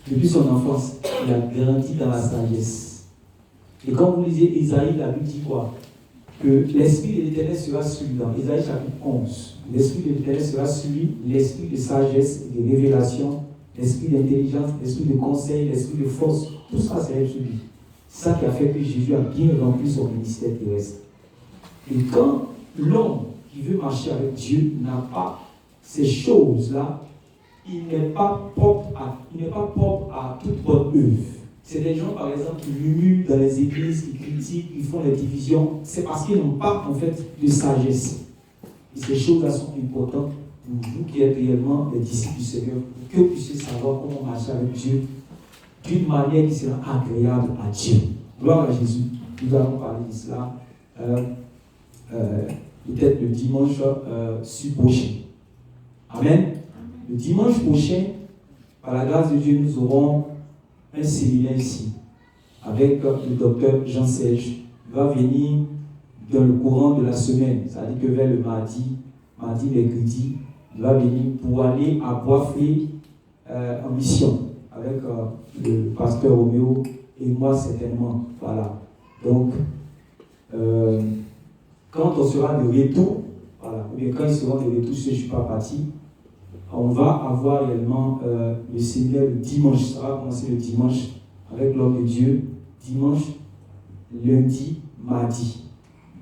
Depuis son enfance, il a grandi dans la sagesse. Et quand vous lisez Isaïe, la Bible dit quoi? Que l'Esprit de l'Éternel sera sur lui. Dans Isaïe chapitre 11, l'Esprit de l'Éternel sera sur lui, l'Esprit de sagesse et de révélation, l'Esprit d'intelligence, l'Esprit de conseil, l'Esprit de force, tout ça c'est sur lui. C'est ça qui a fait que Jésus a bien rempli son ministère terrestre. Et quand l'homme qui veut marcher avec Dieu n'a pas ces choses-là, il n'est pas propre à toute bonne œuvre. C'est des gens, par exemple, qui murmurent dans les églises, qui critiquent, qui font des divisions. C'est parce qu'ils n'ont pas, en fait, de sagesse. Et ces choses-là sont importantes pour vous qui êtes réellement les disciples du Seigneur, pour que vous puissiez savoir comment marcher avec Dieu d'une manière qui sera agréable à Dieu. Gloire à Jésus. Nous allons parler de cela peut-être le dimanche prochain. Amen. Le dimanche prochain, par la grâce de Dieu, nous aurons un séminaire ici avec le docteur Jean-Serge. Il va venir dans le courant de la semaine, c'est-à-dire que vers le mardi, mercredi, il va venir pour aller à Boisflé en mission avec le pasteur Roméo et moi certainement. Voilà. Donc, quand on sera de retour, voilà, ou bien quand ils seront de retour, je ne suis pas parti, on va avoir réellement le séminaire le dimanche. Ça va commencer le dimanche avec l'homme de Dieu. Dimanche, lundi, mardi.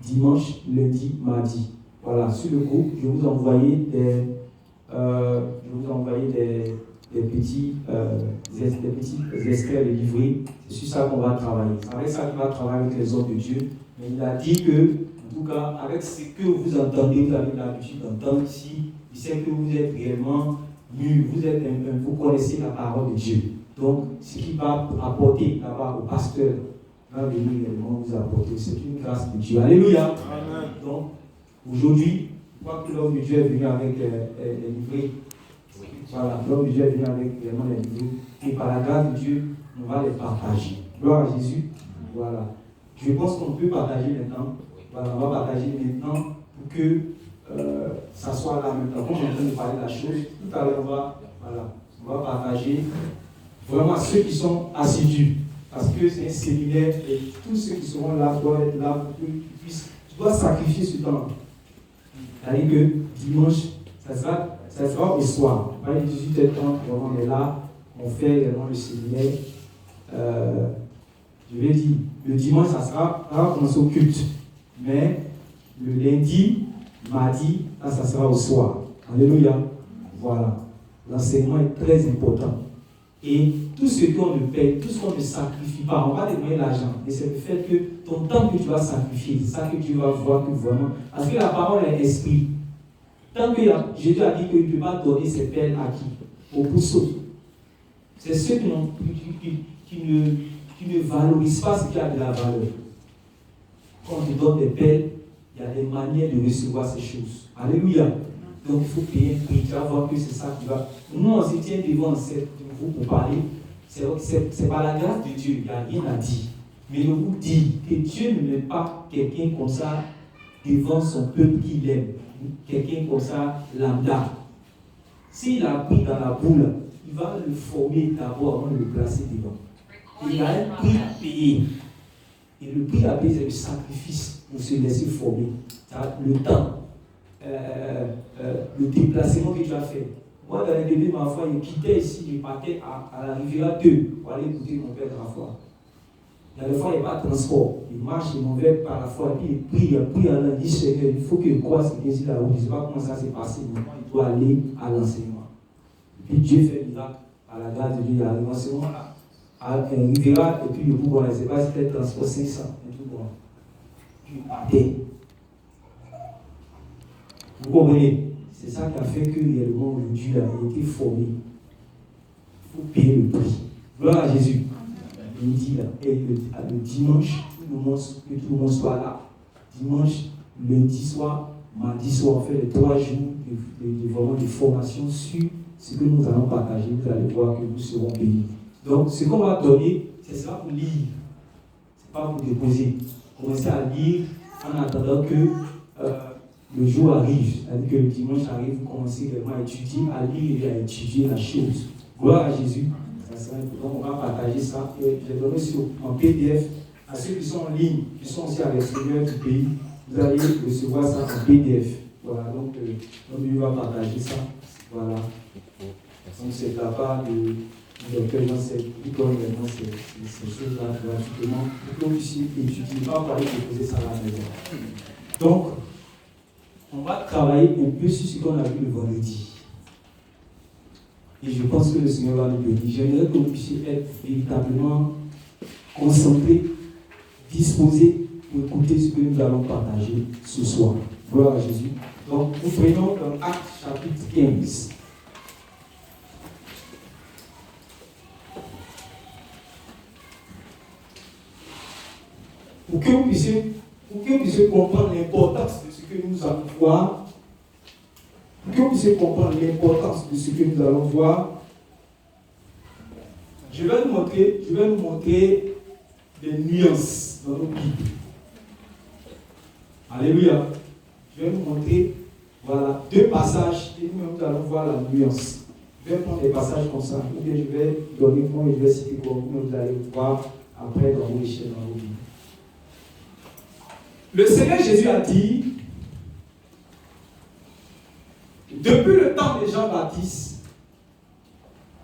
Dimanche, lundi, mardi. Voilà, sur le groupe, je vais vous envoyer des petits extraits de livrets. C'est sur ça qu'on va travailler. C'est avec ça qu'on va travailler avec les hommes de Dieu. Mais il a dit que, en tout cas, avec ce que vous entendez, vous avez l'habitude d'entendre ici, il sait que vous êtes réellement mûrs, vous connaissez la parole de Dieu. Donc, ce qui va apporter là-bas au pasteur va venir réellement vous apporter. C'est une grâce de Dieu. Alléluia. Amen. Donc, aujourd'hui, je crois que l'homme de Dieu est venu avec les livrets. Voilà, l'homme de Dieu est venu avec vraiment les livrets. Et par la grâce de Dieu, on va les partager. Gloire à Jésus. Voilà. Je pense qu'on peut partager maintenant. Voilà, on va partager maintenant pour que ça soit là maintenant. Comme je suis en train de parler de la chose, tout à l'heure, on va partager vraiment ceux qui sont assidus. Parce que c'est un séminaire et tous ceux qui seront là doivent être là pour qu'ils puissent. Tu dois sacrifier ce temps. C'est-à-dire que dimanche, ça sera au soir. À 18h30, on est là, on fait vraiment le séminaire. Je vais dire, le dimanche, ça va commencer au culte. Mais le lundi, mardi, là, ça sera au soir. Alléluia. Voilà. L'enseignement est très important. Et tout ce qu'on ne paye, tout ce qu'on ne sacrifie pas, on va te donner l'argent. Mais c'est le fait que ton temps que tu vas sacrifier, c'est ça que tu vas voir que vraiment. Parce que la parole est esprit. Tant que Jésus a dit qu'il ne peut pas donner ses perles à qui? Aux puceaux. C'est ceux qui ne valorisent pas ce qui a de la valeur. Quand on te donne des perles, il y a des manières de recevoir ces choses. Alléluia. Donc il faut payer un prix. Tu vas voir que c'est ça qui va. Nous, on se tient devant vous pour parler. C'est par la grâce de Dieu. Il n'y a rien à dire. Mais je vous dis que Dieu ne met pas quelqu'un comme ça devant son peuple qu'il aime. Quelqu'un comme ça, lambda. S'il a pris dans la boule, il va le former d'abord avant de le placer devant. Il y a un prix à payer. Et le prix à payer, c'est le sacrifice pour se laisser former. Le temps, le déplacement que tu as fait. Moi, dans les débuts, ma foi, il quittait ici, il partait à la rivière 2 pour aller écouter mon père dans la foi. Il y a des fois, il n'y a pas de transport. Il marche, il m'en va par la foi, et puis il prie en disant, Seigneur, il faut que je croise ce qu'il dit là-haut. Je ne sais pas comment ça s'est passé, mais il doit aller à l'enseignement. Et puis Dieu fait miracle, à la grâce de Dieu, il y a l'enseignement là. Il verra, et puis le bout, je ne sais pas si c'était le transport 500, et tout bon. Puis il partait. Vous comprenez? C'est ça qui a fait que réellement aujourd'hui, il a été formé. Il faut payer le prix. Gloire à Jésus. Il dit là, et le dimanche, que tout le monde soit là. Dimanche, lundi soir, mardi soir, on fait les 3 jours de formation sur ce que nous allons partager. Vous allez voir que nous serons bénis. Donc, ce qu'on va donner, c'est ça pour lire. Ce n'est pas pour déposer. Commencez à lire en attendant que le jour arrive. C'est-à-dire que le dimanche arrive, vous commencez vraiment à étudier, à lire et à étudier la chose. Gloire à Jésus. Ça sera important. On va partager ça. J'ai donné en PDF à ceux qui sont en ligne, qui sont aussi à l'extérieur du pays. Vous allez recevoir ça en PDF. Voilà, donc lui va partager ça. Voilà. Donc c'est de la part du docteur Jean-Seb qui donne vraiment ces choses-là gratuitement pour que vous puissiez étudier, pas parler de poser ça à la maison. Donc, on va travailler un peu sur ce qu'on a vu le vendredi. Et je pense que le Seigneur va nous bénir. J'aimerais que vous puissiez être véritablement concentrés, disposés pour écouter ce que nous allons partager ce soir. Gloire à Jésus. Donc, nous prenons Actes chapitre 15. Pour que vous puissiez comprendre l'importance de ce que nous allons voir, pour que vous puissiez comprendre l'importance de ce que nous allons voir, je vais nous montrer des nuances dans nos Bibles. Alléluia. Je vais vous montrer, voilà, 2 passages et nous allons voir la nuance. Je vais prendre des passages comme ça, ou bien je vais donner moi et je vais citer comme vous allez voir après dans vos échelles, dans vos Bibles. Le Seigneur Jésus a dit, depuis le temps de Jean-Baptiste,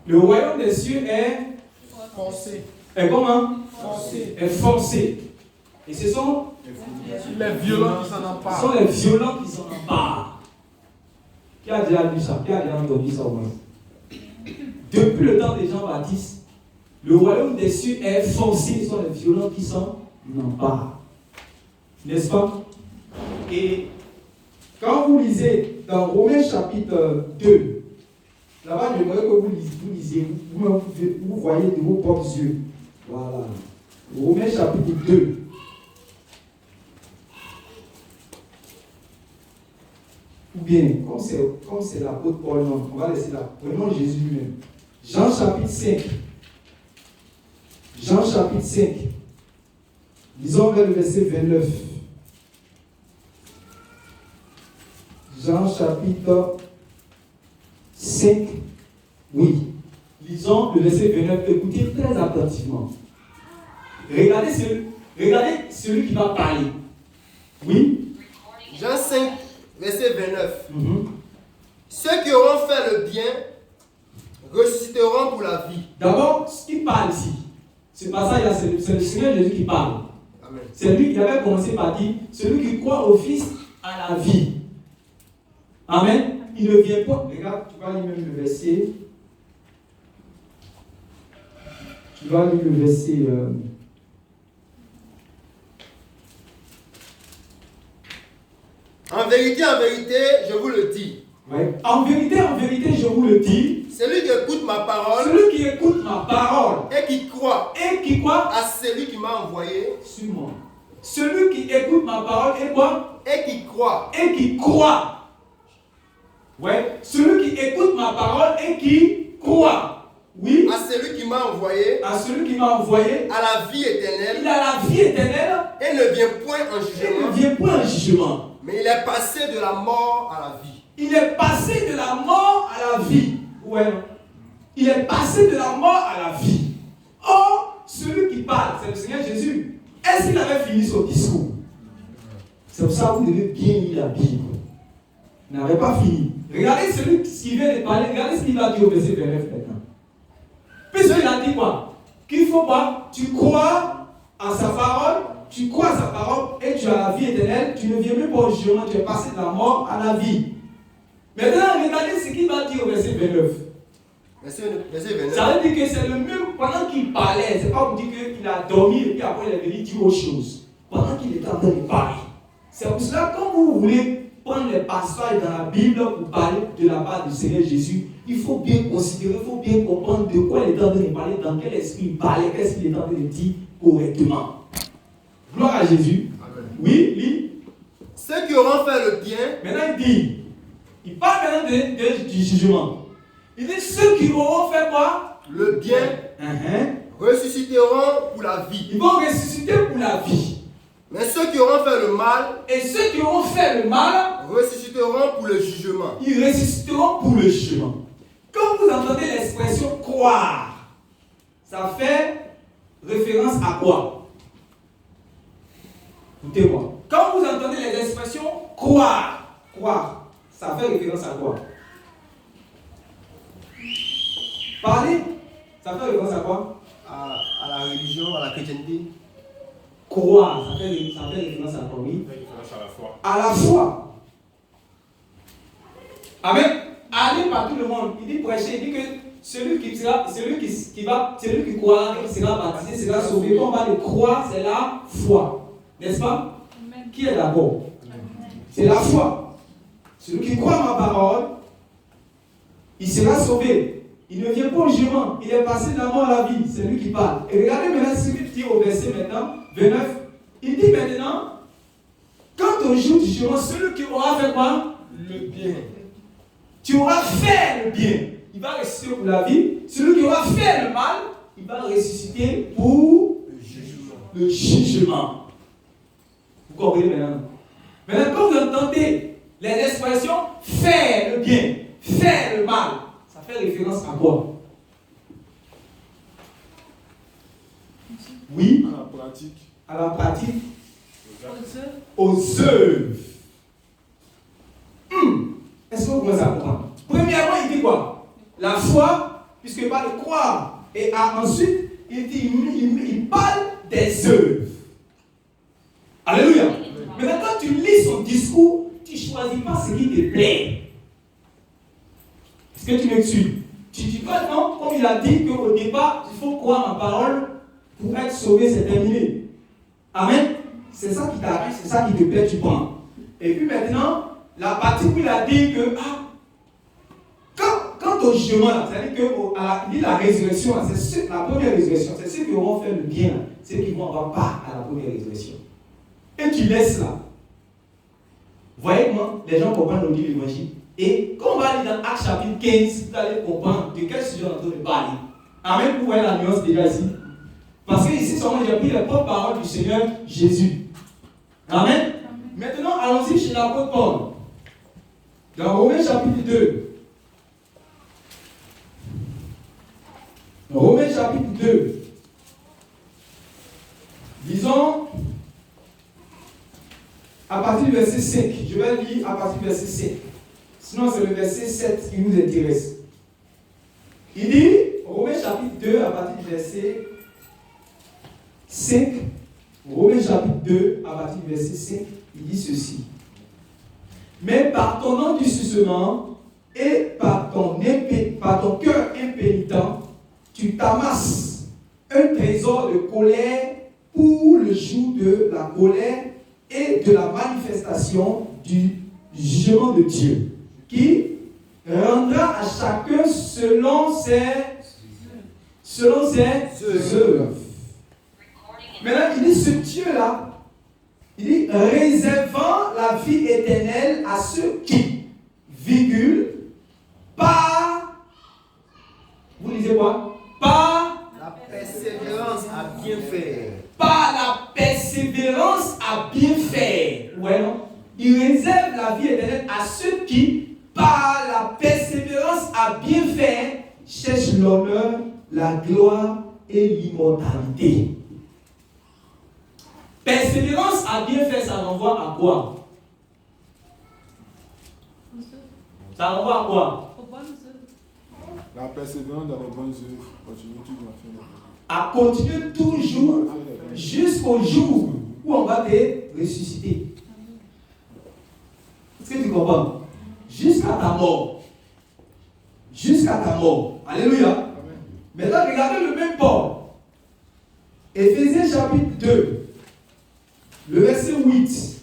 le royaume des cieux est forcé. Est comment? Forcé. Est forcé. Et ce sont les violents qui s'en emparent. Ce sont les violents qui s'en emparent. Qui a déjà lu ça? Qui a déjà entendu ça au moins? Depuis le temps de Jean-Baptiste, le royaume des cieux est forcé. Ce sont les violents qui s'en emparent. N'est-ce pas? Et quand vous lisez dans Romains chapitre 2, là-bas, j'aimerais que vous lisiez, vous voyez de vos propres yeux. Voilà. Romains chapitre 2. Ou bien, comme c'est l'apôtre Paul, non, on va laisser là. Prenons Jésus lui-même. Jean chapitre 5. Jean chapitre 5. Lisons vers le verset 29. Jean chapitre 5. Oui. Lisons le verset 29. Écoutez très attentivement. Regardez celui qui va parler. Oui. Jean 5, verset 29. Ceux qui auront fait le bien ressusciteront pour la vie. D'abord, ce qu'il parle ici, ce passage-là, c'est le Seigneur Jésus qui parle. Amen. C'est lui qui avait commencé par dire, celui qui croit au Fils a la vie. Amen. Il ne vient pas. Regarde, tu vas lire même le verset. Tu vas lire le verset. En vérité, je vous le dis. Ouais. En vérité, je vous le dis. Celui qui écoute ma parole. Celui qui écoute ma parole. Et qui croit. À celui qui m'a envoyé. Sur moi. Celui qui écoute ma parole et quoi? Et qui croit. Ouais. Celui qui écoute ma parole et qui croit. Oui. À celui qui m'a envoyé. À celui qui m'a envoyé. À la vie éternelle. Il a la vie éternelle. Et ne vient point en jugement. Mais il est passé de la mort à la vie. Il est passé de la mort à la vie. Ouais. Il est passé de la mort à la vie. Or, celui qui parle, c'est le Seigneur Jésus. Est-ce qu'il avait fini son discours? C'est pour ça que vous devez bien lire la Bible. Il n'avait pas fini. Regardez celui qui vient de parler, regardez ce qu'il va dire au verset 29 maintenant. Puisqu'il a dit quoi? Qu'il faut pas, tu crois en sa parole, tu crois à sa parole et tu as la vie éternelle, tu ne viens même pas au jugement, tu es passé de la mort à la vie. Maintenant, regardez ce qu'il va dire au verset 29. Verset 29. Ça veut dire que c'est le même, pendant qu'il parlait, c'est pas pour dire qu'il a dormi et puis après il est venu dire autre chose. Pendant qu'il était en train de parler. C'est pour cela que quand vous voulez prendre les passages dans la Bible pour parler de la part du Seigneur Jésus, il faut bien considérer, il faut bien comprendre de quoi il est en train de parler, dans quel esprit il parlait, qu'est-ce qu'il est en train de dire correctement. Gloire à Jésus. Amen. Oui, lis. Ceux qui auront fait le bien. Maintenant il parle maintenant du jugement. Il dit ceux qui auront fait quoi? Le bien. Ressusciteront pour la vie. Ils vont ressusciter pour la vie. Mais ceux qui auront fait le mal. Et ceux qui auront fait le mal. Ressusciteront pour le jugement. Ils ressusciteront pour le jugement. Quand vous entendez l'expression croire, ça fait référence à quoi? Écoutez-moi. Quand vous entendez les expressions croire, ça fait référence à quoi? Parler, ça fait référence à quoi? À la religion, à la chrétienté. Croire, ça fait référence à quoi? Oui. À la foi. À la foi. Amen. Aller par tout le monde. Il dit prêcher, il dit que celui qui croira, qui sera baptisé, sera sauvé. Quand on va le croire, c'est la foi. N'est-ce pas? Amen. Qui est d'abord? C'est la foi. Celui qui croit ma parole, il sera sauvé. Il ne vient pas au jugement. Il est passé de la mort à la vie. C'est lui qui parle. Et regardez maintenant ce qu'il dit au verset maintenant, 29. Il dit maintenant, quand au jour du jugement, celui qui aura fait quoi? Le bien. Tu auras fait le bien. Il va ressusciter pour la vie. Celui qui aura fait le mal, il va ressusciter pour le jugement. Vous comprenez maintenant? Maintenant, quand vous entendez les expressions faire le bien, faire le mal, ça fait référence à quoi? Oui. À la pratique. À la pratique. Aux œuvres. Est-ce que vous commencez à comprendre? Premièrement, il dit quoi? La foi, puisqu'il parle de croire. Et ensuite, il parle des œuvres. Alléluia. Maintenant, quand tu lis son discours, tu ne choisis pas ce qui te plaît. Est-ce que tu me suis? Tu dis pas non, comme il a dit qu'au départ, il faut croire en parole pour être sauvé, c'est terminé. Amen. C'est ça qui t'arrive, c'est ça qui te plaît, tu prends. Et puis maintenant, la partie où il a dit que quand au jugement, c'est-à-dire que la résurrection, c'est la première résurrection, c'est ceux qui auront fait le bien, ceux qui vont avoir part à la première résurrection. Et tu laisses là. Vous voyez comment les gens comprennent le livre de l'évangile. Et quand on va aller dans Actes chapitre 15, vous allez comprendre de quel sujet on est en train de parler. Amen, vous voyez la nuance déjà ici. Parce que ici, seulement j'ai pris les propres paroles du Seigneur Jésus. Amen. Maintenant, allons-y chez l'apôtre Paul. Dans Romains chapitre 2. Romains chapitre 2. Disons, à partir du verset 5. Je vais lire à partir du verset 5. Sinon, c'est le verset 7 qui nous intéresse. Il dit, Romains chapitre 2, à partir du verset 5. Romains chapitre 2, à partir du verset 5, il dit ceci. Mais par ton endurcissement et par ton cœur impénitent, tu t'amasses un trésor de colère pour le jour de la colère et de la manifestation du jugement de Dieu, qui rendra à chacun selon ses œuvres. Maintenant, il dit ce Dieu-là, il dit réservant la vie éternelle à ceux qui, par, vous lisez quoi? Par la persévérance à bien faire. Par la persévérance à bien faire. Ouais, non? Il réserve la vie éternelle à ceux qui, par la persévérance à bien faire, cherchent l'honneur, la gloire et l'immortalité. Persévérance à bien faire, ça renvoie à quoi? Ça renvoie à quoi? La persévérance dans les bonnes œuvres. Continue toujours à faire. À continuer toujours jusqu'au jour où on va te ressusciter. Est-ce que tu comprends? Jusqu'à ta mort. Jusqu'à ta mort. Alléluia. Amen. Maintenant, regardez le même Paul. Éphésiens chapitre 2. Le verset 8.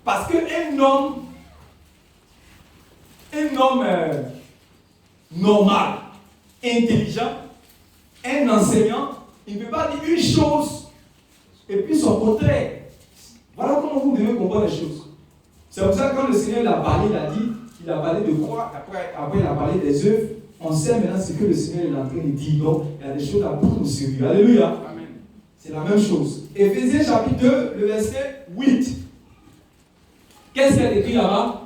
Parce qu'un homme normal, intelligent, un enseignant, il ne peut pas dire une chose et puis son contraire. Voilà comment vous devez comprendre les choses. C'est pour ça que quand le Seigneur il a parlé de quoi, après il a parlé des œuvres. On sait maintenant ce que le Seigneur est en train de dire. Donc, il y a des choses à prendre au sérieux. Alléluia. Amen. C'est la même chose. Éphésiens chapitre 2, le verset 8. Qu'est-ce qu'il y a écrit là-bas?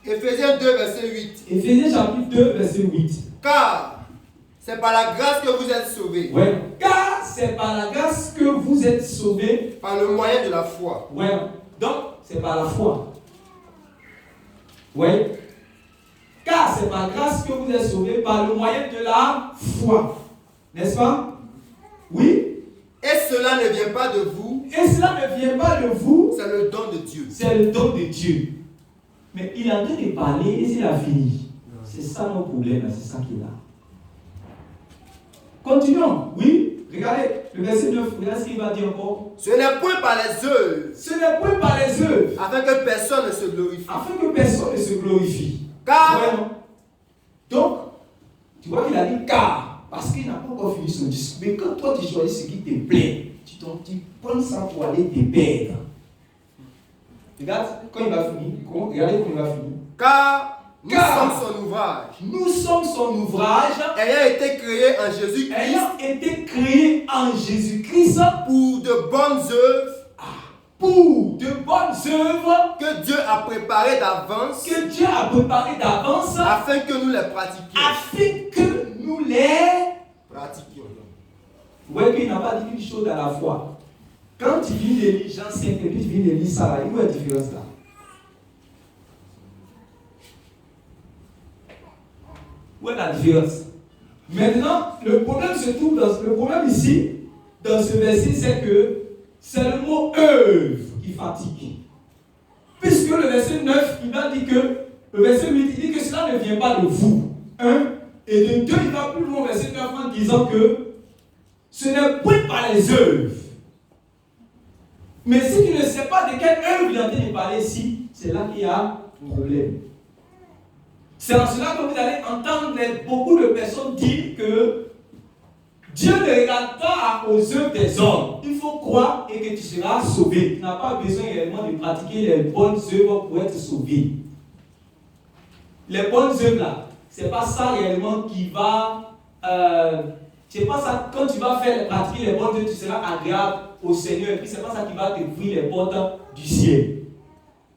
Éphésiens 2, verset 8. Éphésiens chapitre 2, verset 8. Car c'est par la grâce que vous êtes sauvés. Ouais. Car c'est par la grâce que vous êtes sauvés. Par le moyen de la foi. Ouais. Donc, c'est par la foi. Ouais. Car c'est par grâce que vous êtes sauvés par le moyen de la foi. N'est-ce pas? Oui. Et cela ne vient pas de vous. Et cela ne vient pas de vous. C'est le don de Dieu. C'est le don de Dieu. Mais il est en train de parler et il a fini. C'est ça nos problèmes, c'est ça qu'il a. Continuons. Oui. Regardez le verset 9. Regardez ce qu'il va dire encore. Ce n'est point par les œuvres. Ce n'est point par les œuvres. Afin que personne ne se glorifie. Afin que personne ne se glorifie. Car. Vraiment. Donc, tu vois qu'il a dit car. Parce qu'il n'a pas encore fini son discours. Mais quand toi tu choisis ce qui te plaît, tu prends ça pour aller te perdre. Regarde, quand il va finir, regardez comment il va finir. Car nous sommes son ouvrage. Nous sommes son ouvrage. Ayant été créés en Jésus-Christ. Ayant été créés en Jésus-Christ. Pour de bonnes œuvres. Pour de bonnes œuvres. Que Dieu a préparées d'avance. Que Dieu a préparées d'avance. Afin que nous les pratiquions. Afin que nous les pratiquions. Vous voyez qu'il n'a pas dit une chose à la fois. Quand tu viens de lire Jean 5 et puis tu viens de lire ça, là, il y a une différence là. Où est la différence? Maintenant, le problème se trouve le problème ici, dans ce verset, c'est que c'est le mot œuvre qui fatigue. Puisque le verset 9, il va dire que, le verset 8, il dit que cela ne vient pas de vous. Et de 2, il va plus loin au verset 9 en disant que ce n'est point par les œuvres. Mais si tu ne sais pas de quelle œuvre il est en train de parler ici, c'est là qu'il y a un problème. C'est en cela que vous allez entendre beaucoup de personnes dire que Dieu ne regarde pas aux œuvres des hommes. Il faut croire et que tu seras sauvé. Tu n'as pas besoin réellement de pratiquer les bonnes œuvres pour être sauvé. Les bonnes œuvres là, c'est pas ça réellement qui va. C'est pas ça, quand tu vas pratiquer les bonnes œuvres, tu seras agréable au Seigneur. Et puis c'est pas ça qui va t'ouvrir les portes du ciel.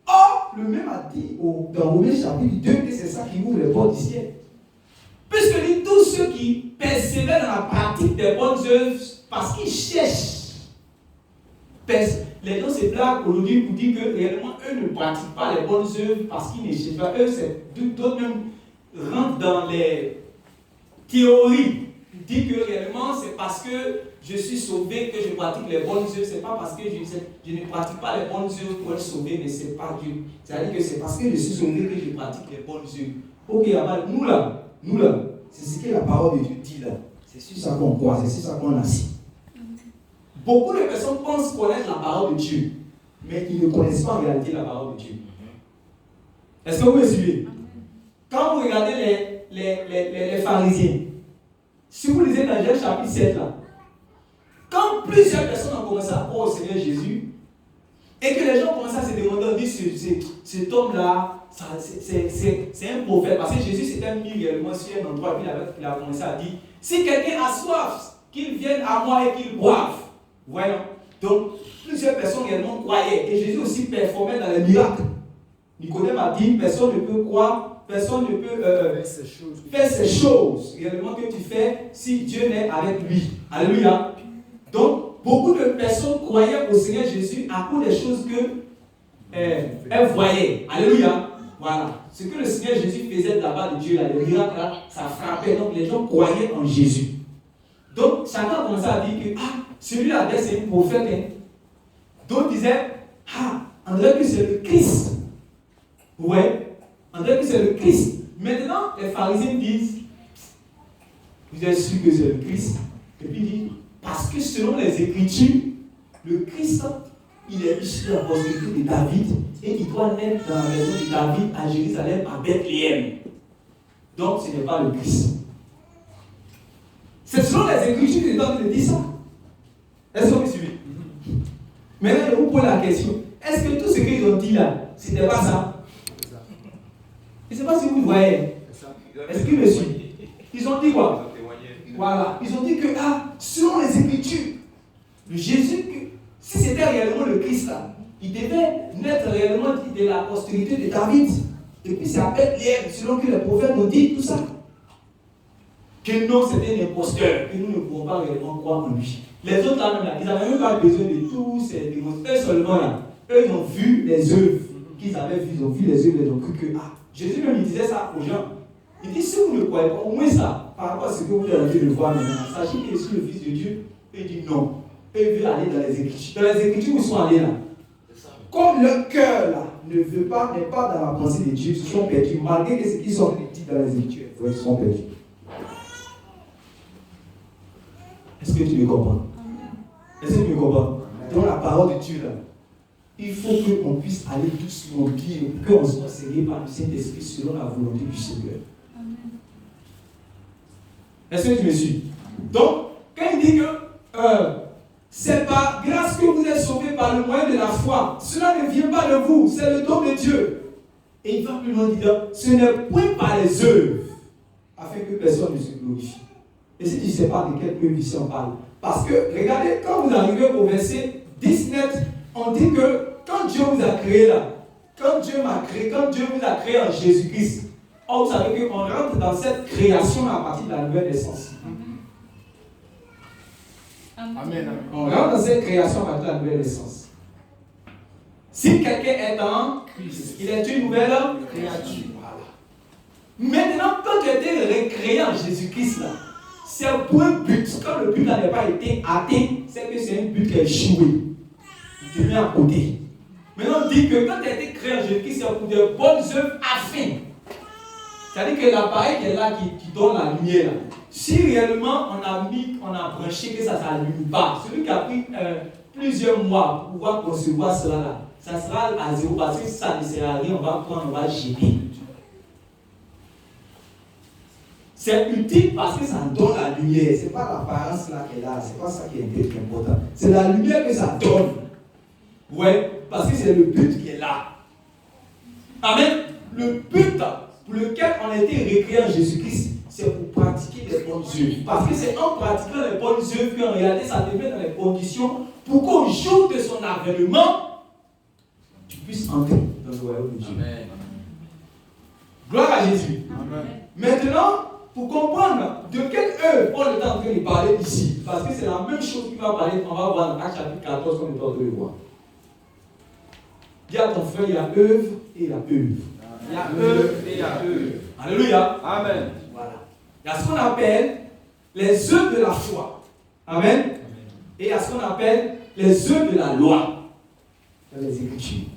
Or, le même a dit dans Romains chapitre 2 que c'est ça qui ouvre les portes du ciel. Puisque dit tous ceux qui persévèrent dans la pratique des bonnes œuvres parce qu'ils cherchent. Les gens se plaignent aujourd'hui pour dire que réellement eux ne pratiquent pas les bonnes œuvres parce qu'ils ne cherchent pas. Eux, d'autres même rentrent dans les théories. Ils disent que réellement c'est parce que je suis sauvé que je pratique les bonnes œuvres. C'est pas parce que je ne pratique pas les bonnes œuvres pour être sauvé, mais c'est pas Dieu. C'est-à-dire que c'est parce que je suis sauvé que je pratique les bonnes œuvres. Ok, nous là, c'est ce que la parole de Dieu dit là. C'est sur ça qu'on croit, c'est sur ça qu'on assis. Beaucoup de personnes pensent connaître la parole de Dieu, mais ils ne connaissent pas en réalité la parole de Dieu. Est-ce que vous me suivez? Quand vous regardez les pharisiens, si vous lisez dans Jean chapitre 7 là, quand plusieurs personnes ont commencé à croire au Seigneur Jésus, et que les gens commencent à se demander, on dit cet homme-là, c'est un prophète, parce que Jésus s'était mis réellement sur un endroit, et puis il a commencé à dire, si quelqu'un a soif, qu'il vienne à moi et qu'il boive. Voyons. Donc, plusieurs personnes réellement croyaient, et Jésus aussi performait dans les miracles. Nicodème a dit, personne ne peut croire, personne ne peut faire ces choses réellement que tu fais si Dieu n'est avec lui. Alléluia. Donc, beaucoup de personnes croyaient au Seigneur Jésus à cause des choses qu'elles voyaient. Alléluia. Voilà. Ce que le Seigneur Jésus faisait de la part de Dieu, là, les miracles, là, ça frappait. Donc, les gens croyaient en Jésus. Donc, chacun a commencé à dire que celui-là, c'est un prophète. Hein. D'autres disaient, on dirait que c'est le Christ. Ouais, on dirait que c'est le Christ. Maintenant, les pharisiens disent, vous êtes sûr que c'est le Christ? Et puis ils disent, parce que selon les Écritures, le Christ, il est issu de la postérité de David et il doit naître dans la maison de David à Jérusalem, à Bethléem. Donc, ce n'est pas le Christ. C'est selon les Écritures que David dit ça. Est-ce que vous me suivez? Maintenant, je vous pose la question. Est-ce que tout ce qu'ils ont dit là, c'était pas ça? Je ne sais pas si vous voyez. Est-ce qu'ils me suivent? Ils ont dit quoi? Voilà. Ils ont dit que, selon les Écritures, le Jésus, si c'était réellement le Christ là, il devait naître réellement de la postérité de David. Et puis c'est à Bethléem, selon que les prophètes nous disent tout ça. Que non, c'était un imposteur, que nous ne pouvons pas réellement croire en lui. Les autres là, même là, ils n'avaient même pas besoin de tous ces démonstrations. Eux seulement là, eux ils ont vu les œuvres qu'ils avaient vues, ils ont vu les œuvres, ils ont cru que Jésus même il disait ça aux gens. Il dit si vous ne croyez pas, au moins ça, par rapport à ce que vous avez de voir maintenant, sachez qu'il est sur le Fils de Dieu. Il dit non. Eux veulent aller dans les Écritures. Dans les Écritures où ils sont allés là. Comme leur cœur là n'est pas dans la pensée de Dieu, ils se sont perdus, malgré que ce qu'ils ont dit dans les Écritures, ils se sont perdus. Est-ce que tu me comprends? Est-ce que tu me comprends? Dans la parole de Dieu là, il faut qu'on puisse aller doucement, bien, qu'on soit serré par le Saint-Esprit selon la volonté du Seigneur. Est-ce que tu me suis? Donc, quand il dit que c'est par grâce que vous êtes sauvés par le moyen de la foi, cela ne vient pas de vous, c'est le don de Dieu. Et il va plus loin dire, ce n'est point par les œuvres, afin que personne ne se glorifie. Et si tu ne sais pas de quelle œuvre ici on parle, parce que, regardez, quand vous arrivez au verset 19, on dit que quand Dieu vous a créé là, quand Dieu vous a créé en Jésus-Christ, vous savez qu'on rentre dans cette création à partir de la nouvelle naissance. Amen. On rentre dans cette création à partir de la nouvelle naissance. Si quelqu'un est en Christ, il est une nouvelle créature. Voilà. Maintenant, quand tu as été recréé en Jésus-Christ là, c'est pour un but. Quand le but n'a pas été atteint, c'est que c'est un but qui est joué. Tu mets à côté. Maintenant, on dit que quand tu as été créé en Jésus-Christ, c'est pour de bonnes œuvres afin. C'est-à-dire que l'appareil qui est là, qui donne la lumière, là, si réellement on a branché que ça ne s'allume pas, celui qui a pris plusieurs mois pour pouvoir concevoir cela, là, ça sera à zéro parce que ça ne sert à rien, on va prendre, on va jeter. C'est utile parce que ça donne la lumière. Ce n'est pas l'apparence là qui est là, ce n'est pas ça qui est important. C'est la lumière que ça donne. Ouais, parce que c'est le but qui est là. Amen. Le but pour lequel on a été recréé en Jésus-Christ, c'est pour pratiquer des bonnes œuvres. Parce que c'est en pratiquant les bonnes œuvres qu'en réalité ça te met dans les conditions pour qu'au jour de son avènement, tu puisses entrer dans le royaume de Dieu. Amen. Gloire à Jésus. Amen. Maintenant, pour comprendre de quelle œuvre on est en train de parler ici, parce que c'est la même chose qu'il va parler, on va voir dans Actes chapitre 14 qu'on est en train de voir. Dis à ton frère, il y a œuvre et il y a œuvre. Il y a œuvre et il y a œuvre. Alléluia. Amen. Voilà. Il y a ce qu'on appelle les œuvres de la foi. Amen. Et il y a ce qu'on appelle les œuvres de la loi dans les Écritures.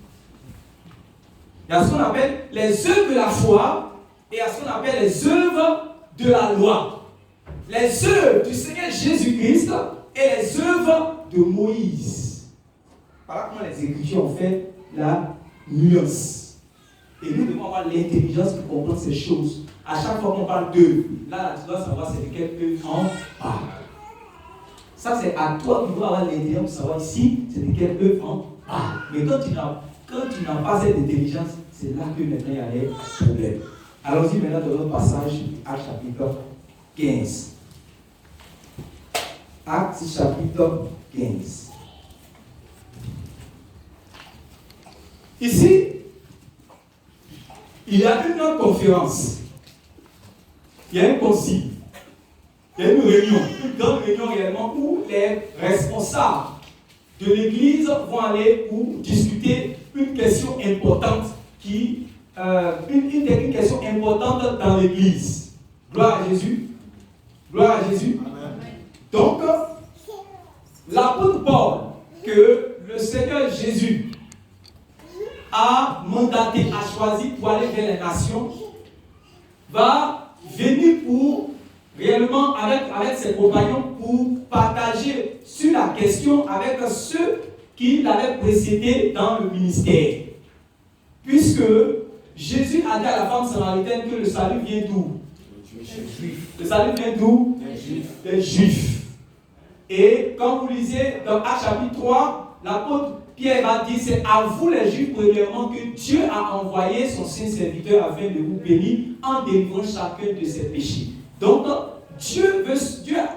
Il y a ce qu'on appelle les œuvres de la foi et il y a ce qu'on appelle les œuvres de la loi. Les œuvres du Seigneur Jésus-Christ et les œuvres de Moïse. Voilà comment les Écritures ont fait la nuance. Et nous devons avoir l'intelligence pour comprendre ces choses. À chaque fois qu'on parle d'œuvre, là, tu dois savoir c'est de quelle œuvre on parle. Ça, c'est à toi qui dois avoir l'intelligence pour savoir ici, c'est de quelle œuvre on parle. Mais quand tu n'as pas cette intelligence, c'est là que maintenant il y a des problèmes. Allons-y maintenant dans notre passage, Actes chapitre 15. Actes chapitre 15. Ici, il y a une conférence, il y a un concile, il y a une réunion, une grande réunion réellement où les responsables de l'église vont aller pour discuter une question importante une question importante dans l'église. Gloire à Jésus. Gloire à Jésus. Amen. Donc, l'apôtre Paul, que le Seigneur Jésus a mandaté, a choisi pour aller vers les nations, va venir pour réellement avec ses compagnons pour partager sur la question avec ceux qui l'avaient précédé dans le ministère. Puisque Jésus a dit à la femme samaritaine que le salut vient d'où? Le salut vient d'où? Des Juifs. Et quand vous lisez dans Actes chapitre 3, l'apôtre Pierre va dire, c'est à vous les Juifs premièrement que Dieu a envoyé son saint serviteur afin de vous bénir en délivrant chacun de ses péchés. Donc Dieu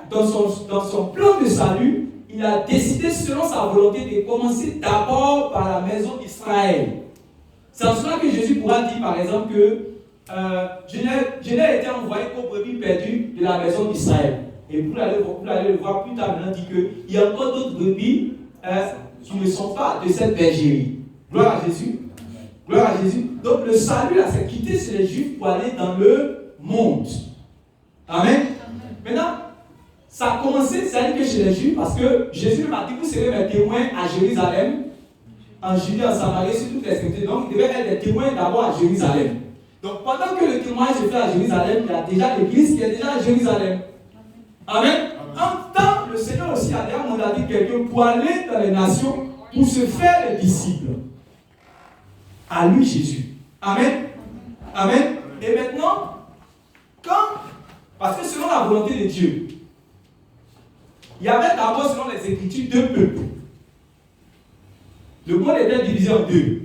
dans son plan de salut, il a décidé selon sa volonté de commencer d'abord par la maison d'Israël. C'est en cela que Jésus pourra dire, par exemple, que je n'ai été envoyé qu'aux brebis perdues de la maison d'Israël. Et vous allez le voir plus tard, maintenant, dit qu'il y a encore d'autres brebis qui ne sont pas de cette bergerie. Gloire à Jésus. Gloire à Jésus. Donc le salut, là, c'est quitter chez les Juifs pour aller dans le monde. Amen. Maintenant, ça a commencé, c'est-à-dire que chez les Juifs, parce que Jésus m'a dit, vous serez mes témoins à Jérusalem, en Judée, en Samarie, sur toutes les Saintetés. Donc, il devait être des témoins d'abord à Jérusalem. Donc, pendant que le témoignage se fait à Jérusalem, il y a déjà l'église qui est déjà à Jérusalem. Amen. En temps, le Seigneur aussi a déjà mandaté quelqu'un pour aller dans les nations, pour se faire les disciples. À lui, Jésus. Amen. Amen. Et maintenant, parce que selon la volonté de Dieu, il y avait d'abord, selon les Écritures, deux peuples. Le monde était divisé en deux.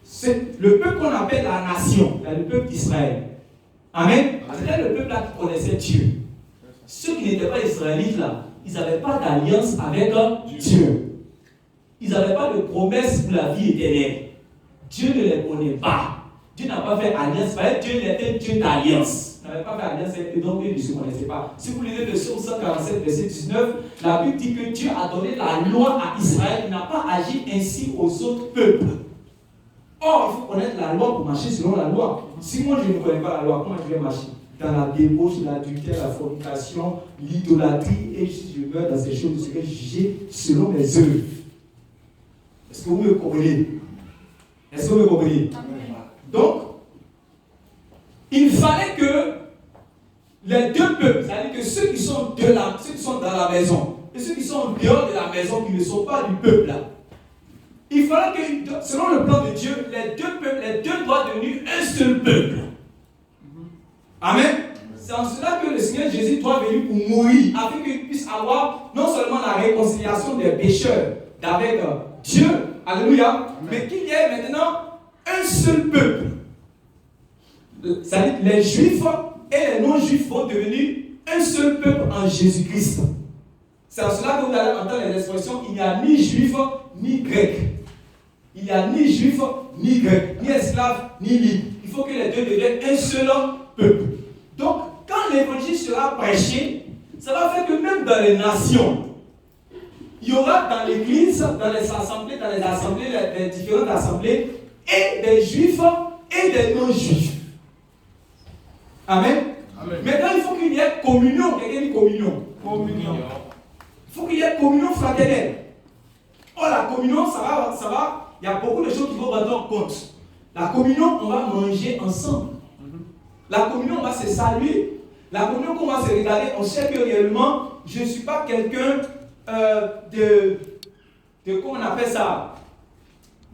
C'est le peuple qu'on appelle la nation, le peuple d'Israël. Amen. C'était le peuple là qui connaissait Dieu. Ceux qui n'étaient pas israélites là, ils n'avaient pas d'alliance avec Dieu. Ils n'avaient pas de promesse pour la vie éternelle. Dieu ne les connaît pas. Dieu n'a pas fait alliance. Dieu était Dieu d'alliance. Il n'avait pas fait alliance avec eux, donc ils ne se connaissaient pas. Si vous lisez le psaume 147, verset 19, la Bible dit que Dieu a donné la loi à Israël. Il n'a pas agi ainsi aux autres peuples. Or, il faut connaître la loi pour marcher selon la loi. Si moi je ne connais pas la loi, comment je vais marcher? Dans la débauche, l'adultère, la fornication, l'idolâtrie, et si je meurs dans ces choses, je serai jugé selon mes œuvres. Est-ce que vous me comprenez? Est-ce que vous me comprenez? Donc, il fallait que les deux peuples, c'est-à-dire que ceux qui sont dans la maison et ceux qui sont en dehors de la maison, qui ne sont pas du peuple là, il fallait que, selon le plan de Dieu, les deux doivent devenir un seul peuple. Amen. C'est en cela que le Seigneur Jésus doit venir pour mourir, afin qu'il puisse avoir non seulement la réconciliation des pécheurs avec Dieu, alléluia, mais qu'il y ait maintenant un seul peuple. C'est-à-dire les Juifs et les non-Juifs vont devenir un seul peuple en Jésus-Christ. C'est en cela que vous allez entendre les expressions, il n'y a ni Juif ni Grec. Il n'y a ni Juif ni Grec, ni esclave ni libre. Il faut que les deux deviennent un seul peuple. Donc, quand l'évangile sera prêché, ça va faire que même dans les nations, il y aura dans l'église, dans les assemblées, les différentes assemblées, et des juifs et des non-juifs. Amen. Amen. Maintenant, il faut qu'il y ait communion. Quelqu'un dit communion. Communion. Il faut qu'il y ait communion fraternelle. Oh, la communion, ça va. Il y a beaucoup de choses qui vont rendre en compte. La communion, on va manger ensemble. La communion, on va se saluer. La communion, on va se regarder. On sait que réellement, je ne suis pas quelqu'un comment on appelle ça?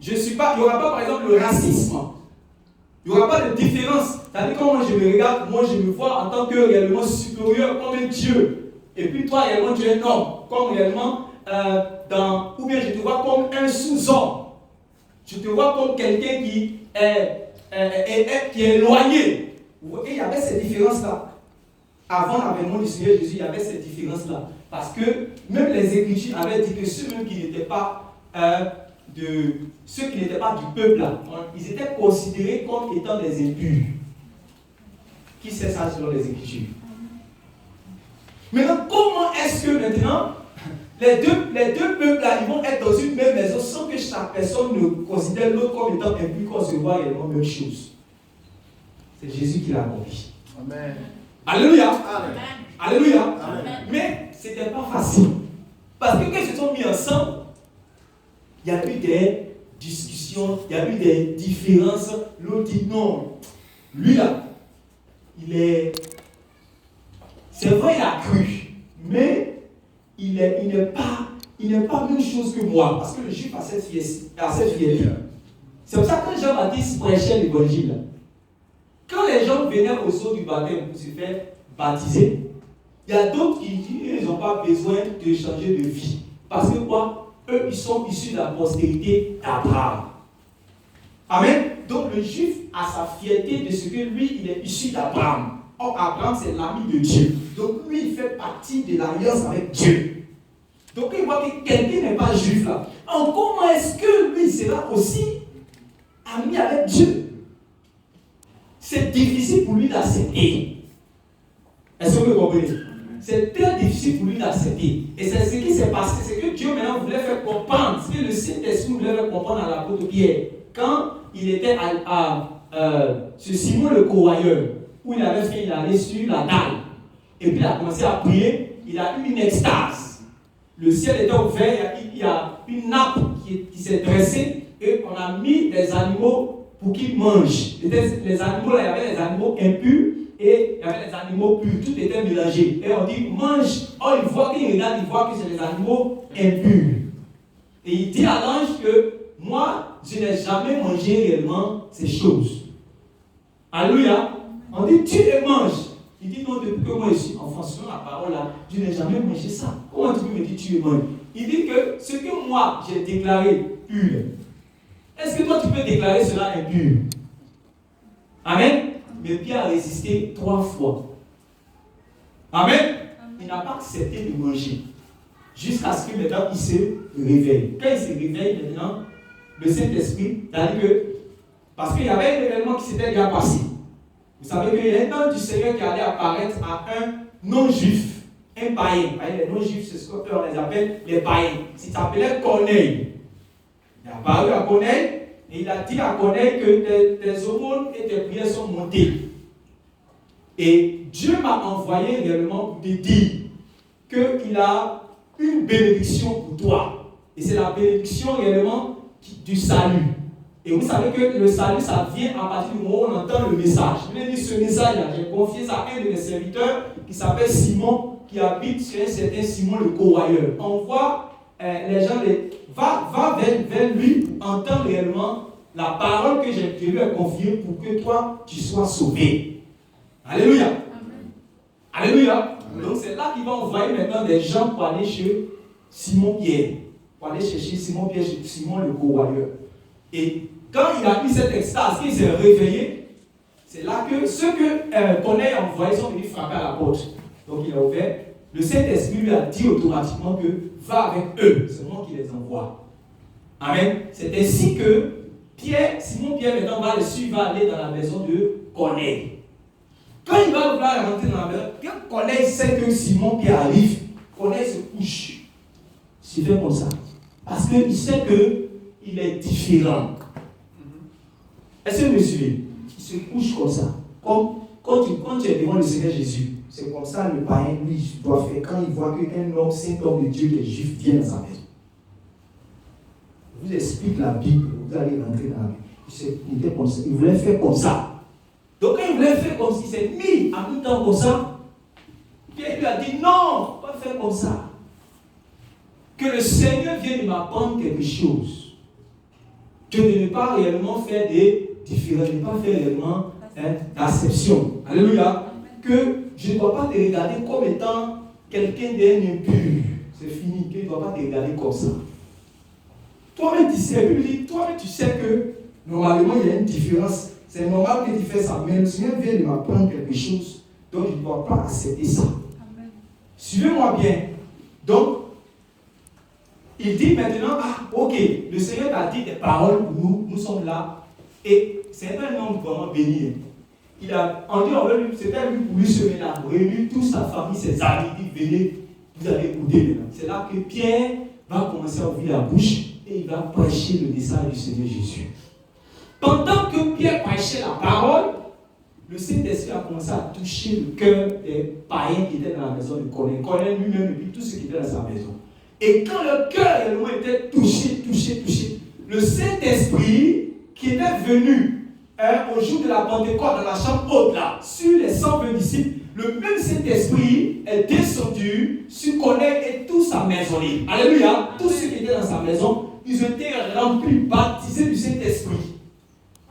Je suis pas, il n'y aura pas par exemple le racisme. Il n'y aura pas de différence. C'est-à-dire que moi je me regarde, moi je me vois en tant que réellement supérieur comme un Dieu. Et puis toi réellement tu es un homme. Comme réellement, ou bien je te vois comme un sous-homme. Je te vois comme quelqu'un qui est éloigné. Vous voyez, il y avait cette différence-là. Avant l'avènement du Seigneur Jésus, il y avait cette différence-là. Parce que même les Écritures avaient dit que ceux-mêmes qui n'étaient pas ceux qui n'étaient pas du peuple, là, ils étaient considérés comme étant des impurs. Qui sait ça selon les Écritures? Maintenant, comment est-ce que maintenant les deux peuples là, ils vont être dans une même maison sans que chaque personne ne considère l'autre comme étant impur, qu'on se voit réellement la même chose? C'est Jésus qui l'a accompli. Amen. Alléluia. Amen. Alléluia. Amen. Mais ce n'était pas facile. Parce que quand ils se sont mis ensemble, il y a eu des discussions, il y a eu des différences. L'autre dit non. Lui là, c'est vrai, il a cru. Mais il n'est pas la même chose que moi. Parce que le juif a cette fierté. C'est pour ça que quand Jean-Baptiste prêchait l'évangile, quand les gens venaient au saut du baptême pour se faire baptiser, il y a d'autres qui disent n'ont pas besoin de changer de vie. Parce que quoi? Eux, ils sont issus de la postérité d'Abraham. Amen. Donc le juif a sa fierté de ce que lui, il est issu d'Abraham. Or, Abraham, c'est l'ami de Dieu. Donc lui, il fait partie de l'alliance avec Dieu. Donc il voit que quelqu'un n'est pas juif là. Alors comment est-ce que lui sera aussi ami avec Dieu. C'est difficile pour lui d'accepter. Est-ce que vous comprenez? C'est très difficile pour lui d'accepter. Et c'est ce qui s'est passé, c'est que Dieu maintenant voulait faire comprendre, ce que le Saint-Esprit voulait faire comprendre à l'apôtre Pierre. Quand il était sur Simon le courroyeur, où il avait fait, il allait sur la dalle. Et puis il a commencé à prier, il a eu une extase. Le ciel était ouvert, il y a une nappe qui s'est dressée et on a mis des animaux pour qu'ils mangent. Les animaux, là, il y avait des animaux impurs et il y avait des animaux purs. Tout était mélangé. Et on dit, mange. Oh, il voit qu'il regarde, il voit que c'est des animaux impurs. Et il dit à l'ange que moi, je n'ai jamais mangé réellement ces choses. Alléluia. On dit, tu les manges. Il dit, non, depuis que moi je suis enfant, selon la parole là, je n'ai jamais mangé ça. Comment tu peux me dire, tu les manges? Il dit que ce que moi j'ai déclaré pur, est-ce que toi tu peux déclarer cela impur? Amen. Mais Pierre a résisté 3 fois. Amen. Il n'a pas accepté de manger. Jusqu'à ce que maintenant il se réveille. Quand il se réveille maintenant, le Saint-Esprit, c'est-à-dire que, parce qu'il y avait un événement qui s'était déjà passé. Vous savez qu'il y a un ange du Seigneur qui allait apparaître à un non-juif, un païen. Les non-juifs, c'est ce qu'on les appelle les païens. Il s'appelait Corneille. Il est apparu à Corneille et il a dit à Corneille que tes aumônes et tes prières sont montées. Et Dieu m'a envoyé réellement pour te dire qu'il a une bénédiction pour toi. Et c'est la bénédiction réellement du salut. Et vous savez que le salut, ça vient à partir du moment où on entend le message. Je voulais dire ce message-là, j'ai confié ça à un de mes serviteurs qui s'appelle Simon, qui habite chez un certain Simon le courroyeur. On voit les gens, va vers lui pour entendre réellement la parole que je lui ai confiée pour que toi, tu sois sauvé. Alléluia. Amen. Alléluia. Amen. Donc c'est là qu'il va envoyer maintenant des gens pour aller chez Simon Pierre. Pour aller chercher Simon Pierre, chez Simon le courroyeur. Et quand il a eu cette extase, il s'est réveillé, c'est là que ceux que Corneille a envoyés sont venus frapper à la porte. Donc il a ouvert. Le Saint-Esprit lui a dit automatiquement que va avec eux, c'est moi qui les envoie. Amen. C'est ainsi que Simon Pierre maintenant va le suivre, va aller dans la maison de Corneille. Quand il va vouloir rentrer dans la maison, quand Corneille sait que Simon Pierre arrive, Corneille se couche. Il fait comme ça. Parce qu'il sait qu'il est différent. Est-ce que vous me suivez? Il se couche comme ça. Comme quand tu es devant le Seigneur Jésus. C'est comme ça le païen, lui, doit faire quand il voit qu'un homme, saint homme de Dieu qui est juif, vient dans sa maison. Je vous explique la Bible, vous allez rentrer dans la Bible. Il était comme ça. Il voulait faire comme ça. Donc quand il voulait faire comme ça, il s'est mis en même temps comme ça. Pierre lui a dit non, pas faire comme ça. Que le Seigneur vienne m'apprendre quelque chose. Que de ne pas réellement faire des différences, de ne pas faire réellement d'acception. Alléluia. Que je ne dois pas te regarder comme étant quelqu'un d'un impur. C'est fini, que je ne dois pas te regarder comme ça. Toi-même, tu sais, toi-même, tu sais que normalement, il y a une différence. C'est normal que tu fasses ça, mais le Seigneur vient de m'apprendre quelque chose, donc je ne dois pas accepter ça. Amen. Suivez-moi bien. Donc, il dit maintenant, ok, le Seigneur a dit des paroles pour nous, nous sommes là, et c'est un homme vraiment béni. C'était lui pour lui semer là, réunir toute sa famille, ses amis, il dit venez, vous allez écouter maintenant. C'est là que Pierre va commencer à ouvrir la bouche et il va prêcher le message du Seigneur Jésus. Pendant que Pierre prêchait la parole, le Saint-Esprit a commencé à toucher le cœur des païens qui étaient dans la maison de Corneille. Corneille lui-même et puis tous ceux qui étaient dans sa maison. Et quand le cœur réellement était touché, le Saint-Esprit qui était venu au jour de la Pentecôte dans la chambre haute là, sur les 120 disciples, le même Saint-Esprit est descendu sur Corneille et toute sa maisonnée. Alléluia. Tous ceux qui étaient dans sa maison, ils ont été remplis, baptisés du Saint-Esprit.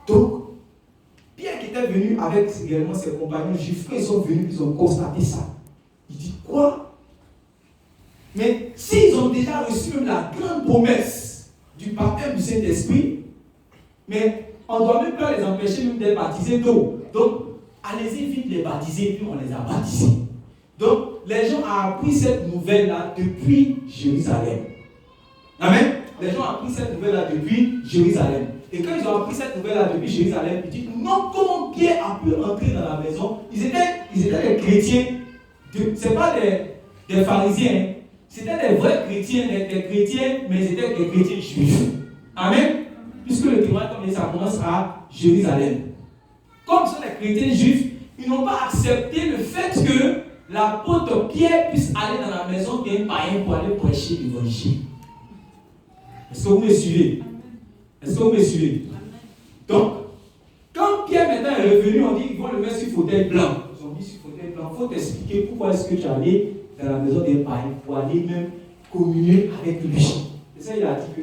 Donc, Pierre qui était venu avec également ses compagnons juifs, quand ils sont venus, ils ont constaté ça. Il dit quoi? Mais s'ils ont déjà reçu même la grande promesse du baptême du Saint-Esprit, mais on ne doit même pas les empêcher même d'être baptisés d'eau. Donc, allez-y vite les baptiser, puis on les a baptisés. Donc, les gens ont appris cette nouvelle-là depuis Jérusalem. Amen. Les gens ont appris cette nouvelle-là depuis Jérusalem. Et quand ils ont appris cette nouvelle-là depuis Jérusalem, ils disent non, comment Pierre a pu entrer dans la maison? Ils étaient des chrétiens, ce n'est pas des pharisiens, hein. C'était des vrais chrétiens, des chrétiens, mais ils étaient des chrétiens juifs. Amen. Puisque le témoignage, comme ça commence à Jérusalem. Comme ce sont des chrétiens juifs, ils n'ont pas accepté le fait que l'apôtre Pierre puisse aller dans la maison d'un païen pour aller prêcher l'évangile. Est-ce que vous me suivez? Est-ce que vous me suivez? Donc, quand Pierre maintenant est revenu, on dit qu'ils vont le mettre sur fauteuil blanc. Ils ont dit sur fauteuil blanc, il faut t'expliquer pourquoi est-ce que tu es allé dans la maison d'un païen pour aller même communier avec lui. Et ça, il a dit que,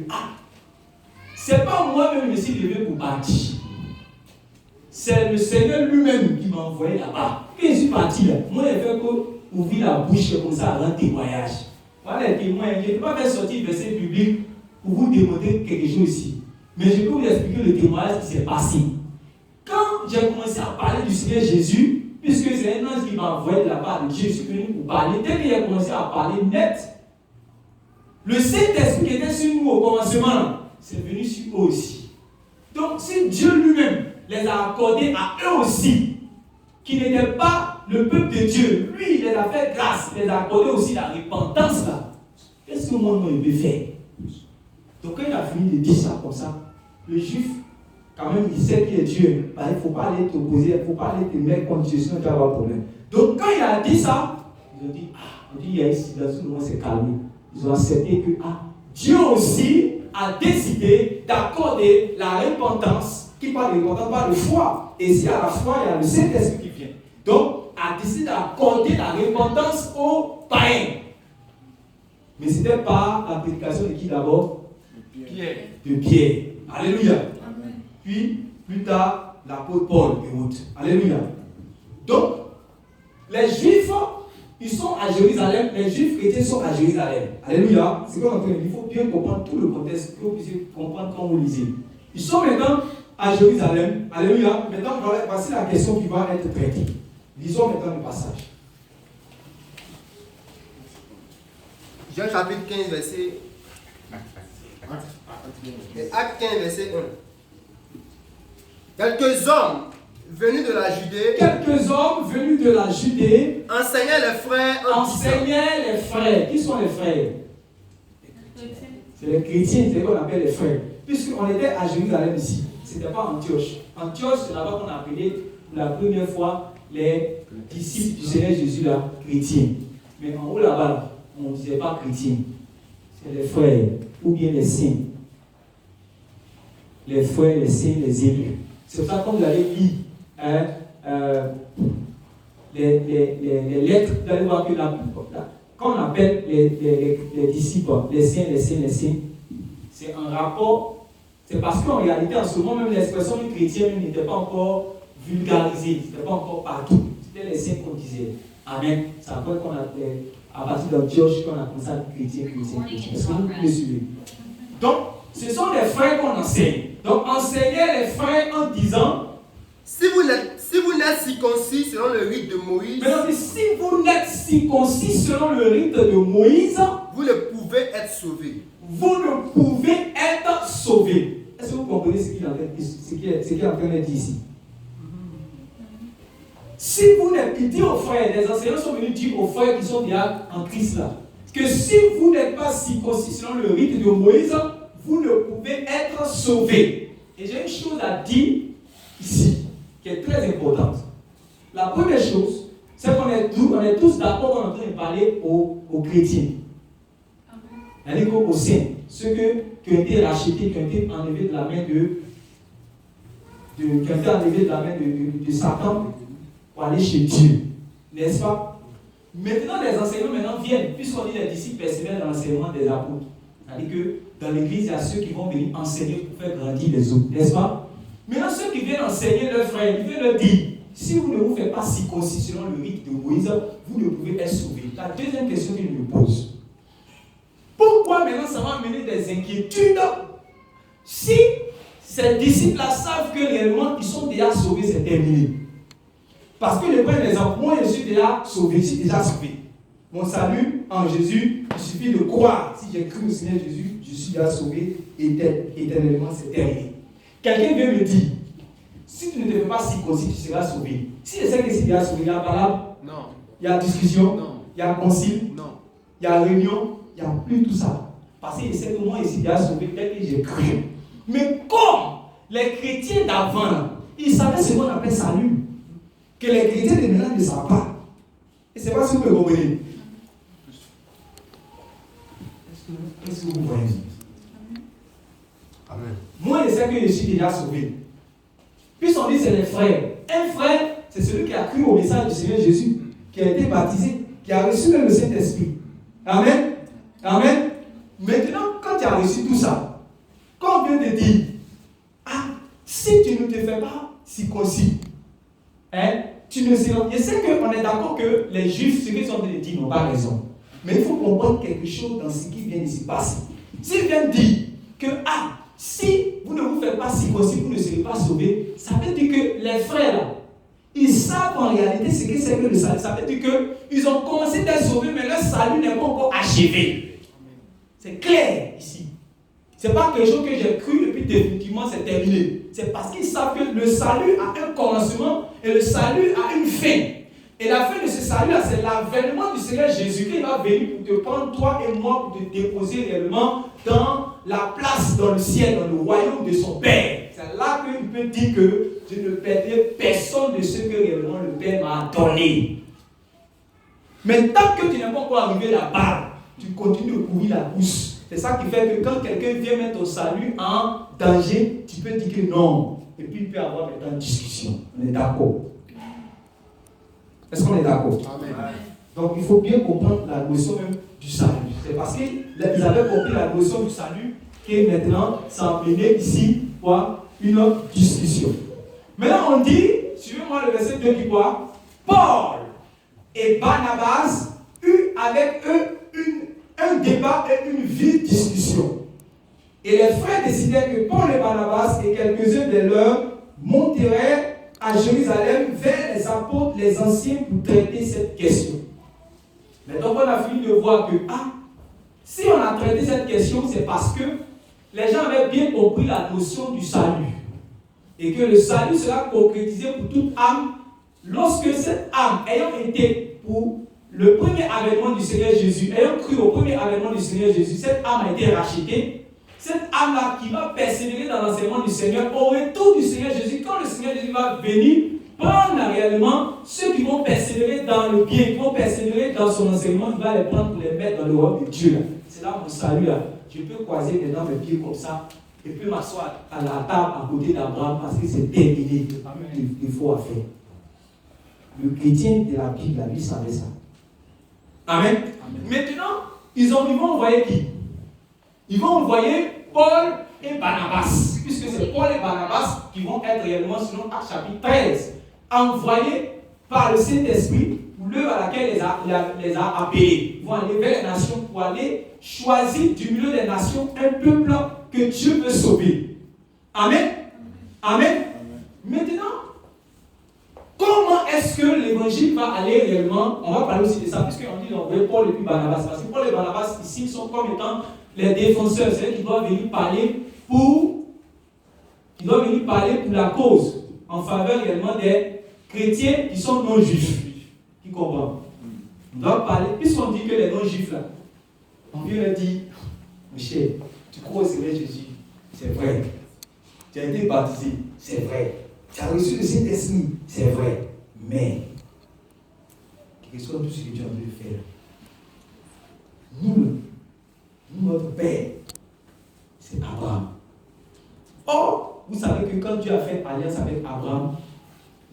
c'est pas moi-même qui me suis levé pour partir. C'est le Seigneur lui-même qui m'a envoyé là-bas. Quand je suis parti là, moi j'ai fait ouvrir la bouche comme ça à rendre témoignage. Voilà les témoins. Je ne vais pas faire sortir le verset public pour vous démontrer quelque chose ici. Mais je peux vous expliquer le témoignage qui s'est passé. Quand j'ai commencé à parler du Seigneur Jésus, puisque c'est un ange qui m'a envoyé de la part de Dieu, je suis venu pour parler. Dès que j'ai commencé à parler net, le Saint-Esprit qui était sur nous au commencement, c'est venu sur eux aussi. Donc, si Dieu lui-même les a accordés à eux aussi, qui n'étaient pas le peuple de Dieu, lui, il les a fait grâce, il les a accordé aussi la repentance là. Qu'est-ce que moi, il peut faire? Donc, quand il a fini de dire ça comme ça, le juif, quand même, il sait qu'il est Dieu. Il ne faut pas aller t'opposer, il ne faut pas aller te mettre contre Dieu, sinon tu vas avoir problème. Donc, quand il a dit ça, ils ont dit, il y a ici, dans ce moment, c'est calmé. Ils ont accepté que, Dieu aussi a décidé d'accorder la repentance, qui parle de repentance, parle de foi. Et s'il y a la foi, il y a le Saint-Esprit qui vient. Donc, a décidé d'accorder la repentance aux païens. Mais ce n'était pas la prédication de qui d'abord? Pierre. De Pierre. Alléluia. Amen. Puis, plus tard, l'apôtre Paul et autres. Alléluia. Donc, les Juifs, ils sont à Jérusalem. Les Juifs chrétiens sont à Jérusalem. Alléluia. C'est comme il faut bien comprendre tout le contexte, que vous puissiez comprendre quand vous lisez. Ils sont maintenant à Jérusalem. Alléluia. Maintenant, voici la question qui va être traitée. Lisons maintenant le passage. Jean chapitre 15, verset. Acte 15, verset 1. Quelques hommes venus de la Judée enseignaient les frères. Qui sont les frères? C'est les chrétiens, c'est ce qu'on appelle les frères. Puisqu'on était à Jérusalem ici, ce n'était pas Antioche. Antioche, c'est là-bas qu'on a appelé pour la première fois les disciples du Seigneur Jésus là, chrétiens. Mais en haut là-bas, on ne disait pas chrétiens. C'est les frères, ou bien les saints. Les frères, les saints, les élus. C'est pour ça que quand vous allez lire les lettres, vous allez voir que quand on appelle les disciples, les saints, c'est un rapport. C'est parce qu'en réalité, en ce moment, même l'expression du chrétien n'était pas encore vulgarisée, c'était pas encore partout. C'était les saints qu'on disait. Amen. C'est après qu'on a à partir d'Antioche qu'on a commencé à être chrétien. Est-ce que vous pouvez suivre? Donc, ce sont les frères qu'on enseigne. Donc, enseignez les frères en disant, si vous n'êtes circoncis selon le rite de Moïse, mais si vous n'êtes circoncis selon le rite de Moïse, vous ne pouvez être sauvés. Vous ne pouvez être sauvés. Est-ce que vous comprenez ce qu'il est en train de dire ici? Si vous n'êtes, dit aux frères, les enseignants sont venus dire aux frères qui sont déjà en Christ là, que si vous n'êtes pas circoncis selon le rite de Moïse, vous ne pouvez être sauvés. Et j'ai une chose à dire ici, qui est très importante. La première chose, c'est qu'on est tous d'accord qu'on est en train de parler aux chrétiens. C'est-à-dire aux saints, ceux qui ont été rachetés, qui ont été enlevés de la main de Satan pour aller chez Dieu. N'est-ce pas? Maintenant, les enseignements viennent, puisqu'on dit les disciples persévèrent dans l'enseignement des apôtres. C'est-à-dire que dans l'église, il y a ceux qui vont venir enseigner pour faire grandir les autres. N'est-ce pas? Maintenant, ceux qui viennent enseigner leurs frères, ils viennent leur dire, si vous ne vous faites pas circoncis selon le rite de Moïse, vous ne pouvez être sauvés. La deuxième question qu'ils me posent. Pourquoi maintenant ça va amener des inquiétudes si ces disciples-là savent que réellement ils sont déjà sauvés, c'est terminé? Parce que le premier exemple, moi je suis déjà sauvé, Mon salut en Jésus, il suffit de croire. Si j'ai cru au Seigneur Jésus, je suis déjà sauvé éternellement, c'est terminé. quelqu'un vient me dire, si tu ne te fais pas circoncis, tu seras sauvé. Si je sais que si tu es sauvé, il y a parole, Non. il y a discussion, Non. il y a concile, Non. il y a réunion, il n'y a plus tout ça. Parce que je sais que moi ici, il y a sauvé tel que j'ai cru. Mais comme les chrétiens d'avant, ils savaient ce qu'on appelle salut, que les chrétiens de maintenant ne savent pas. Et c'est pas ce que vous comprenez. Est-ce que vous voyez? Amen. Moi, je sais que je suis déjà sauvé. Puis on dit c'est les frères. Un frère, c'est celui qui a cru au message du Seigneur Jésus, qui a été baptisé, qui a reçu même le Saint-Esprit. Amen. Amen. Maintenant, quand tu as reçu tout ça, quand on vient de dire, ah, si tu ne te fais pas circoncis, hein, tu ne seras. Je sais qu'on est d'accord que les Juifs, ce qu'ils sont en train de dire, n'ont pas raison. Mais il faut comprendre quelque chose dans ce qui vient de se passer. S'ils viennent dire que, ah, si vous ne vous faites pas circoncis, vous ne serez pas sauvés, ça veut dire que les frères, là, ils savent en réalité ce que c'est que le salut. Ça veut dire qu'ils ont commencé d'être sauvés, mais leur salut n'est pas encore achevé. C'est clair ici. Ce n'est pas quelque chose que j'ai cru et puis définitivement c'est terminé. C'est parce qu'ils savent que le salut a un commencement et le salut a une fin. Et la fin de ce salut-là, c'est l'avènement du Seigneur Jésus qui va venir pour te prendre, toi et moi, pour te déposer réellement dans la place dans le ciel, dans le royaume de son Père. C'est là qu'il peut dire que je ne perdrai personne de ce que réellement le Père m'a donné. Mais tant que tu n'es pas encore arrivé là-bas, tu continues de courir la course. C'est ça qui fait que quand quelqu'un vient mettre ton salut en danger, tu peux dire que non. Et puis il peut y avoir maintenant une discussion. On est d'accord. Est-ce qu'on est d'accord? Amen. Donc il faut bien comprendre la notion même du salut. C'est parce qu'ils avaient compris la notion du salut que maintenant ça a mené ici quoi, une autre discussion. Maintenant on dit, suivez-moi le verset 2 qui quoi? Paul et Barnabas eurent avec eux un débat et une vive discussion. Et les frères décidèrent que Paul et Barnabas et quelques-uns de leurs monteraient à Jérusalem vers les apôtres, les anciens, pour traiter cette question. Mais donc on a fini de voir que, si on a traité cette question, c'est parce que les gens avaient bien compris la notion du salut. Et que le salut sera concrétisé pour toute âme lorsque cette âme, ayant été pour le premier avènement du Seigneur Jésus, ayant cru au premier avènement du Seigneur Jésus, cette âme a été rachetée. Cette âme-là qui va persévérer dans l'enseignement du Seigneur, au retour du Seigneur Jésus, quand le Seigneur Jésus va venir, prendre réellement ceux qui vont persévérer dans le bien, qui vont persévérer dans son enseignement, il va les prendre pour les mettre dans le royaume de Dieu. C'est là mon salut. Là. Je peux croiser maintenant mes pieds comme ça, et puis m'asseoir à la table à côté d'Abraham, parce que c'est terminé. Il faut à faire. Le chrétien de la Bible, lui savait ça. Amen. Amen. Maintenant, ils vont envoyer qui? Ils vont envoyer Paul et Barnabas, puisque c'est Paul et Barnabas qui vont être réellement, selon Actes chapitre 13, envoyés par le Saint-Esprit pour l'œuvre à laquelle les a appelés. Ils vont aller vers les nations pour aller choisir du milieu des nations un peuple que Dieu veut sauver. Amen. Amen. Amen. Maintenant, comment est-ce que l'évangile va aller réellement? On va parler aussi de ça, puisqu'on dit d'envoyer Paul et puis Barnabas. Parce que Paul et Barnabas, ici, sont comme étant les défenseurs, c'est eux qui doivent venir parler pour la cause, en faveur réellement des chrétiens qui sont non-juifs, qui comprennent. On doit parler, puisqu'on dit que les non-juifs là, on vient leur dire, mon cher, tu crois au Seigneur Jésus, c'est vrai. Tu as été baptisé, c'est vrai. Tu as reçu le Saint-Esprit, c'est vrai. Mais, quel que soit tout ce que tu as envie de faire, nous, notre Père, c'est Abraham. Or, vous savez que quand Dieu a fait alliance avec Abraham,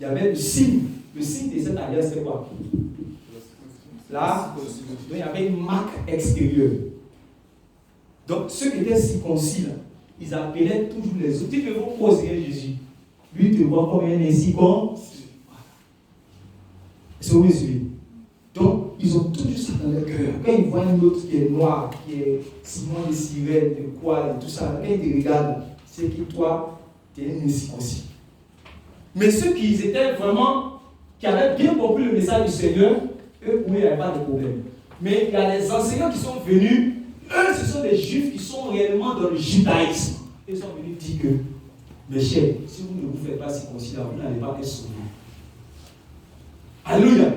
il y avait le signe. Le signe de cette alliance, c'est quoi? Là, il y avait une marque extérieure. Donc, ceux qui étaient circoncis, là, ils appelaient toujours les autres. Tu peux vous poser Jésus. Lui, te voit comme un incirconcis. C'est au mesure. Donc, ils ont toujours ça dans leur cœur. Quand ils voient un autre qui est noir, qui est Simon de Cyrène, de quoi, et tout ça, quand ils te regardent, c'est que toi, tu es un incirconcis. Mais ceux qui étaient vraiment, qui avaient bien compris le message du Seigneur, eux, oui, il n'y avait pas de problème. Mais il y a les enseignants qui sont venus, eux, ce sont des juifs qui sont réellement dans le judaïsme. Ils sont venus dire que Mes chers, si vous ne vous faites pas circoncire, vous n'allez pas être sauvés. Alléluia.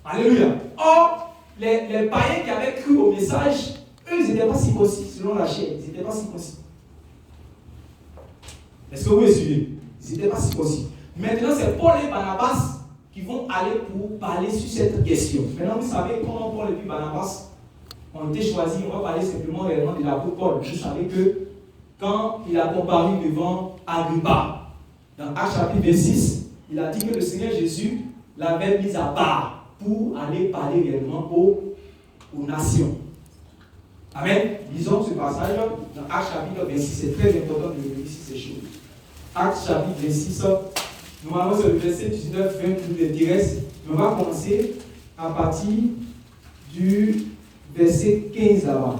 Alléluia. Or, les païens qui avaient cru au message, eux, ils n'étaient pas circoncis selon la chair. Ils n'étaient pas circoncis. Est-ce que vous me suivez? Ils n'étaient pas circoncis. Maintenant, c'est Paul et Barnabas qui vont aller pour parler sur cette question. Maintenant, vous savez comment Paul et Barnabas ont été choisis. On va parler simplement réellement de l'apôtre Paul. Vous savez que quand il a comparu devant Agrippa, dans Actes chapitre 26, il a dit que le Seigneur Jésus l'avait mis à part pour aller parler réellement aux nations. Amen. Lisons ce passage dans Actes chapitre 26. C'est très important de lire ici ces choses. Actes chapitre 26. Normalement, c'est le verset 19, 20 qui nous intéresse. On va commencer à partir du verset 15 là-bas.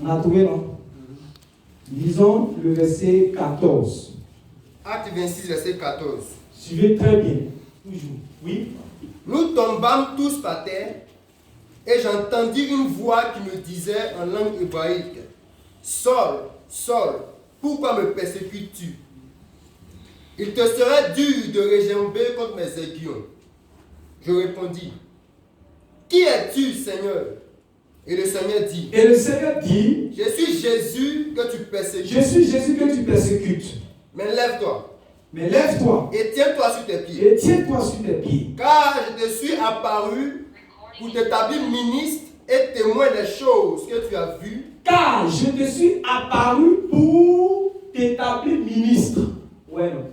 On a trouvé, non? Lisons le verset 14. Acte 26, verset 14. Suivez très bien. Toujours. Oui. Nous tombâmes tous par terre, et j'entendis une voix qui me disait en langue hébraïque: Saul, Saul, pourquoi me persécutes-tu? Il te serait dur de régember contre mes aiguillons. Je répondis: Qui es-tu, Seigneur? Et le Seigneur dit: Je suis Jésus que tu persécutes. Je suis Jésus que tu persécutes. Mais lève-toi. Mais lève-toi. Et tiens-toi sur tes pieds. Et tiens-toi sur tes pieds. Car je te suis apparu pour t'établir ministre et témoin des choses que tu as vues. Car je te suis apparu pour t'établir ministre. Ouais, non.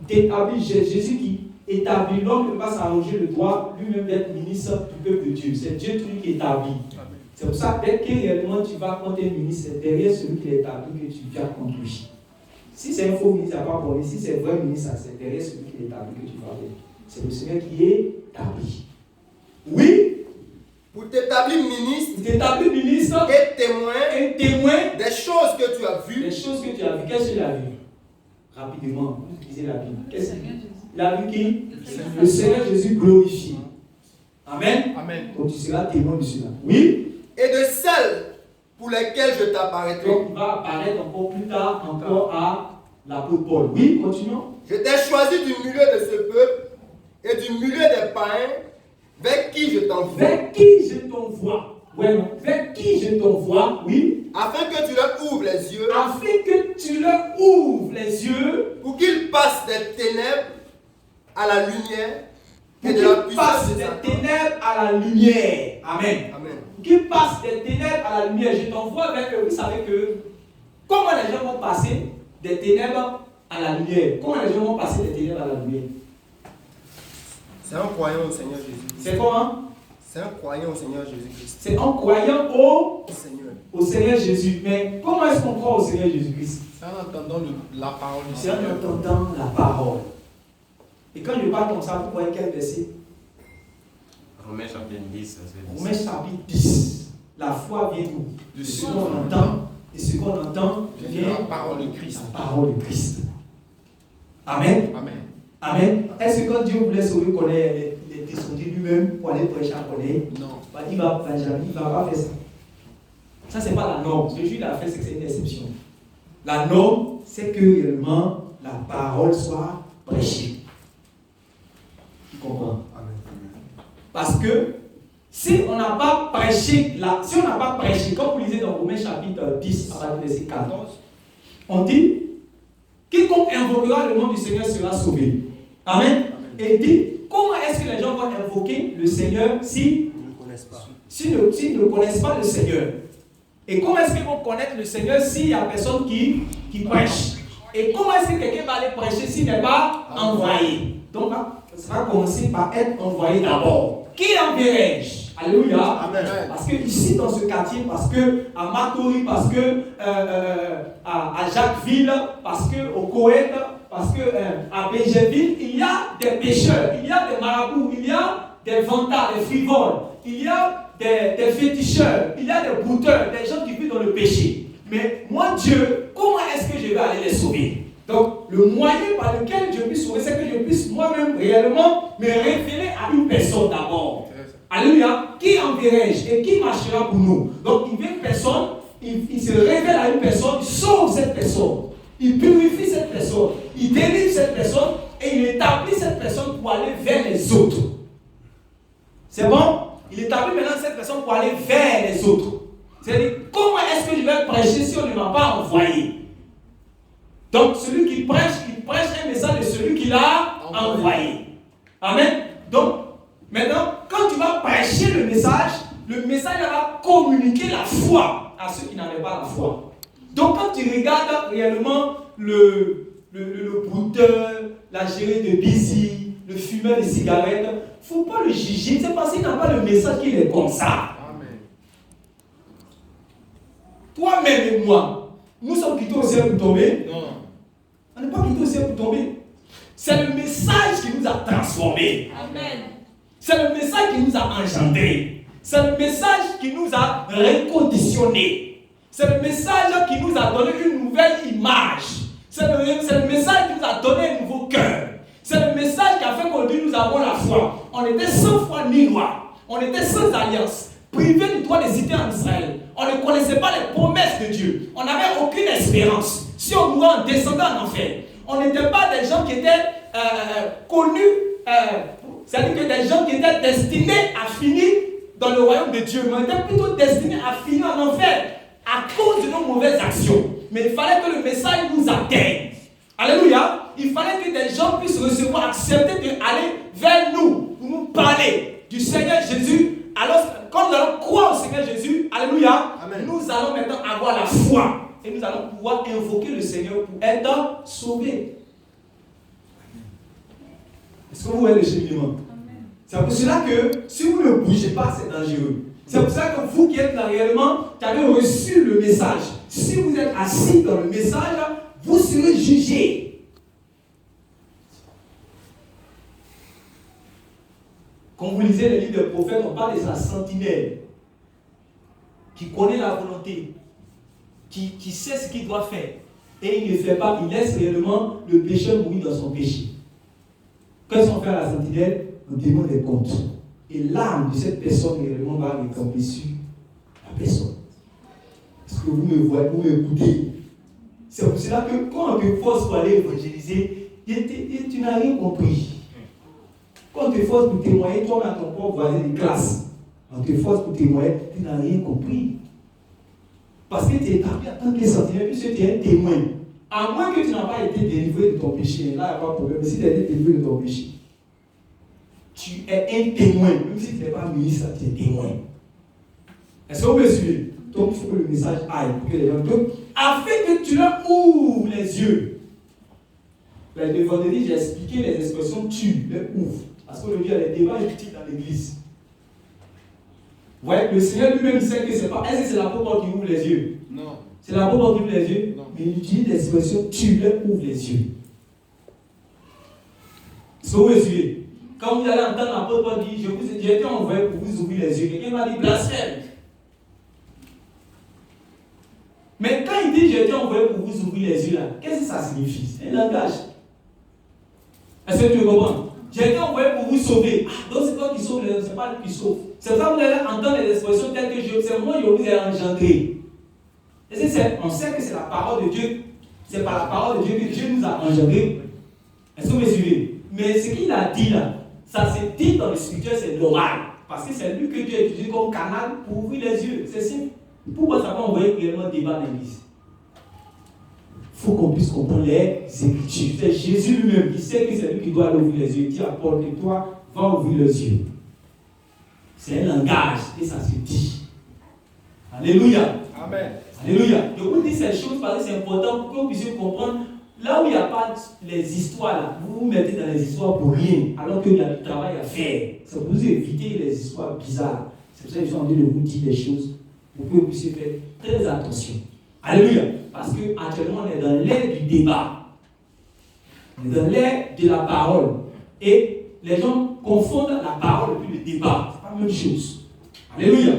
T'établir, Jésus qui établit. L'homme ne peut pas s'arroger le droit lui-même d'être ministre du peuple de Dieu. C'est Dieu qui établit. C'est pour ça que dès que réellement tu vas contre un ministre, c'est derrière celui qui l'établit que tu viens contre lui. Si c'est un faux ministre, il n'y a pas pour lui. Si c'est un vrai ministre, c'est derrière celui qui l'établit que tu vas vers. C'est le Seigneur qui établit. Oui. Pour t'établir ministre. Pour t'établir ministre. Et témoin. Et témoin. Des choses que tu as vues. Des choses que tu as vues. Qu'est-ce qu'il a vu? Rapidement, vous lisez la Bible. Qu'est-ce qu'il a vu? Il a vu qui? Le Seigneur Jésus glorifié. Amen. Amen. Donc tu seras témoin de cela. Oui. Et de celles pour lesquelles je t'apparaîtrai. Donc il va apparaître encore plus tard, encore à l'apôtre Paul. Oui, continuons. Je t'ai choisi du milieu de ce peuple et du milieu des païens vers qui je t'envoie. Vers qui je t'envoie. Ouais, non. Vers qui je t'envoie, oui. Afin que tu leur ouvres les yeux. Afin que tu leur ouvres les yeux. Pour qu'ils passent des ténèbres à la lumière. Pour qu'ils passent des ténèbres à la lumière. Amen. Amen. Pour qu'ils passent des ténèbres à la lumière. Je t'envoie vers eux. Vous savez que comment les gens vont passer des ténèbres à la lumière? Comment les gens vont passer des ténèbres à la lumière? C'est en croyant au Seigneur Jésus-Christ. C'est comment? C'est en croyant au Seigneur Jésus-Christ. C'est en croyant au Seigneur Jésus. Mais comment est-ce qu'on croit au Seigneur Jésus-Christ? C'est en entendant la parole du C'est en Seigneur. entendant la parole. Et quand je parle comme ça, vous voyez quel verset? Romains chapitre 10. Romains chapitre 10. La foi vient d'où? De ce qu'on entend. Et ce qu'on entend vient la parole de Christ. La parole de Christ. Amen. Amen. Amen. Est-ce que quand Dieu voulait sauver Corneille, il est descendu lui-même pour aller prêcher à Corneille? Non. Il va pas faire ça. Ça, c'est pas la norme. Ce que Dieu a fait, c'est que c'est une exception. La norme, c'est que réellement la parole soit prêchée. Tu comprends? Amen. Parce que si on n'a pas prêché, comme vous lisez dans Romains chapitre 10, à partir du verset 14, on dit: quiconque invoquera le nom du Seigneur sera sauvé. Amen. Et il dit: comment est-ce que les gens vont invoquer le Seigneur s'ils ne connaissent pas le Seigneur? Et comment est-ce qu'ils vont connaître le Seigneur s'il n'y a personne qui prêche? Et comment est-ce que quelqu'un va aller prêcher s'il n'est pas envoyé? Donc, ça va commencer par être envoyé d'abord. Qui enverrai-je? Alléluia. Amen. Parce que ici, dans ce quartier, parce que à Matoury, parce que à Jacquesville, parce que au Koweït, parce que à Bégerville, il y a des pécheurs, il y a des marabouts, il y a des vantards, des frivoles, il y a des féticheurs, il y a des brouteurs, des gens qui vivent dans le péché. Mais moi, Dieu, comment est-ce que je vais aller les sauver? Donc, le moyen par lequel je puisse sauver, c'est que je puisse moi-même réellement me référer à une personne d'abord. Alléluia. Qui enverrai manquerai-je? Et qui marchera pour nous? Donc il vient une personne, il se révèle à une personne, il sauve cette personne, il purifie cette personne, il délivre cette personne et il établit cette personne pour aller vers les autres. C'est bon? Il établit maintenant cette personne pour aller vers les autres. C'est-à-dire, comment est-ce que je vais prêcher si on ne m'a pas envoyé? Donc celui qui prêche, il prêche un message de celui qui l'a envoyé. Amen. Donc, maintenant, quand tu vas prêcher le message va communiquer la foi à ceux qui n'avaient pas la foi. Donc, quand tu regardes réellement le brouteur, la gérée de busy, le fumeur de cigarettes, il ne faut pas le juger. C'est parce qu'il n'a pas le message qu'il est comme ça. Amen. Toi-même et moi, nous sommes plutôt au ciel pour tomber. Non. On n'est pas plutôt au ciel pour tomber. C'est le message qui nous a transformés. Amen. C'est le message qui nous a engendrés. C'est le message qui nous a reconditionnés. C'est le message qui nous a donné une nouvelle image. C'est le message qui nous a donné un nouveau cœur. C'est le message qui a fait qu'aujourd'hui nous avons la foi. On était sans foi ni loi. On était sans alliance. Privés du droit d'hésiter en Israël. On ne connaissait pas les promesses de Dieu. On n'avait aucune espérance. Si on mourait en descendant en enfer. On n'était pas des gens qui étaient connus. C'est-à-dire que des gens qui étaient destinés à finir dans le royaume de Dieu. Mais on était plutôt destinés à finir en enfer à cause de nos mauvaises actions. Mais il fallait que le message nous atteigne. Alléluia. Il fallait que des gens puissent recevoir, accepter d'aller vers nous, pour nous parler du Seigneur Jésus. Alors, quand nous allons croire au Seigneur Jésus, alléluia, Amen. nous allons maintenant avoir la foi. Et nous allons pouvoir invoquer le Seigneur pour être sauvés. Est-ce que vous voyez le cheminement? C'est pour cela que si vous ne bougez pas, c'est dangereux. C'est pour cela que vous qui êtes là réellement, qui avez reçu le message, si vous êtes assis dans le message, vous serez jugés. Quand vous lisez les livres des prophètes, on parle de sa sentinelle qui connaît la volonté, qui sait ce qu'il doit faire. Et il ne fait pas, il laisse réellement le pécheur mourir dans son péché. Qu'est-ce qu'on fait à la sentinelle? On demande des comptes. Et l'âme de cette personne réellement va récompenser sur la personne. Est-ce que vous me voyez, vous m'écoutez? C'est pour cela que quand on te force pour aller évangéliser, tu n'as rien compris. Quand on te force pour témoigner, toi à ton propre voisin de classe, on te force pour témoigner, tu n'as rien compris. Parce que tu es établi en tant que sentinelle, puisque tu es un témoin. À moins que tu n'as pas été délivré de ton péché, là, il n'y a pas de problème. Mais si tu as été délivré de ton péché, tu es un témoin. Même si tu n'es pas ministre, tu es témoin. Est-ce que vous me suivez? Donc, il faut que le message aille pour que les gens. Donc, afin que tu leur ouvres les yeux. Le vendredi, j'ai expliqué les expressions tu, les ouvres. Parce qu'aujourd'hui, il y a des débats inutiles dans l'église. Vous voyez, le Seigneur lui-même sait que c'est pas. Est-ce que c'est l'apôtre qui ouvre les yeux? Non. C'est l'apôtre qui ouvre les yeux? Non. Mais il utilise l'expression tu leur ouvres les yeux. Est-ce que vous me suivez? Quand vous allez entendre l'apôtre dire j'ai été envoyé pour vous ouvrir les yeux, quelqu'un va dire blasphème. Mais quand il dit j'ai été envoyé pour vous ouvrir les yeux là, qu'est-ce que ça signifie? C'est un langage. Est-ce que tu comprends? J'ai été envoyé pour vous sauver. Ah, donc c'est toi qui sauve, c'est pas lui qui sauve. C'est pour ça que vous allez entendre les expressions telles que c'est moi qui vous ai engendré. On sait que c'est la parole de Dieu. C'est par la parole de Dieu que Dieu nous a engendrés. Est-ce que vous me suivez? Mais ce qu'il a dit là, ça se dit dans le scripture, c'est normal. Parce que c'est lui que Dieu a utilisé comme canal pour ouvrir les yeux. C'est simple. Pourquoi ça va envoyer réellement débat dans l'église? Il faut qu'on puisse comprendre les Écritures. C'est Jésus lui-même qui sait que c'est lui qui doit ouvrir les yeux. Il dit à Paul que toi, va ouvrir les yeux. C'est un langage et ça se dit. Alléluia. Amen. Alléluia. Je vous dis ces choses parce que c'est important pour que vous puissiez comprendre. Là où il n'y a pas les histoires, là, vous vous mettez dans les histoires pour rien, alors qu'il y a du travail à faire. C'est pour vous éviter les histoires bizarres. C'est pour ça que je suis en train de vous dire des choses pour que vous puissiez faire très attention. Alléluia. Parce qu'actuellement, on est dans l'ère du débat. On est dans l'ère de la parole. Et les gens confondent la parole et puis le débat. Ce n'est pas la même chose. Alléluia.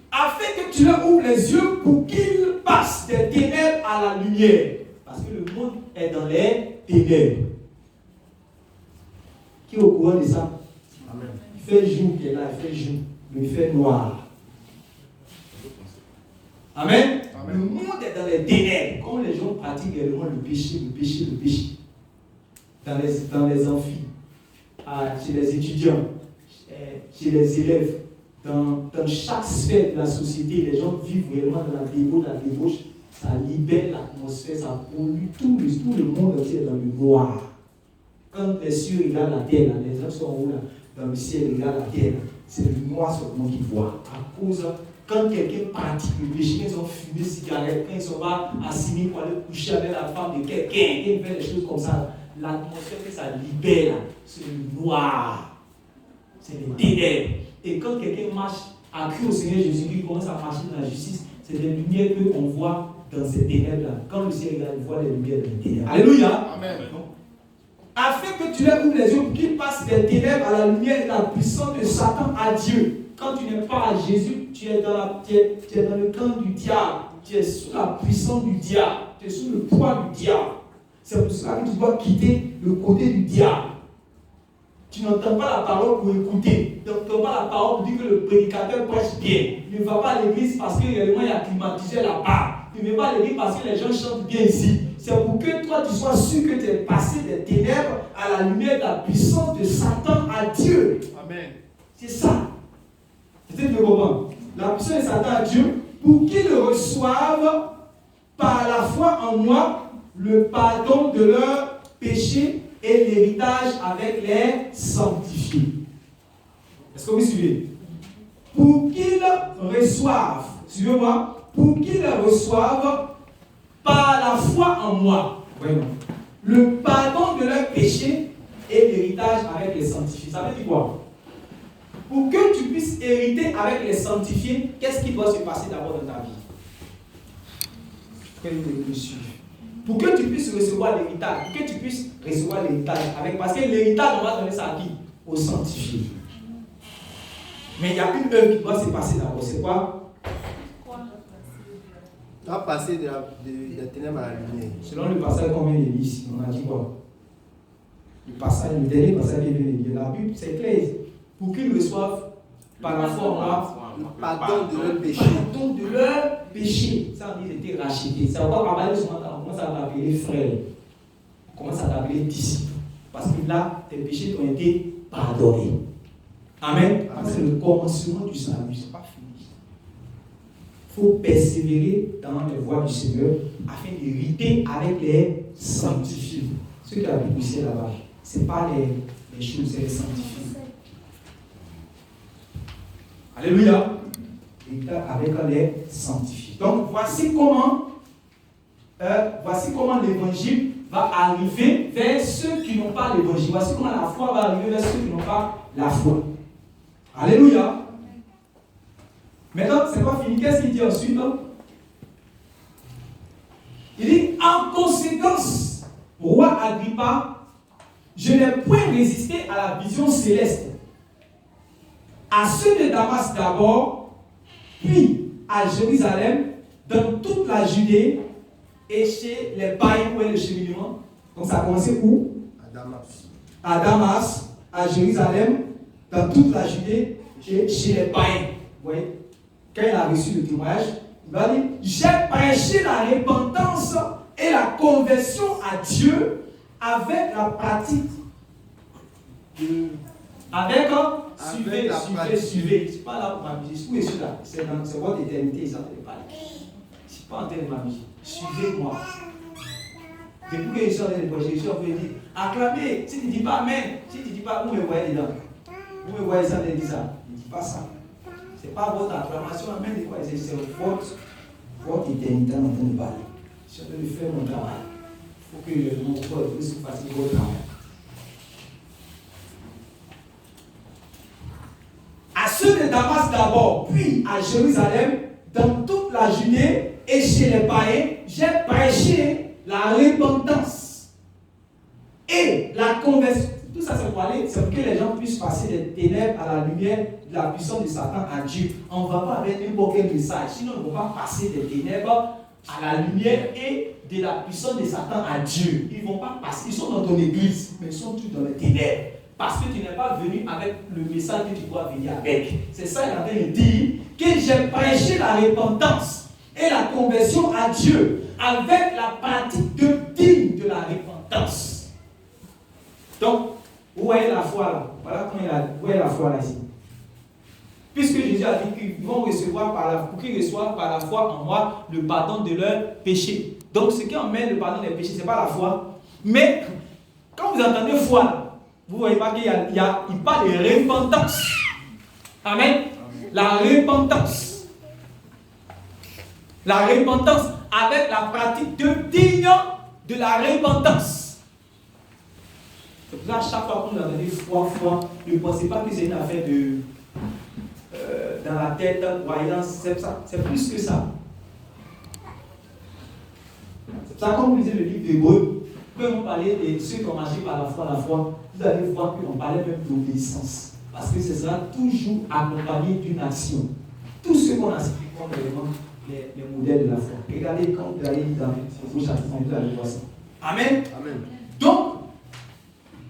Afin que tu leur ouvres les yeux pour qu'ils passent des ténèbres à la lumière. Parce que le monde est dans les ténèbres. Qui est au courant de ça? Amen. Il fait jour qui est là, il fait jour. Mais il fait noir. Amen. Amen. Le monde est dans les ténèbres. Comme les gens pratiquent réellement le péché. Dans les amphis, chez les étudiants, chez les élèves, dans chaque sphère de la société, les gens vivent vraiment dans la débauche. Ça libère l'atmosphère, ça pollue tout le monde entier dans le noir. Quand les cieux regardent la terre, là, les gens sont en haut là, dans le ciel regardent la terre, c'est le noir seulement qu'ils voient. À cause, quand quelqu'un pratique le péché, quand ils ont fumé des cigarettes, quand ils ne sont pas assis pour aller coucher avec la femme de quelqu'un, quand ils font des choses comme ça, l'atmosphère que ça libère là, c'est le noir, c'est les ténèbres. Et quand quelqu'un marche à cru au Seigneur Jésus-Christ, commence à marcher dans la justice, c'est des lumières qu'on voit dans ces ténèbres-là. Quand le ciel regarde, il voit les lumières dans les ténèbres. Alléluia. Amen. Afin que tu leur ouvres les yeux pour qu'ils passent des ténèbres à la lumière de la puissance de Satan à Dieu. Quand tu n'es pas à Jésus, tu es dans le camp du diable. Tu es sous la puissance du diable. Tu es sous le poids du diable. C'est pour cela que tu dois quitter le côté du diable. Tu n'entends pas la parole pour écouter. Tu n'entends pas la parole pour dire que le prédicateur prêche bien. Il ne va pas à l'église parce qu'il y a climatisé là-bas. Il ne va pas à l'église parce que les gens chantent bien ici. C'est pour que toi tu sois sûr que tu es passé des ténèbres à la lumière de la puissance de Satan à Dieu. Amen. C'est ça. C'est ce que je comprends. La puissance de Satan à Dieu pour qu'ils reçoivent par la foi en moi le pardon de leurs péchés et l'héritage avec les sanctifiés. Est-ce que vous suivez? Pour qu'ils reçoivent, suivez-moi, pour qu'ils reçoivent par la foi en moi, vraiment, le pardon de leurs péchés et l'héritage avec les sanctifiés. Ça veut dire quoi? Pour que tu puisses hériter avec les sanctifiés, qu'est-ce qui doit se passer d'abord dans ta vie? Que me suivre. Pour que tu puisses recevoir l'héritage, pour que tu puisses recevoir l'héritage avec, parce que l'héritage, on va donner ça à qui? Aux sanctifiés. Mais il y a une œuvre qui doit se passer d'abord. C'est quoi? Tu as passé des ténèbres à la lumière. Selon le passage qu'on vient de lire ici, on a dit quoi? Le dernier passage qu'on vient de lire, la Bible, c'est clair. Pour qu'ils reçoivent par la foi en moi, le pardon de leurs péchés. pardon de leurs péchés. Ça, on dit qu'ils étaient rachetés. Ça va pas parler souvent, on commence à t'appeler frère. On commence à t'appeler disciple. Parce que là, tes péchés ont été pardonnés. Amen. C'est le commencement du salut, ce n'est pas fini. Il faut persévérer dans les voies du Seigneur afin d'hériter avec les sanctifiés. Ceux qui habitent au ciel là-bas, ce n'est pas les choses, c'est les sanctifiés. Alléluia. Et avec les sanctifiés. Donc voici comment l'évangile va arriver vers ceux qui n'ont pas l'évangile. Voici comment la foi va arriver vers ceux qui n'ont pas la foi. Alléluia. Maintenant, c'est pas fini. Qu'est-ce qu'il dit ensuite? Il dit, en conséquence, roi Agrippa, je n'ai point résisté à la vision céleste. À ceux de Damas d'abord, puis à Jérusalem, dans toute la Judée et chez les païens. Où est le cheminement? Donc ça a commencé où? À Damas. À Damas, à Jérusalem, dans toute la Judée et chez les païens. Vous voyez? Quand il a reçu le témoignage, il va dire, j'ai prêché la repentance et la conversion à Dieu avec la pratique de... Avec suivez. C'est pas là pour m'amuser. Où est-ce là? C'est votre éternité, ça ne fait pas. Je ne suis pas en train de m'amuser. Suivez-moi. Depuis que je suis en train de prêcher, je suis en train de dire, acclamez. Si tu ne dis pas Amen, si tu ne dis pas, vous me voyez dedans. Vous me voyez ça, je dis ça. Ne dis pas ça. Ce n'est pas votre acclamation, Amen, de quoi c'est votre éternité en train de parler. Je suis en train de faire mon travail. Il faut que mon corps puisse faire votre travail. À ceux de Damas d'abord, puis à Jérusalem, dans toute la Judée et chez les païens, j'ai prêché la repentance et la conversion. Tout ça, c'est pour aller, c'est pour que les gens puissent passer des ténèbres à la lumière de la puissance de Satan à Dieu. On ne va pas avec n'importe quel message, sinon on ne va pas passer des ténèbres à la lumière et de la puissance de Satan à Dieu. Ils ne vont pas passer, ils sont dans ton église, mais ils sont tous dans les ténèbres. Parce que tu n'es pas venu avec le message que tu dois venir avec. C'est ça qu'il est en train de dire, que j'ai prêché la repentance et et la conversion à Dieu avec la pratique digne de la repentance. Donc, où est la foi là? Voilà comment où est la foi là ici. Puisque Jésus a dit qu'ils vont recevoir pour qu'ils reçoivent par la foi en moi le pardon de leurs péchés. Donc, ce qui emmène le pardon des péchés, ce n'est pas la foi. Mais, quand vous entendez foi là, vous ne voyez pas qu'il parle de repentance. Amen. La repentance. La repentance avec la pratique digne de la repentance. C'est pour ça que chaque fois que vous entendez foi, ne pensez pas que c'est une affaire dans la tête, croyance, c'est plus que ça. C'est pour ça que quand vous lisez le livre d'Hébreux, quand on parlait de ceux qui ont marché par la foi, vous allez voir qu'on parlait même d'obéissance. Parce que ce sera toujours accompagné d'une action. Tout ce qu'on a cité comme élément, les modèles de la foi. Regardez quand vous allez dans le chapitre, vous allez voir ça. Amen. Amen. Donc,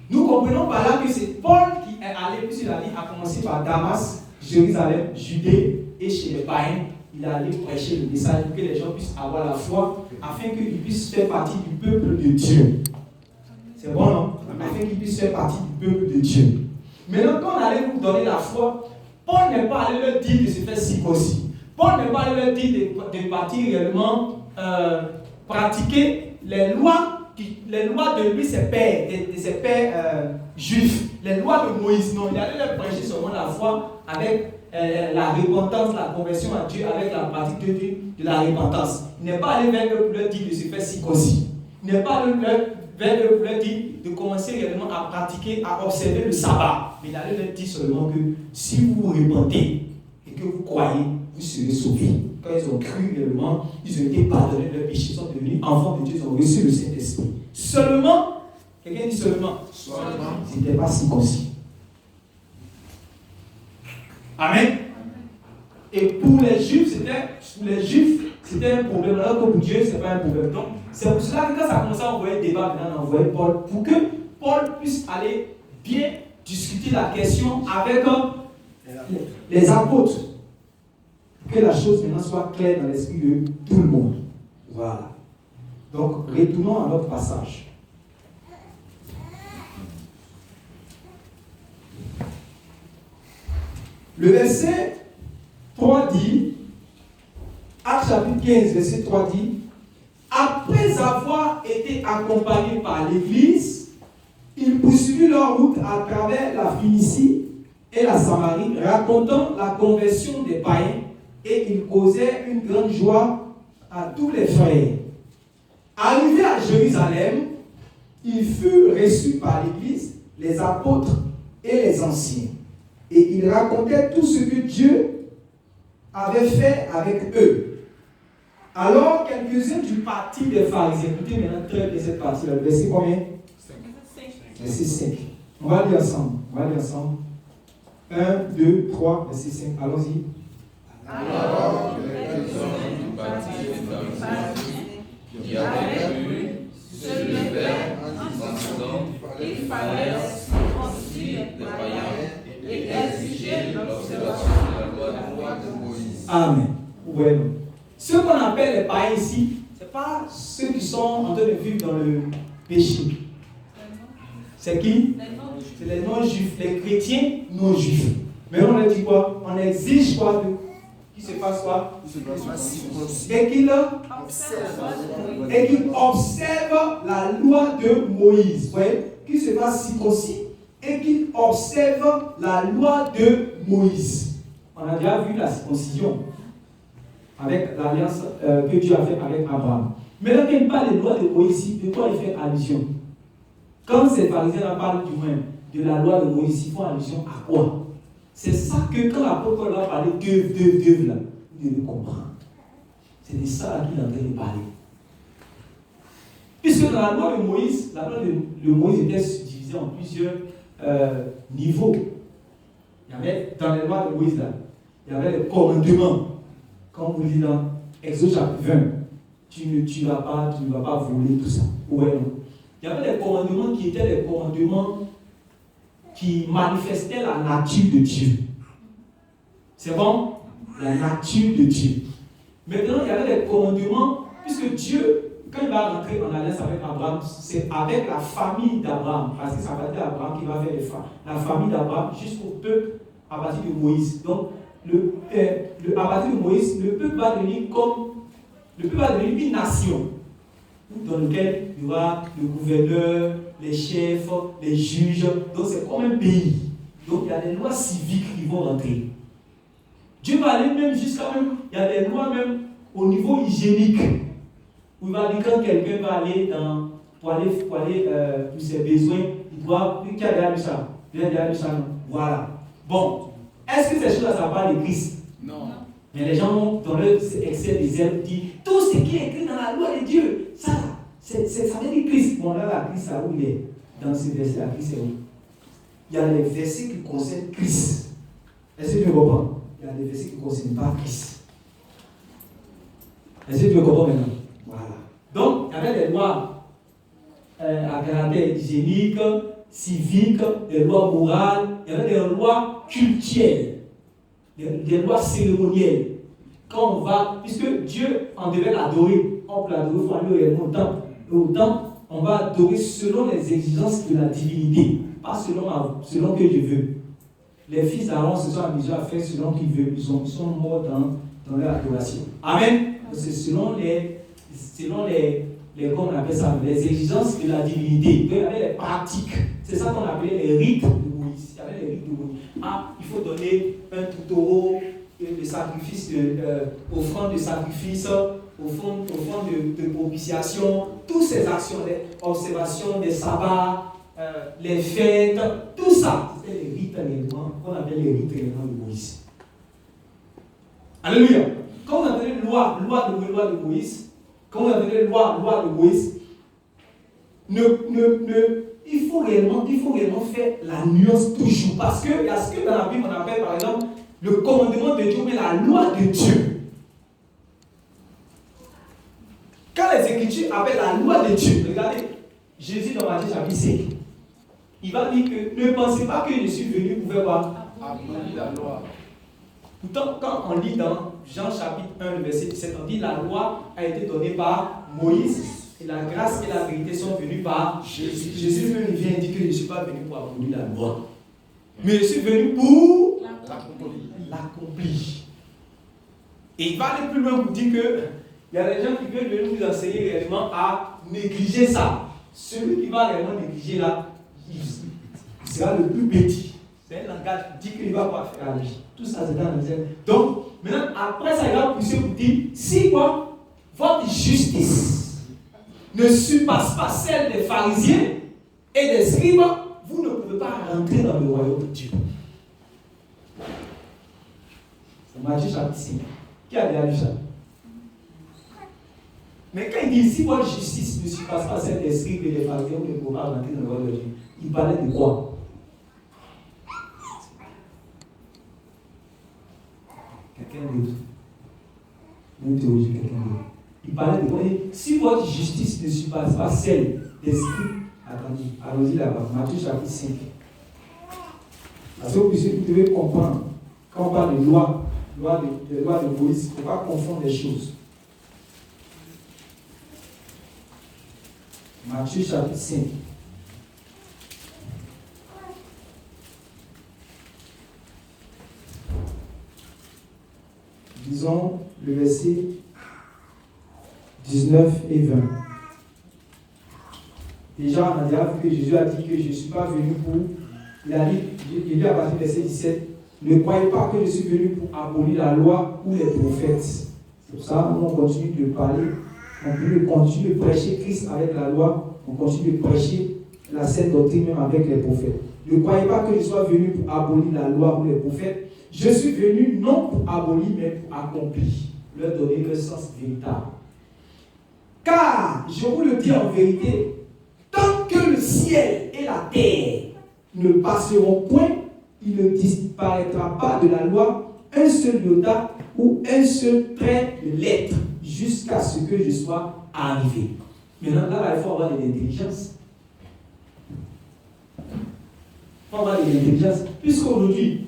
nous comprenons par là que c'est Paul qui est allé, puisqu'il a commencé par Damas, Jérusalem, Judée et chez les païens. Il est allé prêcher le message pour que les gens puissent avoir la foi, afin qu'ils puissent faire partie du peuple de Dieu. C'est bon, non? Afin qu'ils puissent faire partie du peuple de Dieu. Maintenant, quand on allait vous donner la foi, Paul n'est pas allé leur dire de se faire circoncis. Paul n'est pas allé leur dire de partir réellement pratiquer les lois de lui, ses pères, de ses pères juifs, les lois de Moïse. Non, il allait leur prêcher seulement la foi avec la repentance, la conversion à Dieu, avec la pratique de la repentance. Il n'est pas allé vers eux pour leur dire de se faire circoncis. Il n'est pas allé vers eux pour leur dire de commencer réellement à pratiquer, à observer le sabbat. Mais il allait leur dire seulement que si vous vous repentez et que vous croyez, vous serez sauvés. Quand ils ont cru réellement, ils ont été pardonnés de leurs péchés, ils sont devenus enfants de Dieu, ils ont reçu le Saint-Esprit. Seulement, quelqu'un dit seulement, ils n'étaient pas circoncis. Amen. Et pour les Juifs, c'était un problème. Alors que pour Dieu, ce n'est pas un problème. Donc, c'est pour cela que quand ça a commencé à envoyer le débat, maintenant on a envoyé Paul, pour que Paul puisse aller bien discuter la question avec les apôtres. Pour que la chose maintenant soit claire dans l'esprit de tout le monde. Voilà. Donc, retournons à notre passage. Le verset 3 dit, Actes chapitre 15, verset 3 dit, après avoir été accompagnés par l'Église, ils poursuivirent leur route à travers la Phénicie et la Samarie, racontant la conversion des païens, et ils causaient une grande joie à tous les frères. Arrivés à Jérusalem, ils furent reçus par l'Église, les apôtres et les anciens. Et ils racontaient tout ce que Dieu avait fait avec eux. Alors, quelques-uns du parti des pharisiens, écoutez maintenant très bien cette partie-là, le verset combien? 5. Verset 5. On va lire ensemble. 1, 2, 3, verset 5. Allons-y. Alors, quelques-uns du parti des pharisiens qui avaient cru se levèrent en disant qu'il fallait circoncire les païens et exiger l'observation de la loi de Moïse. Amen. Ouais. Ceux qu'on appelle les païens ici, ce n'est pas ceux qui sont en train de vivre dans le péché. C'est qui? C'est les non-juifs, les chrétiens non-juifs. Mais on leur dit quoi? On exige quoi qu'il se passe quoi? Et qu'ils observent la loi de Moïse. Ouais? Qu'ils se fassent circoncis et qu'ils observent la loi de Moïse. On a déjà vu la circoncision avec l'alliance que Dieu a faite avec Abraham. Mais là, quand il parle de loi de Moïse, de quoi il fait allusion? Quand ces pharisiens parlent du moins de la loi de Moïse, ils font allusion à quoi? C'est ça que quand l'apôtre a parlé d'œuvre, là, vous devez comprendre. C'est de ça qu'il est en train de parler. Puisque dans la loi de Moïse, la loi de Moïse était divisée en plusieurs niveaux. Il y avait, dans les lois de Moïse, là, il y avait les commandements. Quand vous lisez dans Exode chapitre 20, tu ne tueras pas, tu ne vas pas voler, tout ça. Ouais, non. Il y avait des commandements qui étaient des commandements qui manifestaient la nature de Dieu. C'est bon? La nature de Dieu. Maintenant, il y avait des commandements, puisque Dieu, quand il va rentrer en alliance avec Abraham, c'est avec la famille d'Abraham, parce que ça va être Abraham qui va faire les femmes. La famille d'Abraham jusqu'au peuple à partir de Moïse. Donc, à partir de Moïse, le peuple va devenir une nation dans laquelle il y aura le gouverneur, les chefs, les juges. Donc, c'est comme un pays. Donc, il y a des lois civiques qui vont rentrer. Dieu va aller même jusqu'à même, il y a des lois même au niveau hygiénique. Où il va dire quand quelqu'un va aller pour aller pour ses besoins, il doit. Qui a déjà lu ça? Il a déjà lu ça, non? Voilà. Bon. Est-ce que ces choses-là, ça parle de Christ? Non. Mais les gens vont, dans leur excès des ailes, disent tout ce qui est écrit dans la loi de Dieu, ça vient de Christ. Bon, là, la Christ, ça où il est? Dans ce verset, la Christ, c'est où? Il y a les versets qui concernent Christ. Est-ce que tu comprends? Il y a des versets qui ne concernent pas Christ. Est-ce que tu comprends maintenant? Voilà. Donc, il y avait des lois à caractère hygiénique, civique, des lois morales, il y avait des lois cultuelles, des lois cérémonielles. Quand on va, puisque Dieu, on devait l'adorer, on peut l'adorer, il faut aller réellement au temple. Et au temple, on va adorer selon les exigences de la divinité, pas selon que je veux. Les fils d'Aaron se sont amusés à faire selon qu'ils veulent. Ils sont morts dans leur adoration. Amen. C'est selon les comment on appelle ça, les exigences de la divinité. Il y avait les pratiques. C'est ça qu'on appelait les rites de Moïse. Il y avait les rites de Moïse. Ah, il faut donner un taureau, de sacrifice, offrande de sacrifice, offrande de propitiation, toutes ces actions, les observations des sabbats, les fêtes, tout ça, c'était les rites qu'on appelle les rites de Moïse. Alléluia. Quand on appelait loi de Moïse, quand on appelait loi de Moïse, il faut réellement faire la nuance toujours. Parce qu'il y a ce que dans la Bible on appelle par exemple le commandement de Dieu, mais la loi de Dieu. Quand les Écritures appellent la loi de Dieu, regardez, Jésus dans Matthieu chapitre 5, il va dire que ne pensez pas que je suis venu pour faire quoi? Abolir la loi. Pourtant, quand on lit dans Jean chapitre 1, le verset 17, on dit la loi a été donnée par Moïse et la grâce et la vérité sont venues par Jésus. Jésus même vient dire que je ne suis pas venu pour abolir la loi, mais je suis venu pour l'accomplir. Et il va aller plus loin pour dire que il y a des gens qui veulent nous enseigner réellement à négliger ça. Celui qui va réellement négliger là, il sera le plus petit. C'est un langage qui dit qu'il ne va pas faire à lui. Tout ça, c'est dans le ciel. Donc, maintenant, après ça, il va pousser pour dire si quoi, votre justice ne surpasse pas celle des pharisiens et des scribes, vous ne pouvez pas rentrer dans le royaume de Dieu. C'est Matthieu chapitre 5. Qui a déjà lu ça? Mais quand il dit si votre justice ne surpasse pas celle des scribes et des pharisiens, vous ne pouvez pas rentrer dans le royaume de Dieu, il parlait de quoi? Quelqu'un d'autre. Une théologie, quelqu'un d'autre. Il parlait de quoi? Si votre justice ne surpasse pas celle des scribes, attendez, allons-y là-bas, Matthieu chapitre 5. Parce que vous devez comprendre, quand on parle de loi de Moïse, il ne faut pas confondre les choses. Matthieu chapitre 5. Disons le verset 19 et 20. Déjà, on a déjà vu que Jésus a dit que je ne suis pas venu pour. Il a dit à partir du verset 17, ne croyez pas que je suis venu pour abolir la loi ou les prophètes. C'est pour ça qu'on continue de parler, on continue de prêcher Christ avec la loi, on continue de prêcher la sainte doctrine même avec les prophètes. Ne croyez pas que je sois venu pour abolir la loi ou les prophètes. Je suis venu non pour abolir, mais pour accomplir, leur donner le sens véritable. Car, je vous le dis en vérité, tant que le ciel et la terre ne passeront point, il ne disparaîtra pas de la loi un seul iota ou un seul trait de lettre, jusqu'à ce que je sois arrivé. Maintenant, là, il faut avoir de l'intelligence. Il faut avoir de l'intelligence. Puisqu'aujourd'hui,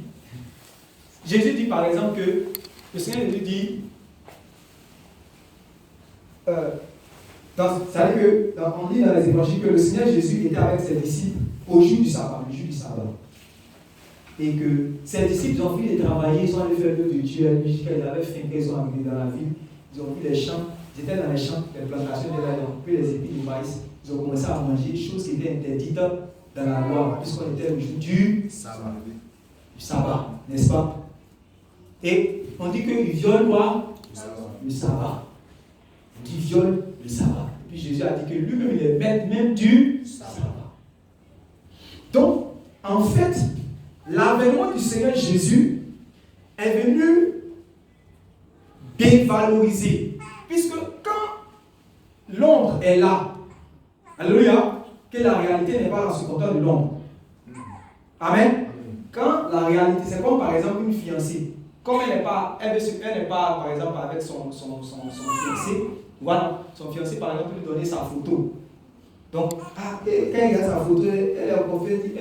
Jésus dit par exemple que le Seigneur lui dit c'est-à-dire que, on lit dans les évangiles que le Seigneur Jésus était avec ses disciples au jour du sabbat, le jour du sabbat. Et que ses disciples ont fini de travailler, ils sont allés faire l'œuvre de Dieu, ils avaient faim, ils sont arrivés dans la ville, ils ont vu les champs, ils étaient dans les champs, les plantations de là, ils ont coupé les épis de maïs, ils ont commencé à manger, chose qui était interdite dans la loi, puisqu'on était au jour du sabbat, n'est-ce pas? Et on dit qu'ils violent quoi? Le sabbat. Qui viole le sabbat. Et puis Jésus a dit que lui-même il est maître même du sabbat. Donc, en fait, l'avènement du Seigneur Jésus est venu dévaloriser. Puisque quand l'ombre est là, alléluia, que la réalité n'est pas là sous contrôle de l'ombre. Amen. Quand la réalité, c'est comme par exemple une fiancée. Comme elle n'est pas, par exemple avec son fiancé, voilà, son fiancé par exemple lui donner sa photo. Donc, quand il a sa photo, elle est au fait, dit,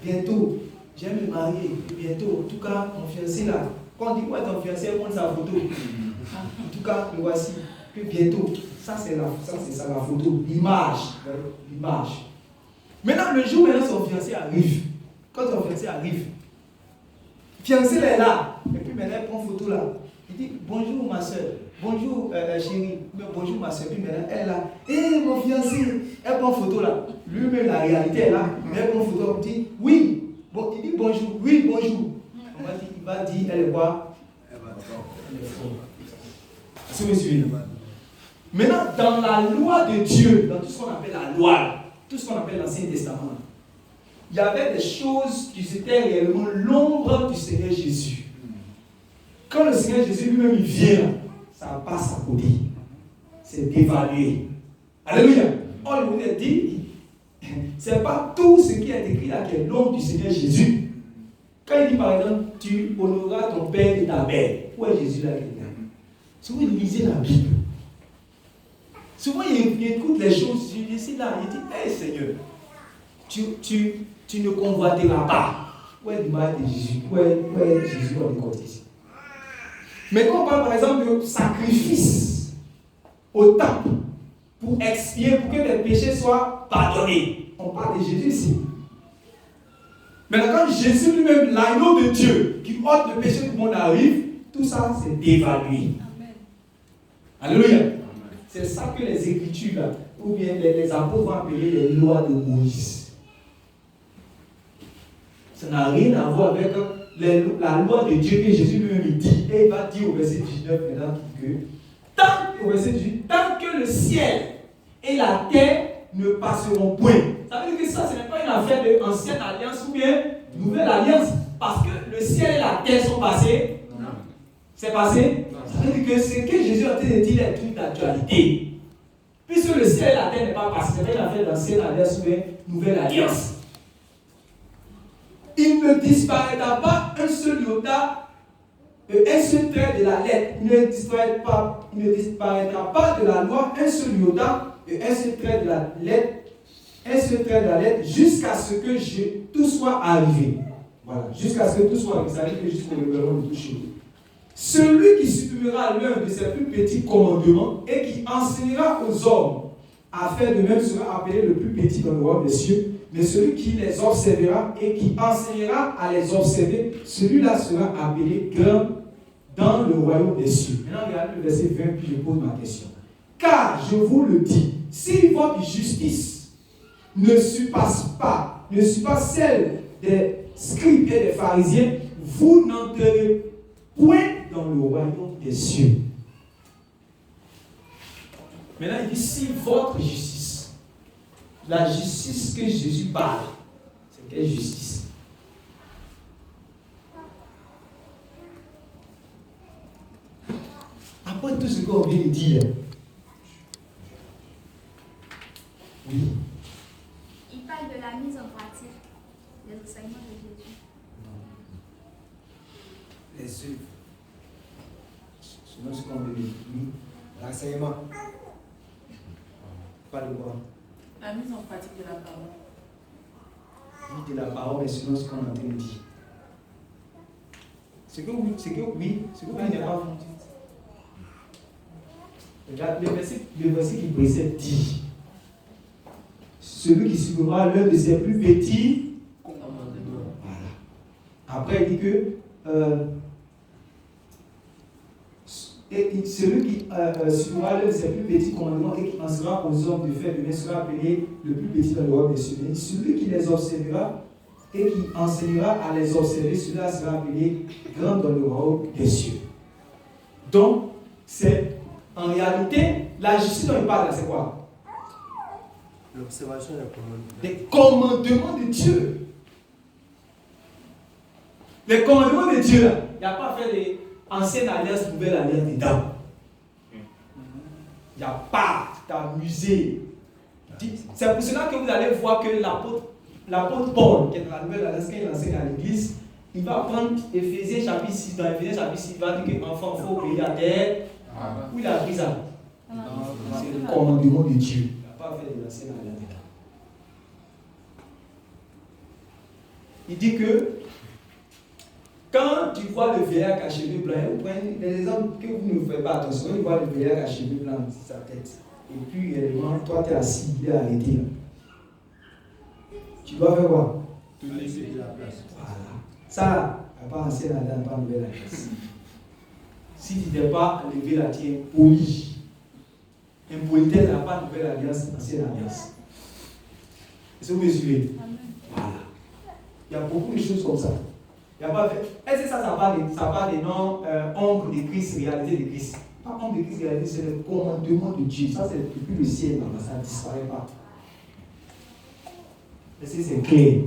bientôt, j'aime me marier, bientôt, en tout cas, mon fiancé là, quand on dit quoi ton fiancé, elle montre sa photo. En tout cas, le voici, que bientôt, ça c'est la photo, l'image. Maintenant, le jour où son fiancé arrive, quand son fiancé arrive, fiancé est là, et puis maintenant elle prend photo là. Il dit bonjour ma soeur, bonjour chérie, bonjour ma soeur, puis maintenant elle est là. Mon fiancé, elle prend photo là. Lui-même la réalité est là, mais elle prend photo, il dit oui, bon, il dit bonjour, oui, bonjour. Il va dire, elle est quoi? Elle est folle. Est-ce que vous suivez? Maintenant, dans la loi de Dieu, dans tout ce qu'on appelle la loi, tout ce qu'on appelle l'Ancien Testament, il y avait des choses qui étaient réellement l'ombre du Seigneur Jésus. Quand le Seigneur Jésus lui-même il vient, ça passe à côté. C'est dévalué. Alléluia. On lui a dit, ce n'est pas tout ce qui est écrit là qui est l'ombre du Seigneur Jésus. Quand il dit par exemple, tu honoreras ton père et ta mère, où est Jésus là? Souvent il lisait la Bible. Souvent il écoute les choses, il dit là, il dit, hey Seigneur, tu ne convoiteras pas. Où est l'image de Jésus? Où est Jésus dans le côté ici? Mais quand on parle par exemple de sacrifice au temple pour expier, pour que les péchés soient pardonnés, on parle de Jésus ici. Maintenant, quand Jésus lui-même, l'agneau de Dieu, qui ôte le péché, tout le monde arrive, tout ça c'est dévalué. Alléluia. C'est ça que les Écritures, là, ou bien les apôtres vont appeler les lois de Moïse. Ça n'a rien à voir avec la loi de Dieu que Jésus lui-même dit. Et il va dire au verset 19 maintenant tant que le ciel et la terre ne passeront point. Ça veut dire que ça, ce n'est pas une affaire de ancienne alliance ou bien nouvelle alliance. Parce que le ciel et la terre sont passés. Non. C'est passé. Non. Ça veut dire que ce que Jésus a dit est une d'actualité. Puisque le ciel et la terre n'est pas passé, c'est pas une affaire d'ancienne alliance ou bien nouvelle alliance. Il ne disparaîtra pas un seul iota, un seul trait de la lettre. Il ne disparaîtra pas de la loi un seul iota et un seul trait de la lettre, jusqu'à ce que tout soit arrivé. Voilà, jusqu'à ce que tout soit arrivé. Ça veut dire que jusqu'au révèlement de tout chez nous. Celui qui supprimera l'un de ses plus petits commandements et qui enseignera aux hommes à faire de même sera appelé le plus petit dans le royaume des cieux. Mais celui qui les observera et qui enseignera à les observer, celui-là sera appelé grand dans le royaume des cieux. Maintenant, regardez le verset 20, puis je pose ma question. Car, je vous le dis, si votre justice ne surpasse pas celle des scribes et des pharisiens, vous n'entrerez point dans le royaume des cieux. Maintenant, il dit, si votre justice, la justice que Jésus parle, c'est quelle justice? Après tout ce qu'on vient de dire, oui. Il parle de la mise en pratique des enseignements de Jésus. Les œuvres. Selon ce qu'on veut dire, oui. L'enseignement. Pas de quoi? La mise en pratique de la parole. Oui, de la parole, mais selon ce qu'on a entendu dire. Ce que oui n'est pas fondé. Regarde, le verset qui précède dit, celui qui suivra l'un de ses plus petits commandements. Voilà. Après, il dit que celui qui suivra l'un de ses plus petits commandements et qui en sera aux hommes de faire demain sera appelé le plus petit dans le royaume des cieux. Celui qui les observera et qui enseignera à les observer, celui-là sera appelé grand dans le royaume des cieux. Donc, c'est en réalité, la justice dont il parle là, c'est quoi? L'observation des commandements de Dieu. Les commandements de Dieu là, il n'y a pas à faire des anciennes alliances, nouvelles alliances dedans. Il n'y a pas d'amuser. C'est pour cela que vous allez voir que l'apôtre Paul, qui est dans la nouvelle alliance, quand il enseigne à l'église, il va prendre Éphésiens chapitre 6. Dans Éphésiens chapitre 6, il va dire qu'enfant, il faut payer à terre. Où il a pris ça? C'est le commandement de Dieu. Il n'a pas fait de l'ancienne alliance dedans. Il dit que quand tu vois le vieillard à cheveux blancs, vous prenez les exemples que vous ne faites pas attention, tu vois le vieillard à cheveux blancs sur sa tête. Et puis, réellement, toi, tu es assis, il est arrêté là. Tu dois faire quoi? Te laisser de la place. Voilà. Ça, il n'y a pas ancienne alliance, pas nouvelle alliance. Si tu n'es pas enlevé la tienne, poli. Impolitesse n'a pas nouvelle alliance, ancienne alliance. Est-ce que vous me suivez? Voilà. Il y a beaucoup de choses comme ça. Il y a pas fait. Est-ce que ça parle des noms ombre de Christ, réalité de Christ? Pas ombre de Christ, réalité, c'est le commandement de Dieu. Ça, c'est depuis le ciel, ça ne disparaît pas. Est-ce que c'est clair?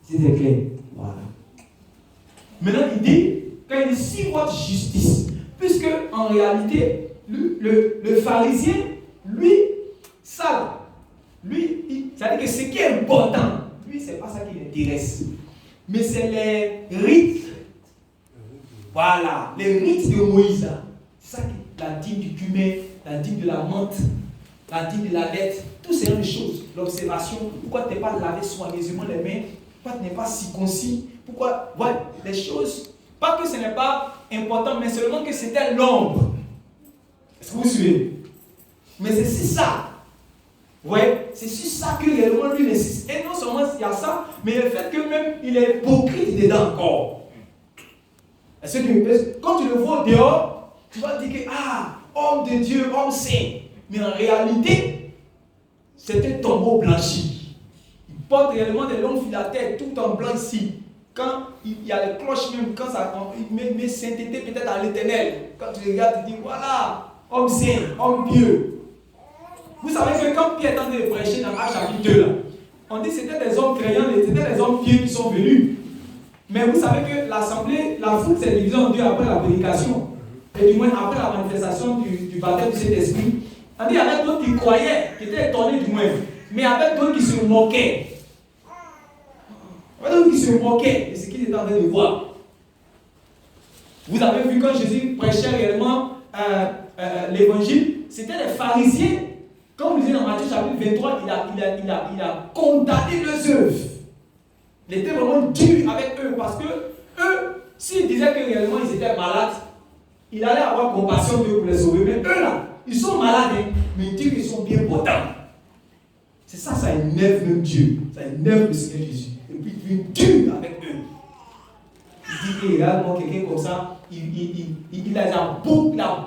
Si c'est clair, voilà. Maintenant, il dit, quand il dit si votre justice, puisque en réalité, le pharisien, lui, ça, lui, ça veut dire que ce qui est important, lui, c'est pas ça qui l'intéresse. Mais c'est les rites. Voilà, les rites de Moïse. C'est ça qui la dîme du cumin, la dîme de la menthe, la dîme de la dette, toutes ces choses. L'observation, pourquoi tu n'es pas lavé soigneusement les mains, pourquoi tu n'es pas circoncis, pourquoi, voilà, les choses. Pas que ce n'est pas important, mais seulement que c'était l'ombre. Est-ce que vous suivez? Mais c'est ça. Ouais, c'est sur ça que réellement lui insiste. Et non seulement il y a ça, mais le fait que même il est hypocrite dedans encore. Est-ce que quand tu le vois dehors, tu vas te dire que homme de Dieu, homme saint. Mais en réalité, c'est un tombeau blanchi. Il porte réellement des longues filatères tout en blanc ici. Quand il y a les cloches même, quand ça met sainteté peut-être à l'éternel. Quand tu regardes, tu dis voilà, homme saint, homme pieux. Vous savez que quand Pierre est en train de prêcher dans Actes chapitre 2, là, on dit que c'était des hommes croyants, c'était des hommes pieux qui sont venus. Mais vous savez que l'assemblée, la foule s'est divisée en deux après la prédication. Et du moins après la manifestation du baptême du Saint-Esprit. On dit qu'il y avait d'autres qui croyaient, qui étaient étonnés du moins. Mais il y avait d'autres qui se moquaient. Il y avait d'autres qui se moquaient de ce qu'ils étaient en train de voir. Vous avez vu quand Jésus prêchait réellement l'évangile, c'était les pharisiens. Comme vous lisez dans Matthieu chapitre 23, il a condamné leurs œuvres. Il était vraiment dur avec eux parce que eux, s'ils disaient que réellement ils étaient malades, il allait avoir compassion d'eux pour les sauver. Mais eux là, ils sont malades, mais ils disent qu'ils sont bien portants. C'est ça, ça énerve même Dieu. Ça énerve le Seigneur Jésus. Et puis il devient dur avec eux. Il dit que réellement quelqu'un comme ça, il a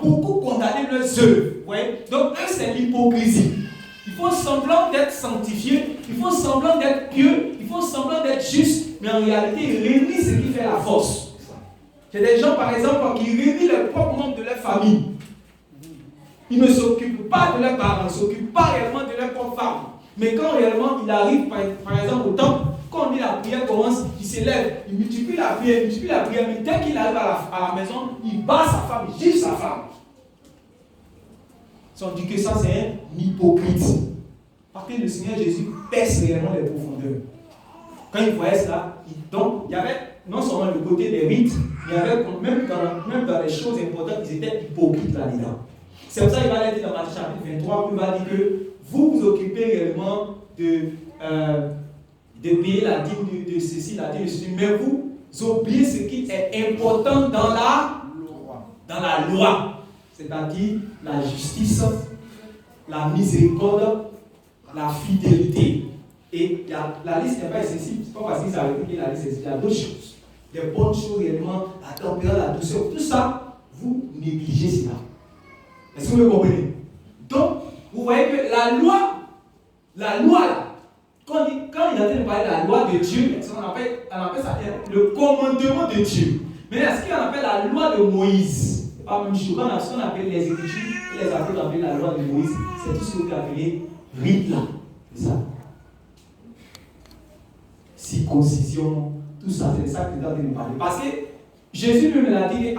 beaucoup condamné leurs œuvres. Ouais. Donc eux, c'est l'hypocrisie. Ils font semblant d'être sanctifiés, ils font semblant d'être pieux, ils font semblant d'être justes, mais en réalité, ils réunissent ce qui fait la force. Il y a des gens, par exemple, qui réunissent les propres membres de leur famille. Ils ne s'occupent pas de leurs parents, ils ne s'occupent pas réellement de leur propre femme. Mais quand réellement il arrive, par exemple, au temple, quand on dit la prière commence, il s'élève, il multiplie la prière, mais dès qu'il arrive à la maison, il bat sa femme, il gifle sa femme. On dit que ça c'est un hypocrite. Parce que le Seigneur Jésus perce réellement les profondeurs. Quand il voyait cela, donc il y avait non seulement le côté des rites, il y avait même dans les choses importantes, ils étaient hypocrites là-dedans. C'est pour ça qu'il va dire dans Matthieu chapitre 23, il va dire que vous vous occupez réellement de payer la dîme de ceci, la dîme de ceci, mais vous oubliez ce qui est important dans la loi. c'est-à-dire la justice, la miséricorde, la fidélité. Et la liste n'est pas excessive, c'est pas parce que ça a été la liste, il y a d'autres choses. Des bonnes choses réellement, la tempérance, la douceur, tout ça, vous négligez cela. Est-ce que vous me comprenez? Donc, vous voyez que la loi là, quand il est en train de parler de la loi de Dieu, on appelle ça le commandement de Dieu. Mais ce qu'on appelle la loi de Moïse, c'est pas la même chose. Quand on appelle les Écritures, les apôtres appellent la loi de Moïse, c'est tout ce que vous appelez rite là. C'est ça. Circoncision, tout ça, c'est ça que nous avons parlé. Parce que Jésus lui-même l'a dit,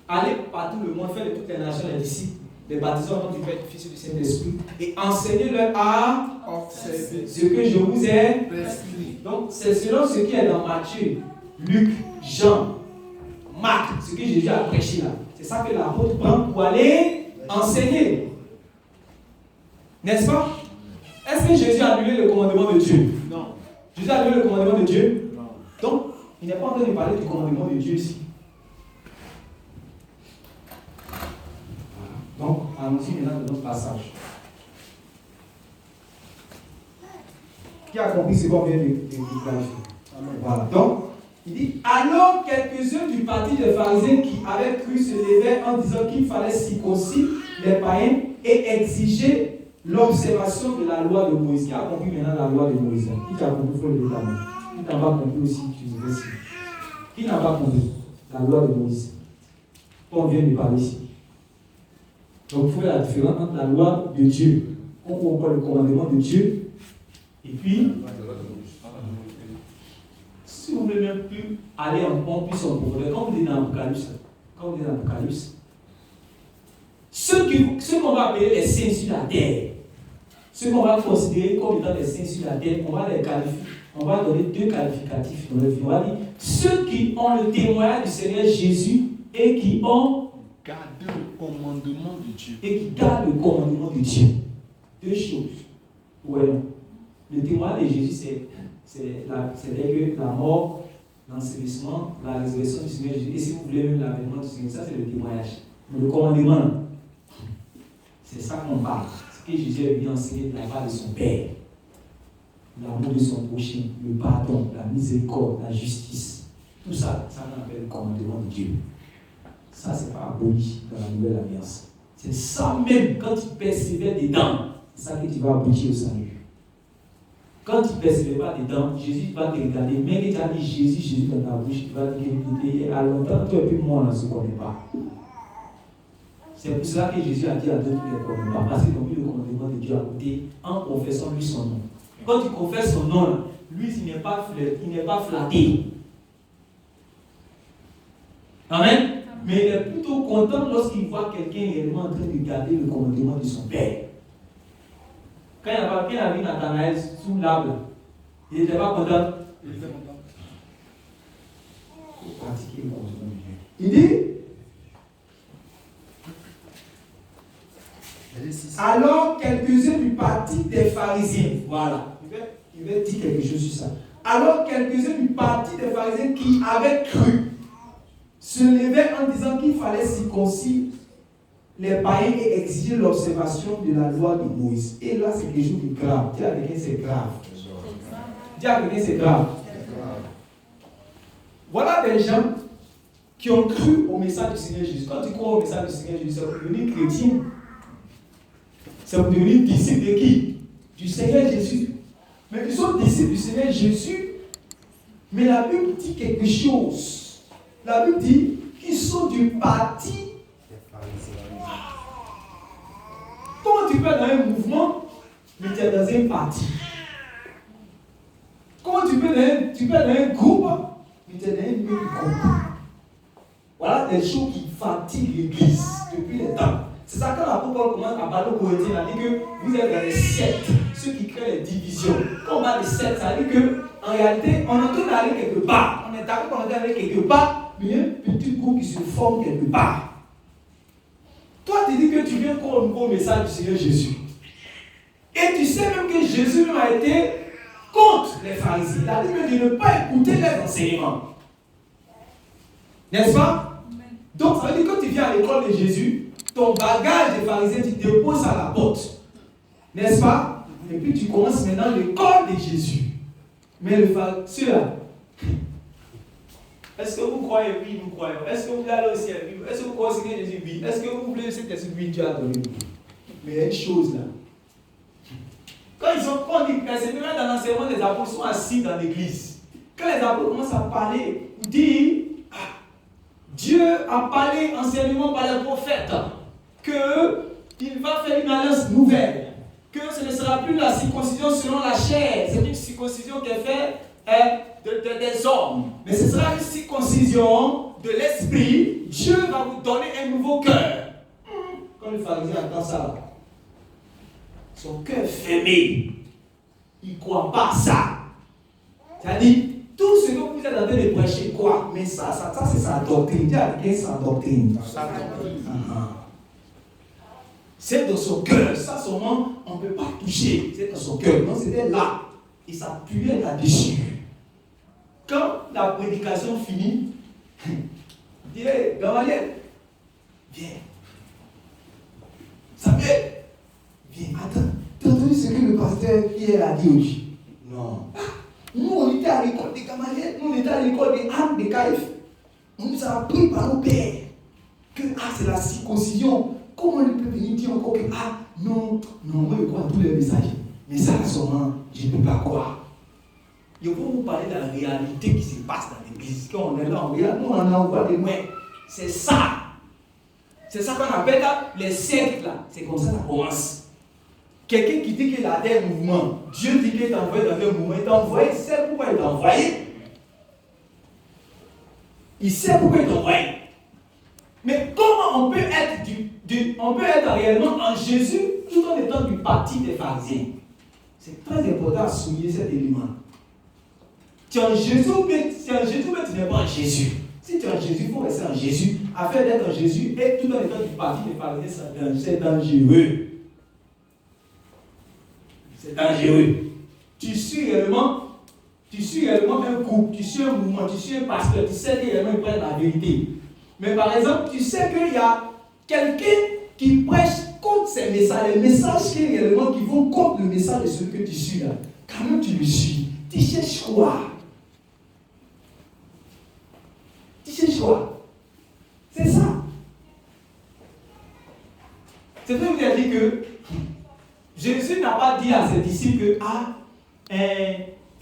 allez partout le monde, faire de toutes les nations les disciples, les baptisants au nom du Père, du Fils et du Saint-Esprit, et enseignez-leur à observer ce que je vous ai prescrit. Donc, c'est selon ce qui est dans Matthieu, Luc, Jean, Marc, ce que Jésus a prêché là. C'est ça que l'apôtre prend pour aller enseigner. N'est-ce pas? Est-ce que Jésus a annulé le commandement de Dieu? Non. Jésus a annulé le commandement de Dieu? Non. Donc, il n'est pas en train de parler du commandement de Dieu ici. Donc, allons-y maintenant dans notre passage. Qui a compris ce qu'on vient de clarifier? Voilà. Donc, il dit, alors quelques-uns du parti des pharisiens qui avaient cru se levaient en disant qu'il fallait circoncire les païens et exiger l'observation de la loi de Moïse. Qui a compris maintenant la loi de Moïse? Qui a compris? Il faut le dire. Qui n'a pas compris aussi? Tu veux dire. Qui n'a pas compris la loi de Moïse? On vient de parler ici. Donc, il faut faire la différence entre la loi de Dieu, on comprend le commandement de Dieu, et puis, si vous voulez même plus aller en plus en profondeur, quand vous êtes dans l'Apocalypse, ceux qu'on va appeler les saints sur la terre, ceux qu'on va considérer comme étant les saints sur la terre, on va les qualifier, on va donner deux qualificatifs. On va dire ceux qui ont le témoignage du Seigneur Jésus et qui ont Garder le commandement de Dieu. Et qui gardent le commandement de Dieu. Deux choses. Ouais. Le témoignage de Jésus, c'est la mort, l'ensevelissement, la résurrection du Seigneur Jésus. Et si vous voulez même l'avènement du Seigneur, ça c'est le témoignage. Mais le commandement, c'est ça qu'on parle. Ce que Jésus a bien enseigné de la part de son Père. L'amour de son prochain, le pardon, la miséricorde, la justice. Tout ça, ça on appelle le commandement de Dieu. Ça, c'est pas aboli dans la nouvelle alliance. C'est ça même, quand tu persévères dedans, c'est ça que tu vas aboutir au salut. Quand tu ne persévères pas dedans, Jésus va te regarder. Même que tu as dit Jésus dans ta bouche, tu vas te dire, à longtemps, toi et puis moi, on ne se connaît pas. C'est pour cela que Jésus a dit à d'autres qu'ils ne connaissent pas. Parce qu'ils ont mis le commandement de Dieu à côté en confessant lui son nom. Quand tu confesses son nom, lui, il n'est pas flatté. Amen. Mais il est plutôt content lorsqu'il voit quelqu'un réellement en train de garder le commandement de son Père. Quand il a vu Nathanaël sous l'arbre, il n'était pas content. Il était content. Il faut pratiquer le commandement de Dieu. Il dit alors quelques-uns du parti des pharisiens, voilà, il va dire quelque chose sur ça. Alors quelques-uns du parti des pharisiens qui avaient cru se levaient en disant qu'il fallait circoncire les païens et exiger l'observation de la loi de Moïse. Et là, c'est quelque chose de grave. Dis à quelqu'un, c'est grave. Dis à quelqu'un, c'est grave. Voilà des gens qui ont cru au message du Seigneur Jésus. Quand tu crois au message du Seigneur Jésus, c'est pour devenir chrétien. C'est pour devenir disciple de qui? Du Seigneur Jésus. Mais ils sont disciples du Seigneur Jésus. Mais la Bible dit quelque chose. La Bible dit qu'ils sont du parti. Comment tu peux être dans un mouvement, mais tu es dans un parti? Comment tu peux être dans un groupe, mais tu es dans un même groupe? Voilà des choses qui fatiguent l'Église depuis les temps. C'est ça quand l'apôtre Paul commence à parler aux Corinthiens, il a dit que vous êtes dans les sectes, ceux qui créent les divisions. Quand on parle de sectes, ça veut dire qu'en réalité, on est en train d'aller quelque part. On est d'accord qu'on est en train d'aller quelque part, mais il y a un petit groupe qui se forme quelque part. Toi, tu dis que tu viens pour un nouveau message du Seigneur Jésus. Et tu sais même que Jésus a été contre les pharisiens. Il a dit de ne pas écouter les enseignements. N'est-ce pas? Donc, ça veut dire que quand tu viens à l'école de Jésus, ton bagage de pharisien, tu te déposes à la porte. N'est-ce pas? Et puis tu commences maintenant l'école de Jésus. Mais le pharisien, là, est-ce que vous croyez? Oui, nous croyons. Est-ce que vous allez au ciel? Oui. Est-ce que vous croyez que Jésus vit? Est-ce que vous voulez cet esprit? Oui, Dieu a donné. Mais il y a une chose là. Quand on dit persévérant dans l'enseignement des apôtres, sont assis dans l'église. Quand les apôtres commencent à parler, dire Dieu a parlé enseignement par les prophètes qu'il va faire une alliance nouvelle, que ce ne sera plus la circoncision selon la chair, c'est une circoncision qui est faite des hommes, mais ce sera une circoncision de l'esprit. Dieu va vous donner un nouveau cœur. Quand le pharisien entend ça, son cœur fermé, il ne croit pas à ça. C'est-à-dire, tout ce que vous êtes en train de prêcher, quoi? Mais ça c'est sa doctrine. Dieu a dit sa doctrine. C'est dans son cœur. Ça, seulement, on ne peut pas toucher. C'est dans son cœur. Non, c'était là. Il s'appuyait là-dessus. Quand la prédication finit, il dit, hey, Gamaliel, viens. Samuel, viens. Attends, t'as entendu ce que le pasteur Pierre a dit aujourd'hui? Non. Nous, on était à l'école de Gamaliel, nous, on était à l'école de Anne de Caïphe. On nous a appris par nos pères que c'est la circoncision. Comment on peut venir dire encore que non, moi je crois à tous les messages. Mais ça, seulement, je ne peux pas croire. Je vais vous parler de la réalité qui se passe dans l'église. Quand on est là, on regarde, nous, on en envoie des mains. C'est ça. C'est ça qu'on appelle là, les sectes là. C'est comme ça que ça commence. Quelqu'un qui dit qu'il a des mouvements, Dieu dit qu'il t'a envoyé dans un mouvement, il t'a envoyé, il sait pourquoi il t'a envoyé. Il sait pourquoi il t'a envoyé. Mais comment on peut être réellement en Jésus tout en étant du parti des pharisiens? C'est très important à souligner cet élément. Tu es en Jésus, mais tu n'es pas en Jésus. Si tu es en Jésus, il faut rester en Jésus. Afin d'être en Jésus et tout en étant du parti des pharisiens, c'est dangereux. C'est dangereux. Tu suis réellement un groupe, tu suis un mouvement, tu suis un pasteur, tu sais que réellement il prête la vérité. Mais par exemple, tu sais qu'il y a quelqu'un qui prêche contre ces messages, les messages qui vont contre le message de celui que tu suis là. Quand même tu le suis, tu cherches quoi? Tu cherches quoi? C'est ça. C'est vrai que vous avez dit que Jésus n'a pas dit à ses disciples que,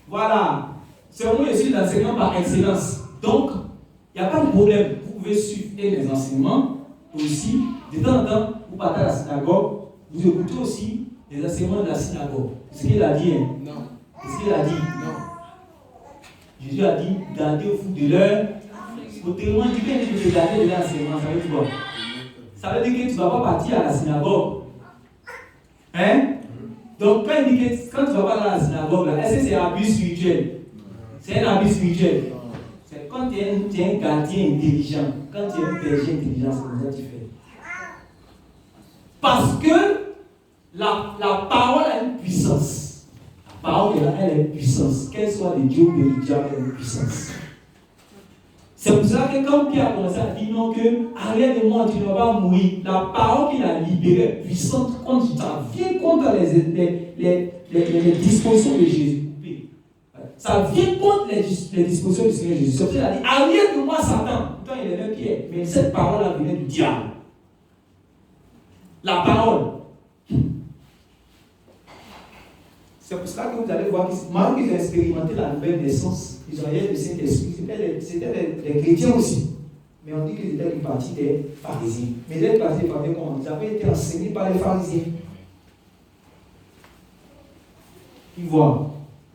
voilà, c'est moi je suis l'enseignant par excellence. Donc, il n'y a pas de problème. Vous pouvez suivre les enseignements aussi. De temps en temps, vous partez à la synagogue, vous écoutez aussi les enseignements de la synagogue. C'est ce qu'il a dit. Non. C'est ce qu'il a dit. Non. Jésus a dit, gardez-vous de leur. Autrement dit, quand tu te garder de l'enseignement, ça veut dire quoi? Ça veut dire que tu ne vas pas partir à la synagogue. Hein? Donc, quand tu ne vas pas dans la synagogue, est-ce que c'est un abus spirituel? C'est un abus spirituel. C'est quand tu es un gardien intelligent, quand tu es un berger intelligent, c'est comme ça que tu fais. Parce que la parole a une puissance. La parole, elle a une puissance. Qu'elle soit de Dieu ou de diable, elle a une puissance. C'est pour cela que quand Pierre a commencé à dire non, que arrière de moi, tu ne vas pas mourir, la parole qu'il a libérée est puissante contre ça, vient contre les dispositions de Jésus. Ça vient contre les dispositions du Seigneur Jésus. C'est pour ça qu'il a dit arrière de moi, Satan. Pourtant, il est même Pierre. Mais cette parole-là venait du diable. La parole. C'est pour cela que vous allez voir que malgré qu'ils ont expérimenté la nouvelle naissance, ils ont eu le Saint-Esprit. C'était des chrétiens aussi. Mais on dit qu'ils étaient du parti des pharisiens. Mais les partis des pharisiens, comment? Ils avaient été enseignés par les pharisiens. Ils voient.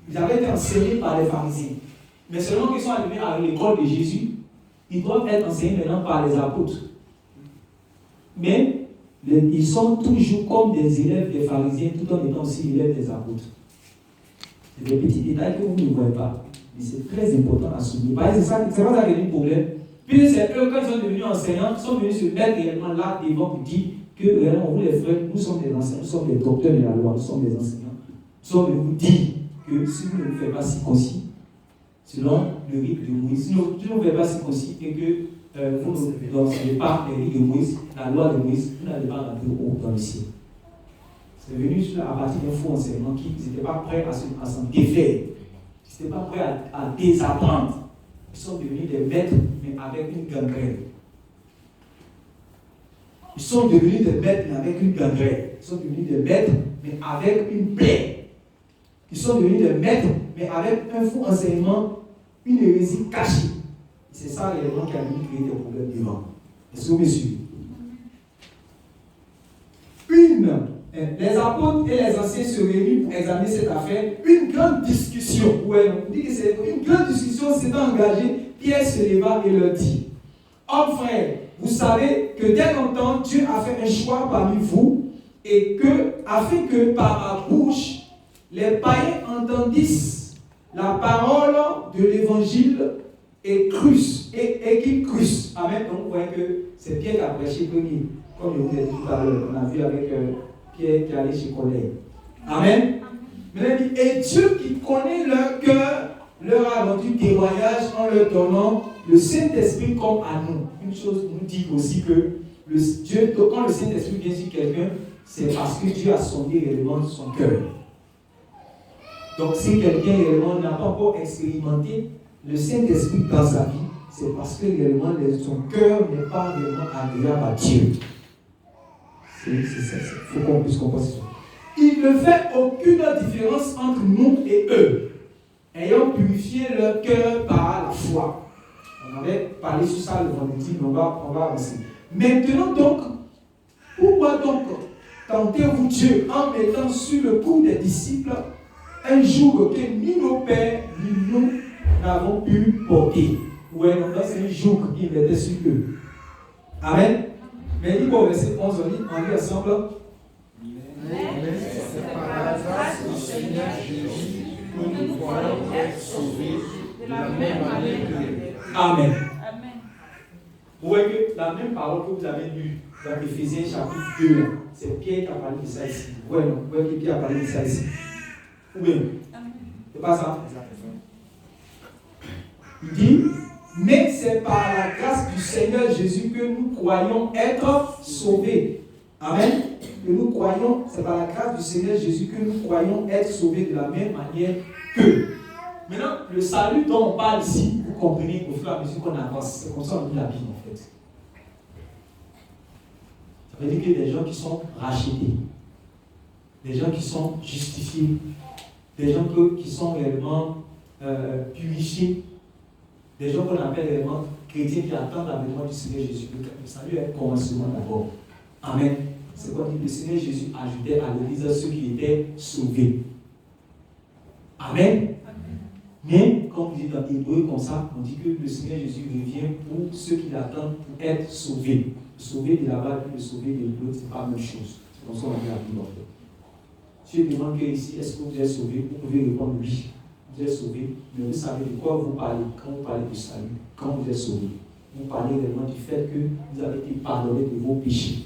Ils avaient été enseignés par les pharisiens. Mais seulement qu'ils sont arrivés à l'école de Jésus, ils doivent être enseignés maintenant par les apôtres. Mais ils sont toujours comme des élèves des pharisiens, tout en étant aussi élèves des apôtres. C'est des petits détails que vous ne voyez pas. Mais c'est très important à souligner. Parce que c'est pas ça qui est le problème. Puis c'est eux, quand ils sont devenus enseignants, ils sont venus se mettre réellement là devant pour dire que réellement, vous les frères, nous sommes des enseignants, nous sommes des docteurs de la loi, nous sommes des enseignants. Nous sommes venus vous dire que si vous ne faites pas circoncis, selon le rite de Moïse, si vous ne faites pas circoncis et que vous n'enseignez pas les livres de Moïse, la loi de Moïse, vous n'allez pas rentrer haut dans le ciel. C'est venu à partir d'un faux enseignement qui n'étaient pas prêts à s'en défaire. Ils n'étaient pas prêts à désapprendre. Ils sont devenus des maîtres, mais avec une gangrène. Ils sont devenus des maîtres, mais avec une gangrène. Ils sont devenus des maîtres, mais avec une plaie. Ils sont devenus des maîtres, mais avec un faux enseignement, une hérésie cachée. C'est ça réellement qui a créé des problèmes devant. Est-ce que vous me suivez? Les apôtres et les anciens se réunissent pour examiner cette affaire. Une grande discussion. Ouais, on dit que c'est une grande discussion s'est engagée. Pierre se leva et leur dit: Hommes frères, vous savez que dès longtemps Dieu a fait un choix parmi vous et que, afin que par ma bouche les païens entendissent la parole de l'évangile et crussent, et qu'ils crussent. Amen. Donc vous voyez que c'est Pierre qui a prêché premier. Comme je vous ai dit tout à l'heure, on a vu avec Pierre qui allait chez Collègue. Amen. Mais il dit, et Dieu qui connaît leur cœur leur a rendu témoignage en leur donnant le Saint-Esprit comme à nous. Une chose nous dit aussi que Dieu, quand le Saint-Esprit vient sur quelqu'un, c'est parce que Dieu a sondé réellement son cœur. Donc si quelqu'un réellement n'a pas encore expérimenté le Saint-Esprit dans sa vie, c'est parce que réellement son cœur n'est pas réellement agréable à Dieu. C'est ça, il faut qu'on puisse comprendre ça. Il ne fait aucune différence entre nous et eux, ayant purifié leur cœur par la foi. On avait parlé sur ça le vendredi, mais on va avancer. Maintenant donc, pourquoi donc tentez-vous Dieu en mettant sur le cou des disciples un joug que ni nos pères ni nous n'avons pu porter? Ouais, donc c'est un joug qui mettait sur eux. Amen. Mais il dit quoi au verset 11, on lit ensemble. Mais c'est par la grâce du Seigneur Jésus que nous croyons être sauvés de la même manière que lui. Amen. Vous voyez que la même parole que vous avez lue dans Éphésiens chapitre 2, c'est Pierre qui a parlé de ça ici. Vous voyez que Pierre a parlé de ça ici. Ou bien? C'est pas ça? Il dit, mais c'est par la grâce du Seigneur Jésus que nous croyons être sauvés. Amen. Que nous croyons, c'est par la grâce du Seigneur Jésus que nous croyons être sauvés de la même manière que. Maintenant, le salut dont on parle ici, vous comprenez au fur et à mesure qu'on avance. C'est comme ça qu'on lit la Bible en fait. Ça veut dire qu'il y a des gens qui sont rachetés, des gens qui sont justifiés, des gens qui sont réellement purifiés, des gens qu'on appelle réellement chrétiens qui attendent l'avènement du Seigneur Jésus. Le salut est un commencement d'abord. Amen. C'est quoi dit? Le Seigneur Jésus ajoutait à l'Église ceux qui étaient sauvés. Amen. Mais, comme vous dites dans l'Hébreu comme ça, on dit que le Seigneur Jésus revient pour ceux qui l'attendent pour être sauvés. Sauver de là-bas et le sauver de l'autre, ce n'est pas la même chose. C'est comme ça qu'on a la Bible en fait. Dieu demande que ici, est-ce que vous êtes sauvé? Vous pouvez répondre oui. Vous êtes sauvé, mais vous savez de quoi vous parlez quand vous parlez du salut, quand vous êtes sauvé. Vous parlez réellement du fait que vous avez été pardonné de vos péchés.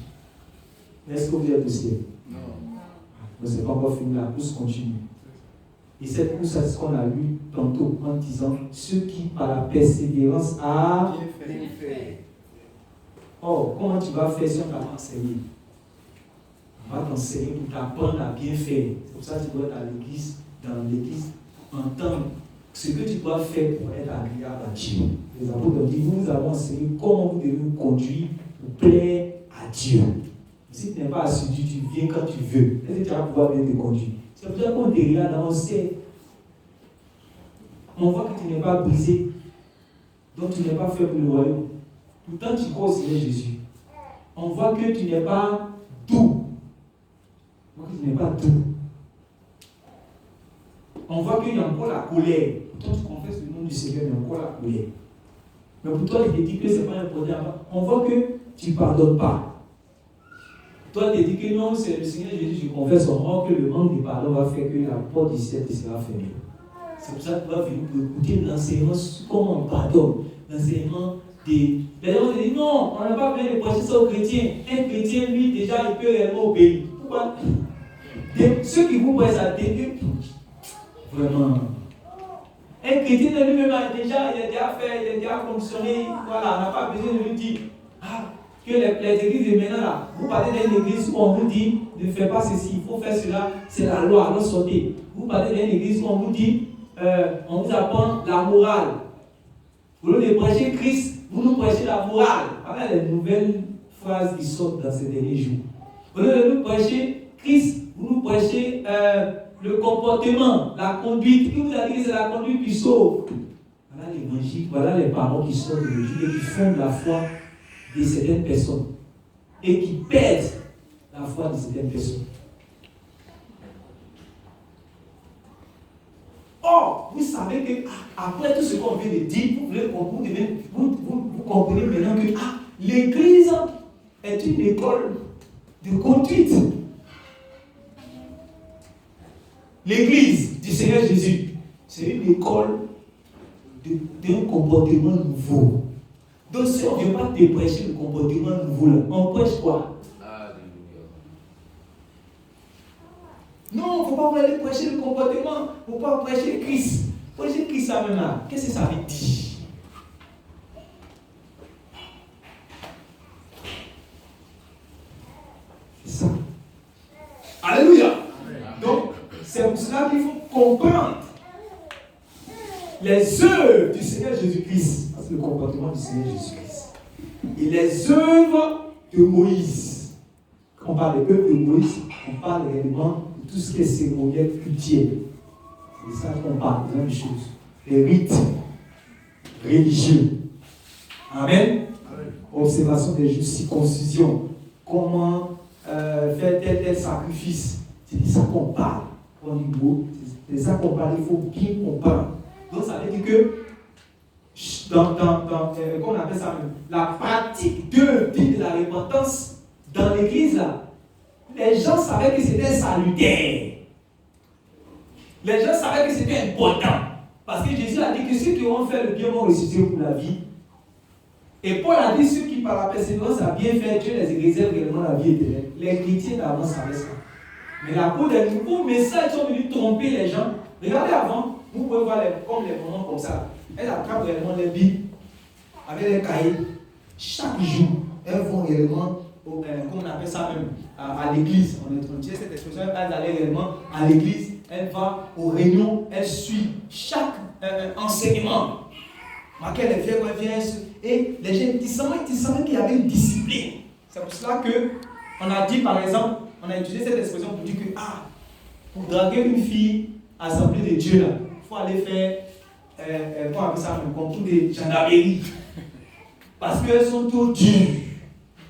Est-ce que vous êtes au ciel? Non. Mais ce n'est pas encore fini, la course continue. Et cette course, c'est ce qu'on a lu tantôt en disant ceux qui, par la persévérance, a bien fait. Oh, comment tu vas faire si on t'a enseigné? On va t'enseigner pour t'apprendre à bien faire. C'est pour ça que tu dois être à l'église, dans l'église, entendre ce que tu dois faire pour être agréable à Dieu. Les apôtres ont dit, nous avons enseigné comment vous devez vous conduire pour plaire à Dieu. Si tu n'es pas assidu, tu viens quand tu veux. Est-ce que tu vas pouvoir bien te conduire? C'est pour ça qu'on te regarde dans le ciel. On voit que tu n'es pas brisé. Donc tu n'es pas fait pour le royaume. Pourtant tu crois au Seigneur Jésus. On voit que tu n'es pas doux. On voit que tu n'es pas doux. On voit qu'il y a encore la colère. Pourtant tu confesses le nom du Seigneur, mais encore la colère. Mais pour toi, il te dit que ce n'est pas important. On voit que tu ne pardonnes pas. Toi, tu te dis que non, c'est le Seigneur Jésus, je confesse au monde que le manque de pardon va faire que la porte du ciel sera fermée. C'est pour ça que tu vas venir pour écouter l'enseignement sur comment on pardonne. L'enseignement des. Les gens disent non, on n'a pas besoin de prêcher ça aux chrétiens. Un chrétien, lui, déjà, il peut réellement obéir. Pourquoi? Ceux qui vous prêchent à Dieu, vraiment. Un chrétien de lui-même il a déjà fait, il a déjà fonctionné. Voilà, on n'a pas besoin de lui dire que les églises de maintenant là, vous parlez d'une église où on vous dit ne fais pas ceci, il faut faire cela, c'est la loi, alors sortez. Vous parlez d'une église où on vous dit, on vous apprend la morale. Vous voulez prêcher Christ, vous nous prêchez la morale. Voilà les nouvelles phrases qui sortent dans ces derniers jours. Vous voulez nous prêcher Christ, vous nous prêchez le comportement, la conduite. Qui vous a dit que c'est la conduite qui sauve? Voilà l'évangile, voilà les paroles qui sortent de l'évangile et qui fondent la foi de certaines personnes et qui perdent la foi de certaines personnes. Or, vous savez que après tout ce qu'on vient de dire, vous comprenez maintenant que l'Église est une école de conduite. L'Église du Seigneur Jésus, c'est une école d'un comportement nouveau. Donc si on ne vient pas te prêcher le comportement nouveau, là, on prêche quoi? Non, il ne faut pas aller prêcher le comportement, il ne faut pas prêcher Christ. Prêcher Christ ça maintenant, qu'est-ce que ça veut dire? C'est ça. Alléluia. Donc, c'est pour cela qu'il faut comprendre les œuvres du Seigneur Jésus-Christ. C'est le comportement du Seigneur Jésus-Christ. Et les œuvres de Moïse. Quand on parle des œuvres de Moïse, on parle réellement de tout ce qui est cérémoniel cultuel. C'est ça qu'on parle, la même chose. Les rites religieux. Amen. Observation des jours, circoncision. Comment faire tel sacrifice. C'est de ça qu'on parle. C'est de ça qu'on parle, il faut bien comprendre. Donc ça veut dire que qu'on appelle ça même, la pratique de la repentance dans l'église, là, les gens savaient que c'était salutaire. Les gens savaient que c'était important. Parce que Jésus a dit que ceux qui ont fait le bien vont ressusciter pour la vie. Et Paul a dit ceux qui par la persévérance a bien fait, Dieu les réserve réellement la vie éternelle. Les chrétiens d'avant savaient ça. Mais la peau des nouveaux messages sont venus tromper les gens. Regardez avant, vous pouvez voir comme les moments comme ça. Elles attrapent réellement les Bibles avec les cahiers. Chaque jour, elles vont réellement, comme on appelle ça même, à l'église. On introduit cette expression, elles allaient réellement à l'église, elles vont aux réunions, elles suivent chaque enseignement. Marquez les versets, elles viennent, et les gens, ils savaient qu'il y avait une discipline. C'est pour cela qu'on a dit, par exemple, on a utilisé cette expression pour dire que, pour draguer une fille à l'Assemblée de Dieu, il faut aller faire, comment on appelle ça, un concours de gendarmerie. Parce qu'elles sont trop dures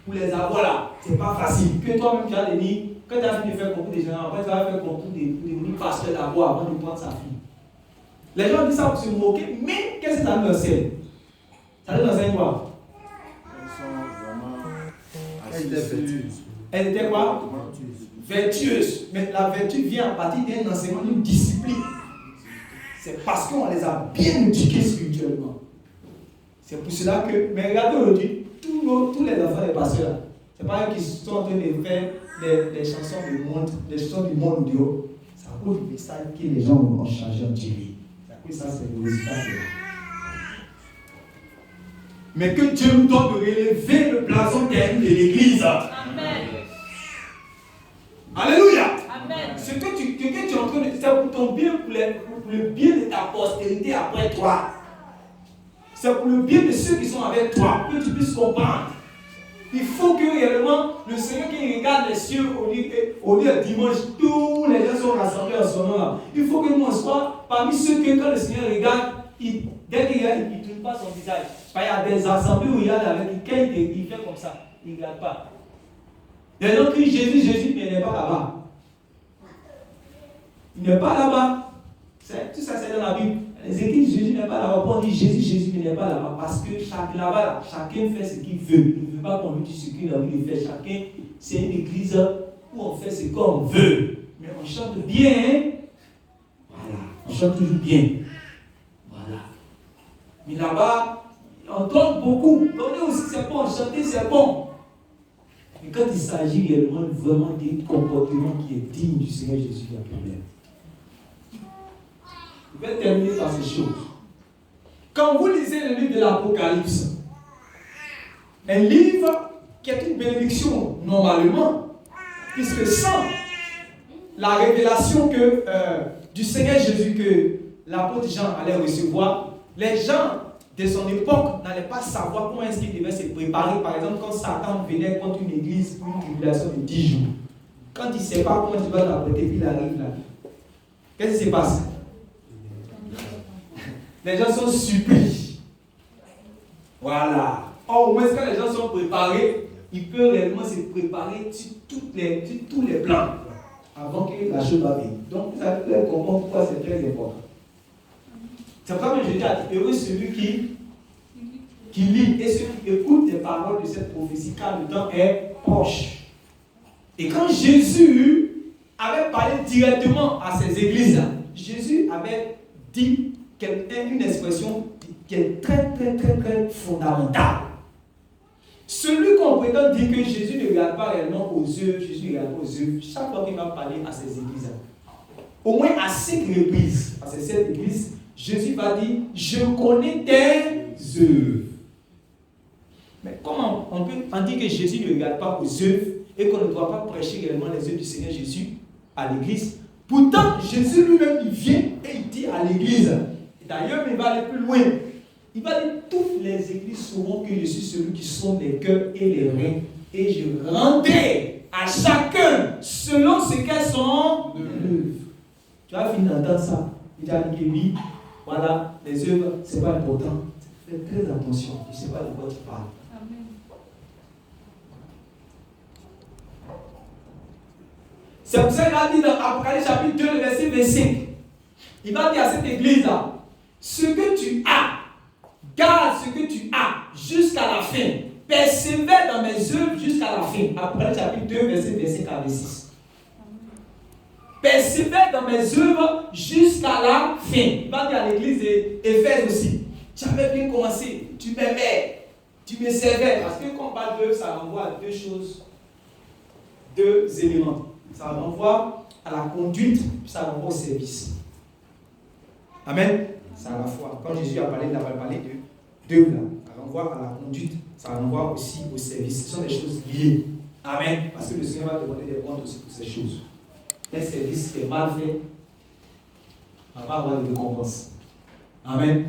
pour les avoir là. C'est pas facile. Que toi-même tu as dit, quand tu as fini de faire le concours de gendarmerie, après tu vas faire le concours de devenir pasteur d'abord avant de prendre sa fille. Les gens disent ça pour se moquer, mais qu'est-ce que ça nous enseigne? Ça nous enseigne quoi? Elles sont vraiment Elles étaient vertueuses. Elles étaient quoi? Vertueuses. Mais la vertu vient à partir d'un enseignement, d'une discipline. C'est parce qu'on les a bien éduqués spirituellement. C'est pour cela que, mais regardez aujourd'hui, tous les enfants des pasteurs, c'est pas eux qui sont en train de faire des chansons du monde, des chansons du monde dehors. C'est à cause du message que les gens ont changé en Dieu. C'est à cause de ça, c'est le résultat. Mais que Dieu nous donne de relever le blason dernier de l'église. Amen. Alléluia. Amen. Ce que tu es en train de faire pour ton bien, pour le bien de ta postérité après toi. C'est pour le bien de ceux qui sont avec toi, que tu puisses comprendre. Il faut que réellement le Seigneur qui regarde les cieux au lieu de dimanche, tous les gens sont rassemblés en ce moment-là. Il faut que nous en soyons parmi ceux que quand le Seigneur regarde, dès qu'il regarde, il ne tourne pas son visage. Il y a des assemblées où il regarde avec quand il fait comme ça, il ne regarde pas. Les gens crient Jésus, Jésus, mais il n'est pas là-bas. Il n'est pas là-bas. Tout ça, c'est dans la Bible. Les églises, Jésus n'est pas là-bas. On dit Jésus, Jésus n'est pas là-bas. Parce que là-bas, chacun fait ce qu'il veut. Il ne veut pas qu'on lui dise ce qu'il a envie de faire. Chacun, c'est une église où on fait ce qu'on veut. Mais on chante bien. Hein? Voilà. On chante toujours bien. Voilà. Mais là-bas, on donne beaucoup. Donner aussi, c'est bon. Chanter, c'est bon. Mais quand il s'agit réellement vraiment d'un comportement qui est digne du Seigneur Jésus, il y a problème. Il Je vais terminer par ces choses. Quand vous lisez le livre de l'Apocalypse, un livre qui est une bénédiction normalement, puisque sans la révélation du Seigneur Jésus que l'apôtre Jean allait recevoir, les gens de son époque n'allaient pas savoir comment est-ce qu'ils devaient se préparer. Par exemple, quand Satan venait contre une église pour une tribulation de 10 jours, quand il ne sait pas comment il va l'apprêter, puis il arrive là. Qu'est-ce qui se passe? Les gens sont surpris. Voilà. Or, au moins, quand les gens sont préparés, ils peuvent réellement se préparer sur tous les plans avant que la chose va venir. Donc, vous allez comprendre pourquoi c'est très important. C'est pour ça que je dis à heureux celui qui lit et celui qui écoute les paroles de cette prophétie, car le temps est proche. Et quand Jésus avait parlé directement à ces églises, Jésus avait dit une expression qui est très, très, très, très fondamentale. Celui qu'on prétend dire que Jésus ne regarde pas réellement aux yeux, Jésus ne regarde pas aux yeux, chaque fois qu'il va parler à ces églises, au moins à 5 reprises, à ces 7 églises, Jésus va dire, je connais tes œuvres. Mais comment on peut en dire que Jésus ne regarde pas aux œuvres et qu'on ne doit pas prêcher réellement les œuvres du Seigneur Jésus à l'église? Pourtant, Jésus lui-même, il vient et il dit à l'église, d'ailleurs, il va aller plus loin. Il va dire, toutes les églises sauront que je suis celui qui sonde les cœurs et les reins, et je rendrai à chacun selon ce qu'elles sont œuvres. Tu vas finir d'entendre ça. Il t'a dit que oui, voilà, les œuvres, ce n'est pas important. Faites très attention, je ne sais pas de quoi tu parles. C'est pour ça qu'il a dit dans Apocalypse chapitre 2, le verset 25. Il va dire à cette église-là, ce que tu as, garde ce que tu as jusqu'à la fin. Persévère dans mes œuvres jusqu'à la fin. Apocalypse chapitre 2, verset 25 à 26. Persévère dans mes œuvres jusqu'à la fin. Il va dire à l'église d'Éphèse aussi. Tu avais bien commencé, tu m'aimais, tu me servais. Parce que quand on parle d'œuvre, ça renvoie à deux choses, deux éléments. Ça renvoie à la conduite, puis ça renvoie au service. Amen. C'est à la fois. Quand Jésus a parlé, il a parlé de deux là. Ça renvoie à la conduite, ça renvoie aussi au service. Ce sont des choses liées. Amen. Parce que le Seigneur va demander des comptes aussi pour ces choses. Un service qui est mal fait, on va pas avoir de récompense. Amen.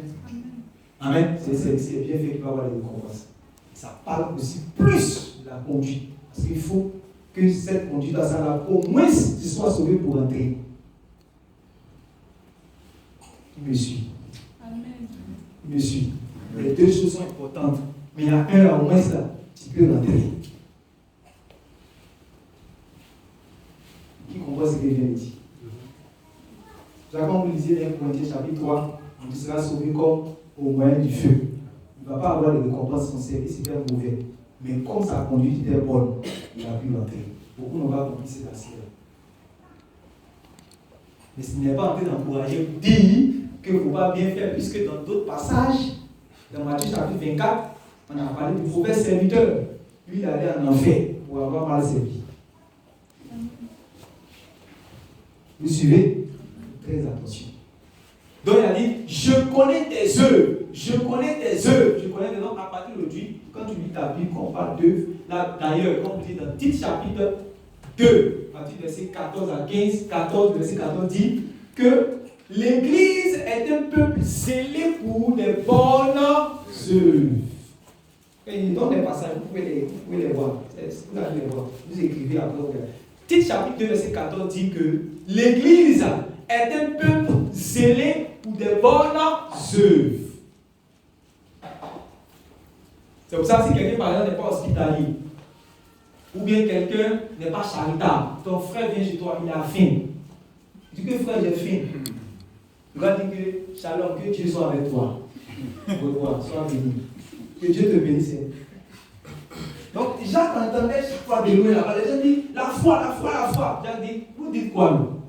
Amen. C'est un service qui est bien fait qui va avoir des récompenses. Ça parle aussi plus de la conduite. Parce qu'il faut que cette conduite-là, ça là, au moins, tu sois sauvé pour entrer. Il me suit. Amen. Il me suit. Les deux choses sont importantes. Mais il y a un là, au moins, ça, tu peux rentrer. Qui comprend ce que je viens de dire? Quand vous lisez les Corinthiens chapitre 3, on sera sauvé comme au moyen du feu. Il ne va pas avoir de récompense, son service était mauvais. Mais comme sa conduite était bonne, il a pu rentrer. Beaucoup n'ont pas compris cet aspect-là. Mais ce n'est pas en train d'encourager ou dire qu'il ne faut pas bien faire, puisque dans d'autres passages, dans Matthieu chapitre 24, on a parlé du mauvais serviteur. Lui, il allait en enfer pour avoir mal servi. Vous suivez? Très attention. Donc il a dit, je connais tes œuvres, je connais tes œuvres, je connais tes œuvres. À partir d'aujourd'hui, quand tu lis ta Bible, quand on parle d'œuvres, là d'ailleurs, quand on dit dans Tite chapitre 2, à partir du verset 14 à 15, 14, verset 14 dit que l'Église est un peuple zélé pour des bonnes œuvres. Et il donne des passages, vous pouvez les voir. Vous allez les voir. Vous écrivez après. Tite chapitre 2, verset 14 dit que l'Église est un peuple zélé pour des bonnes œuvres. C'est pour ça que si quelqu'un par exemple n'est pas hospitalier, ou bien quelqu'un n'est pas charitable, ton frère vient chez toi, il a faim. Tu dis que frère, j'ai faim. Il va dire que shalom, que Dieu soit avec toi. Au revoir, sois béni. Que Dieu te bénisse. Donc, Jacques entendait chaque fois de loin là-bas. Les gens disent la foi, la foi, la foi. Jacques dit, vous dites quoi nous?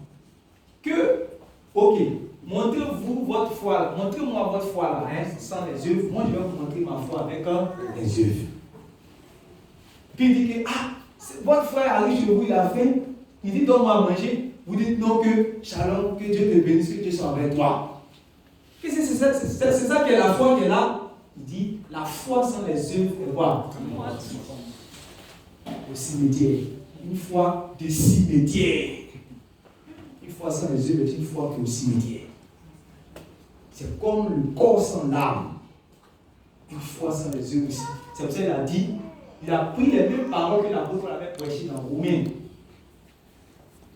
Que, ok, montrez-vous votre foi, montrez-moi votre foi là, hein, sans les œuvres. Moi, je vais vous montrer ma foi avec les œuvres. Puis il dit que, votre frère arrive chez vous, il a faim. Il dit, donne-moi à manger. Vous dites non, que shalom, que Dieu te bénisse, que Dieu soit avec toi. c'est ça qui est la foi qui est là. Il dit, la foi sans les œuvres est quoi? Au cimetière. Une foi de cimetière. Une foi sans les œuvres est une foi qui est au cimetière. C'est comme le corps sans l'âme. Une foi sans les œuvres aussi. C'est pour ça qu'il a dit, il a pris les mêmes paroles que l'apôtre avait prêché dans Romains.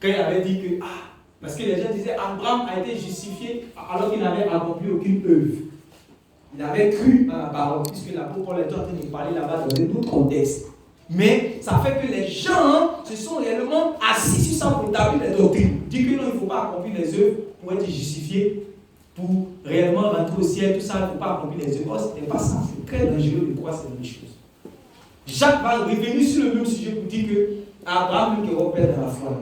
Quand il avait dit que, parce que les gens disaient, Abraham a été justifié alors qu'il n'avait accompli aucune œuvre. Il avait cru à la parole, puisque l'apôtre Paul est en train de parler là-bas dans un autre contexte. Mais ça fait que les gens se sont réellement assis sur ça pour établir les doctrines. Dit que non, il ne faut pas accomplir les œuvres pour être justifié, pour réellement rentrer au ciel, tout ça, il ne faut pas accomplir les œuvres. Ce n'est pas ça, c'est très dangereux de croire ces mêmes choses. Jacques va revenir sur le même sujet pour dire que Abraham, même qui repère dans la foi,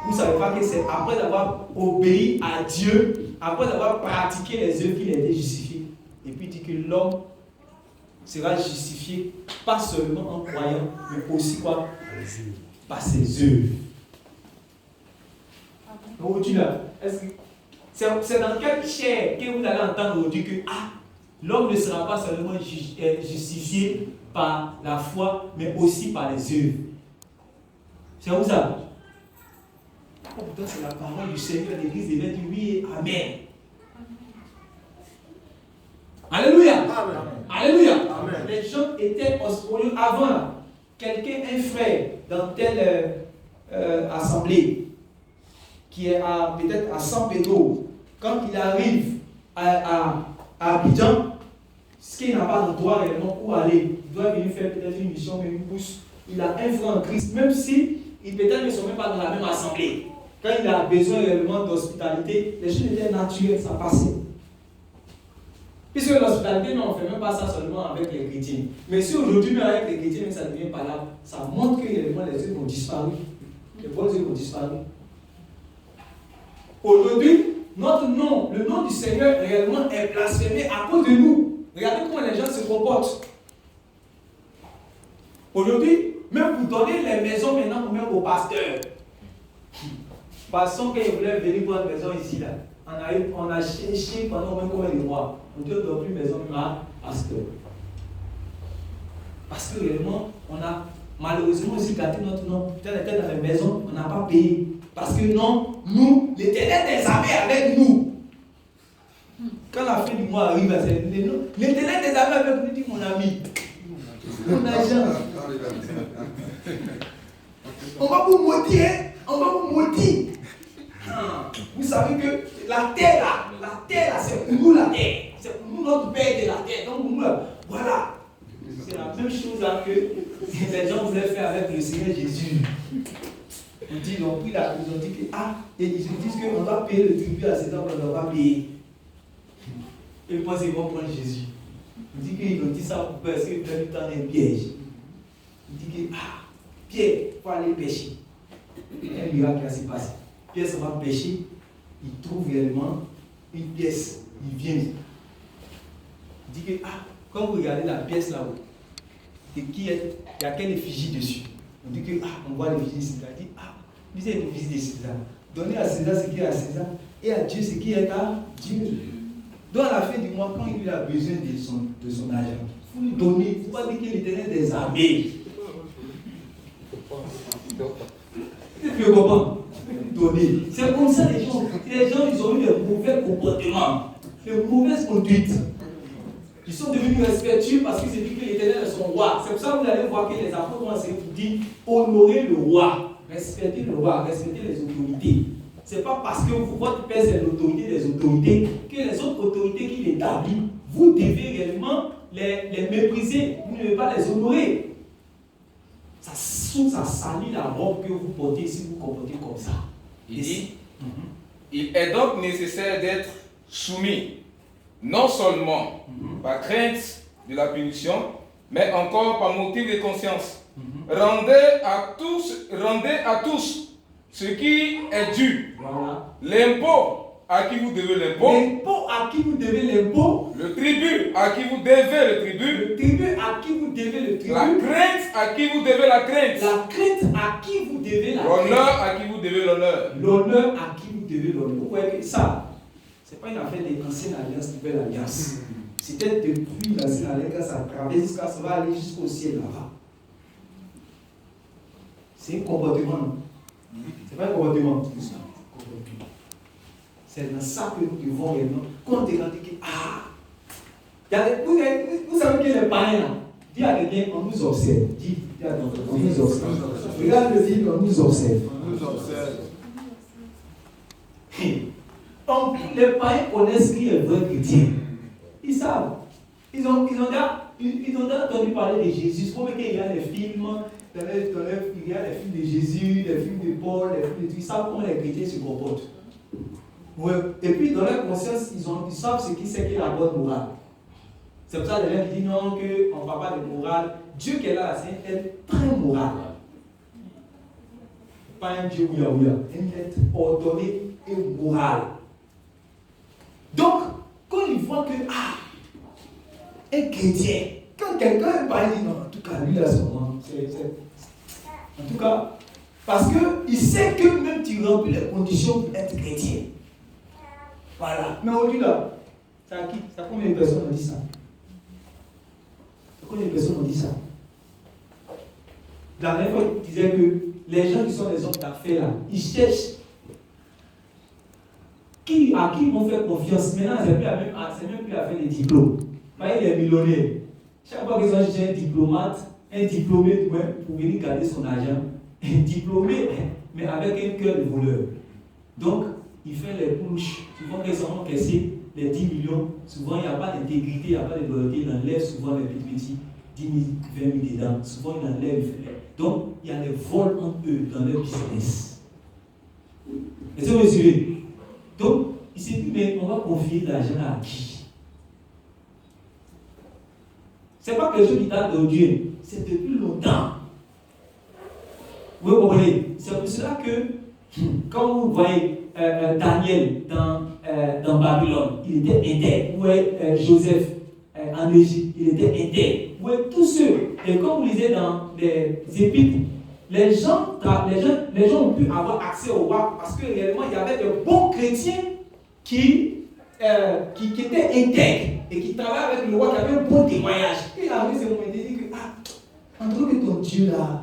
vous ne savez pas que c'est après avoir obéi à Dieu, après avoir pratiqué les œuvres qu'il a été justifié. Et puis il dit que l'homme sera justifié pas seulement en croyant, mais aussi quoi? Par ses œuvres. Donc tu l'as. C'est dans quelle chair que vous allez entendre aujourd'hui que l'homme ne sera pas seulement justifié par la foi, mais aussi par les œuvres. C'est où ça? Pourtant, c'est la parole du Seigneur. L'Église devait dire oui et amen. Alléluia. Amen. Alléluia. Amen. Les gens étaient avant. Quelqu'un, un frère, dans telle assemblée, qui est peut-être à San Pedro, quand il arrive à Abidjan, ce qu'il n'a pas d'endroit réellement où aller, il doit venir faire peut-être une mission, mais une pousse. Il a un frère en Christ, même si ils peut-être ne sont même pas dans la même assemblée. Quand il a besoin réellement d'hospitalité, les choses étaient naturelles, ça passait. Puisque l'hospitalité, on ne fait même pas ça seulement avec les chrétiens. Mais si aujourd'hui, même avec les chrétiens, ça devient pas là, ça montre que réellement les œuvres ont disparu. Les bonnes œuvres ont disparu. Aujourd'hui, notre nom, le nom du Seigneur réellement est blasphémé à cause de nous. Regardez comment les gens se comportent. Aujourd'hui, même vous donnez les maisons maintenant même aux pasteurs. Passons qu'ils voulaient venir pour une maison ici là. On a cherché pendant même combien de mois. On ne donne plus maison même à pasteur. Parce que réellement, on a malheureusement aussi gâté notre nom. Peut-être dans la maison, on n'a pas payé. Parce que non, nous, l'Éternel des armées avec nous. Quand la fin du mois arrive, l'Éternel des armées avec nous dit mon ami. Mon agent. On va vous maudire, hein? On va vous maudire. Vous savez que la terre là, c'est pour nous la terre. C'est pour nous notre père de la terre. Donc pour nous là, voilà. C'est la même chose là que les gens voulaient faire avec le Seigneur Jésus. Ils ont pris la, ils ont dit que et ils se disent qu'on va payer le tribut à cet homme, on va payer. Et ils pensent qu'ils vont prendre Jésus. Ils disent qu'ils ont dit ça parce qu'ils veulent lui tendre un piège. Ils disent que Pierre, il faut aller pêcher. Un miracle qui s'est passé. Pierre s'en va pêcher, il trouve réellement une pièce, il vient. Il dit que, quand vous regardez la pièce là-haut, il y a quelle effigie dessus? On dit que, on voit l'effigie de César. Il dit, vous avez l'effigie de César. Donnez à César ce qui est à César et à Dieu ce qui est à Dieu. Donc à la fin du mois, quand il a besoin de son argent, il faut lui donner. Il ne faut pas dire qu'il est l'Éternel des armées. Tu comprends? Donner. C'est comme ça les gens. Les gens, ils ont eu de mauvais comportements, de mauvaises conduites. Ils sont devenus respectueux parce qu'ils se disent que l'Éternel est son roi. C'est pour ça que vous allez voir que les apôtres ont essayé de dire honorer le roi, respecter le roi, respecter les autorités. Ce n'est pas parce que votre père c'est l'autorité des autorités que les autres autorités qu'il établit, vous devez réellement les mépriser, vous ne devez pas les honorer. Ça salit la robe que vous portez si vous comportez comme ça. Il dit, il est donc nécessaire d'être soumis, non seulement par crainte de la punition, mais encore par motif de conscience. Rendez à tous ce qui est dû. Voilà. L'impôt à qui vous devez l'impôt. L'impôt à qui vous devez l'impôt. Le tribut à qui vous devez le tribut. Le tribut à qui vous devez le tribut. La crainte à qui vous devez la crainte. La crainte à qui vous devez la crainte. L'honneur à qui vous devez l'honneur. L'honneur à qui vous devez l'honneur. Vous voyez que ça Ce n'est pas une affaire de l'ancienne alliance, nouvelle alliance. C'était depuis l'ancienne alliance, ça traverse jusqu'à ça va aller jusqu'au ciel là-bas. C'est un comportement, non? C'est pas un comportement. C'est dans ça que nous devons réellement considérer que, vous savez que les païens, dis à quelqu'un, on nous observe. Dis à ton frère, on nous observe. Regarde le film, on nous observe. On nous observe. Donc, les païens connaissent qui est vrai chrétien. Ils savent. Ils ont déjà entendu parler de Jésus. Pour qu'il y a des films, il y a des films de Jésus, des films de Paul, des films de tout. Ils savent comment les chrétiens se comportent. Ouais. Et puis, dans leur conscience, ils savent ce qui c'est qui est la bonne morale. C'est pour ça que les gens qui disent non, qu'on ne parle pas de morale. Dieu qui est là, c'est un être très moral. Pas un Dieu ouïa, un être ordonné et moral. Donc, quand ils voient que, un chrétien, quand quelqu'un parle, dit non, en tout cas, lui là, en tout cas, parce qu'il sait que même tu remplis les conditions pour être chrétien. Voilà. Mais aujourd'hui là, c'est à qui? C'est à combien de personnes ont dit ça? Combien de personnes ont dit ça? La dernière fois, il disait que les gens qui sont des hommes d'affaires là, ils cherchent à qui ils vont faire confiance. Maintenant, c'est même plus à faire des diplômes. Pas les millionnaires. Chaque fois qu'ils ont cherché un diplomate, un diplômé pour venir garder son argent, un diplômé, mais avec un cœur de voleur. Donc, il fait les couches. Souvent, quand ils ont encaissé les 10 millions, souvent, il n'y a pas d'intégrité, il n'y a pas de loyauté. Il enlève souvent les petits 10 000, 20 000 dedans. Souvent, il enlève. Donc, il y a des vols entre eux dans leur business. Est-ce que vous me suivez? Donc, il s'est dit, mais on va confier l'argent à qui? Ce n'est pas quelque chose qui date de Dieu, c'est depuis longtemps. Vous comprenez? C'est pour cela que, quand vous voyez Daniel dans Babylone, il était intègre. Vous voyez Joseph en Égypte, il était intègre. Vous voyez tous ceux, et quand vous lisez dans les épîtres, les gens ont pu avoir accès au roi parce que réellement il y avait de bons chrétiens qui étaient intègres et qui travaillaient avec le roi, qui avaient un bon témoignage. Et il a arrivé ce moment, il dit que, en tant que ton Dieu là,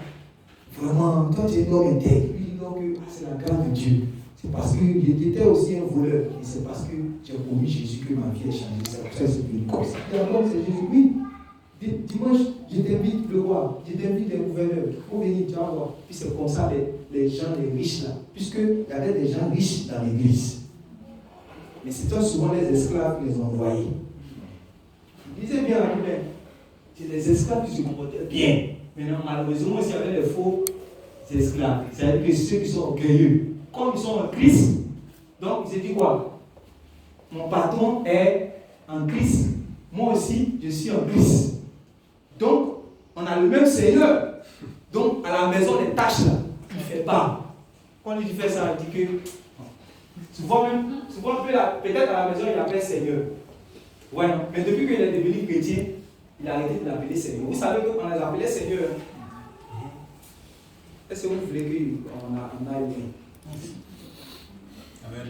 vraiment, toi tu es un homme intègre. Il dit que c'est la grâce de Dieu. C'est parce qu'il était aussi un voleur. Et c'est parce que tu as promis Jésus que ma vie est changée. C'est pour ça que c'est venu comme ça. D'abord, c'est Jésus. Oui. Dimanche, je t'invite le roi, je t'invite les gouverneurs. Pour venir, tu vas voir. Puis c'est comme ça les gens, les riches là. Puisqu'il y avait des gens riches dans l'église. Mais c'était souvent les esclaves qui les envoyaient. Lisez bien la Bible. C'est les esclaves qui se comportaient bien. Maintenant, malheureusement, il y avait des faux esclaves. C'est-à-dire que ceux qui sont orgueilleux. Comme ils sont en Christ, donc ils se disent quoi? Mon patron est en Christ, moi aussi je suis en Christ. Donc on a le même Seigneur. Donc à la maison les tâches là, il ne fait pas. Quand il fait ça, il dit que souvent peut-être à la maison il appelle Seigneur. Ouais, mais depuis qu'il est devenu chrétien, il a arrêté de l'appeler Seigneur. Vous savez qu'on les appelait Seigneur. Est-ce que vous voulez qu'on aille bien? Amen.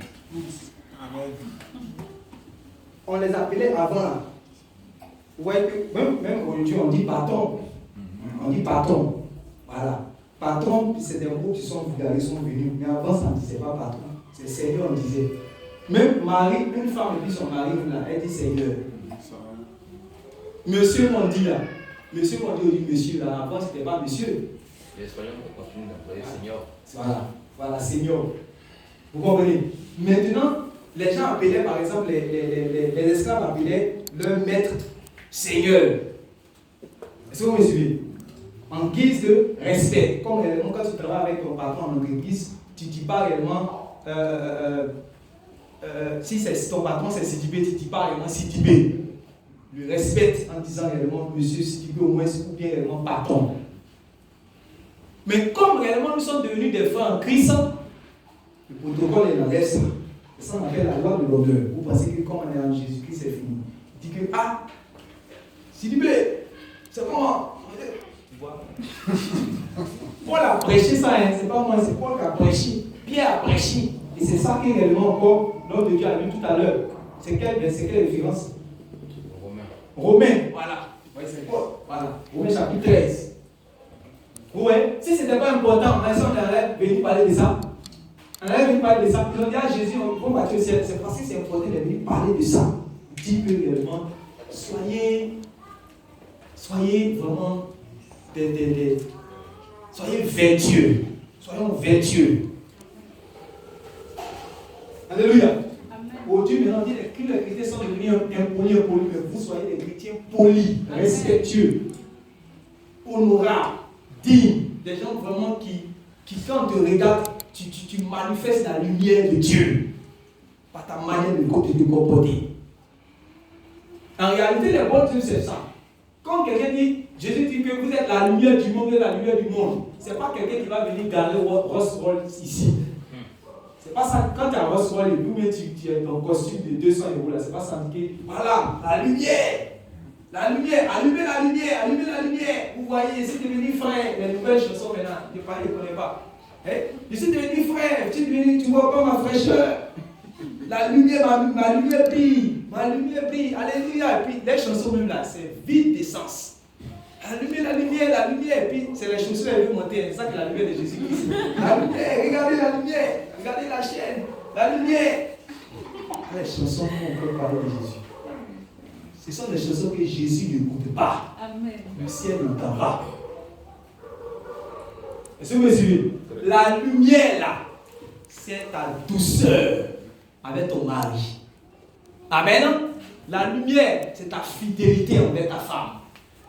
Amen. On les appelait avant là. Vous voyez que même aujourd'hui on dit patron. On dit patron. Voilà. Patron, c'est des mots qui sont vulgarisés, sont venus. Mais avant ça ne disait pas patron. C'est Seigneur, on disait. Même Marie, une femme dit son mari là, elle dit Seigneur. Monsieur on dit là. Monsieur on dit monsieur là. Avant c'était pas monsieur. Les Espagnols continuent d'appeler Seigneur. Voilà, Seigneur. Vous comprenez? Maintenant, les gens appelaient, par exemple, les esclaves appelaient leur maître Seigneur. Est-ce que vous me suivez? En guise de respect. Comme réellement, quand tu travailles avec ton patron en entreprise, tu ne dis pas réellement, si ton patron c'est Sidibé, tu ne dis pas réellement Sidibé. Le respecte en disant réellement monsieur Sidibé au moins, ou bien réellement patron. Mais comme réellement nous sommes devenus des frères en Christ, le protocole est enlève ça. Et ça on appelle la loi de l'odeur. Vous pensez que comme on est en Jésus-Christ, c'est fini. Il dit que, Sidibé, c'est comment? Tu vois? Paul a prêché ça, hein? C'est pas moi, c'est Paul qui a prêché. Pierre a prêché. Et c'est ça qui est réellement encore l'homme de Dieu a lu tout à l'heure. C'est quelle référence? Romains, voilà. Oui, c'est quoi? Voilà. Romains chapitre 13. Ouais, si ce n'était pas important, on allait venir parler de ça. On allait venir parler de ça. Ils ont dit à Jésus, bon Matthieu, c'est parce que c'est important de venir parler de ça. Dit que réellement, soyez vraiment soyez vertueux. Soyons vertueux. Alléluia. Aujourd'hui, maintenant, on dit que les chrétiens sont devenus impolis, mais vous soyez des chrétiens polis, respectueux, honorables, dignes, des gens vraiment qui quand on te regarde, tu manifestes la lumière de Dieu par ta manière de te comporter. En réalité, les bons Dieu, c'est ça. Quand quelqu'un dit, Jésus dit que vous êtes la lumière du monde, vous êtes la lumière du monde, ce n'est pas quelqu'un qui va venir garder Rolls-Royce ici. C'est pas ça, quand tu as un Rolls-Royce et puis tu es dans un costume de 200 euros là, c'est pas ça qui voilà, la lumière, allumez la lumière. Vous voyez, je suis devenu frère, les nouvelles chansons maintenant, je ne connais pas. Je suis devenu frère, tu vois pas ma fraîcheur. La lumière, ma lumière brille, alléluia. Et puis les chansons même là, c'est vide d'essence. Allumez la lumière, et puis c'est les chaussures qui vont monter, c'est ça que la lumière de Jésus-Christ. La lumière, regardez la lumière, regardez la chaîne, la lumière. Les chansons qu'on peut parler de Jésus. Ce sont des chansons que Jésus n'écoute pas. Amen. Le ciel n'entend pas. Est-ce que vous me suivez? La lumière là, c'est ta douceur avec ton mari. Amen. La lumière, c'est ta fidélité envers ta femme.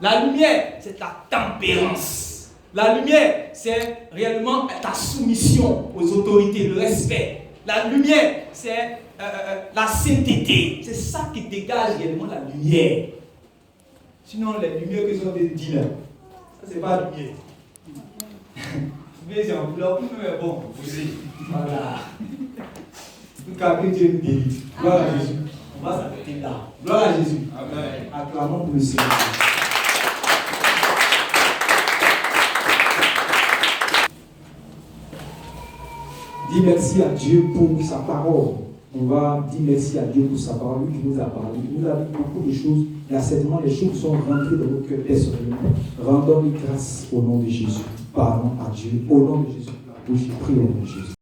La lumière, c'est ta tempérance. La lumière, c'est réellement ta soumission aux autorités, le respect. La lumière, c'est la sainteté. C'est ça qui dégage réellement la lumière. Sinon, les lumières que sont des dit là, ça c'est pas la lumière. Mais c'est en couleur, mais bon, vous savez. Voilà. Tout cas, que Dieu nous délivre. Gloire à Jésus. On va s'arrêter là. Gloire à Jésus. Amen. Acclamons pour le Seigneur. Dis merci à Dieu pour sa parole. On va dire merci à Dieu pour sa parole, lui qui nous a parlé. Il nous a dit beaucoup de choses. Il y a certainement des choses qui sont rentrées dans nos cœurs personnellement. Rendons-lui grâce au nom de Jésus. Parlons à Dieu au nom de Jésus. Oui, je prie au nom de Jésus.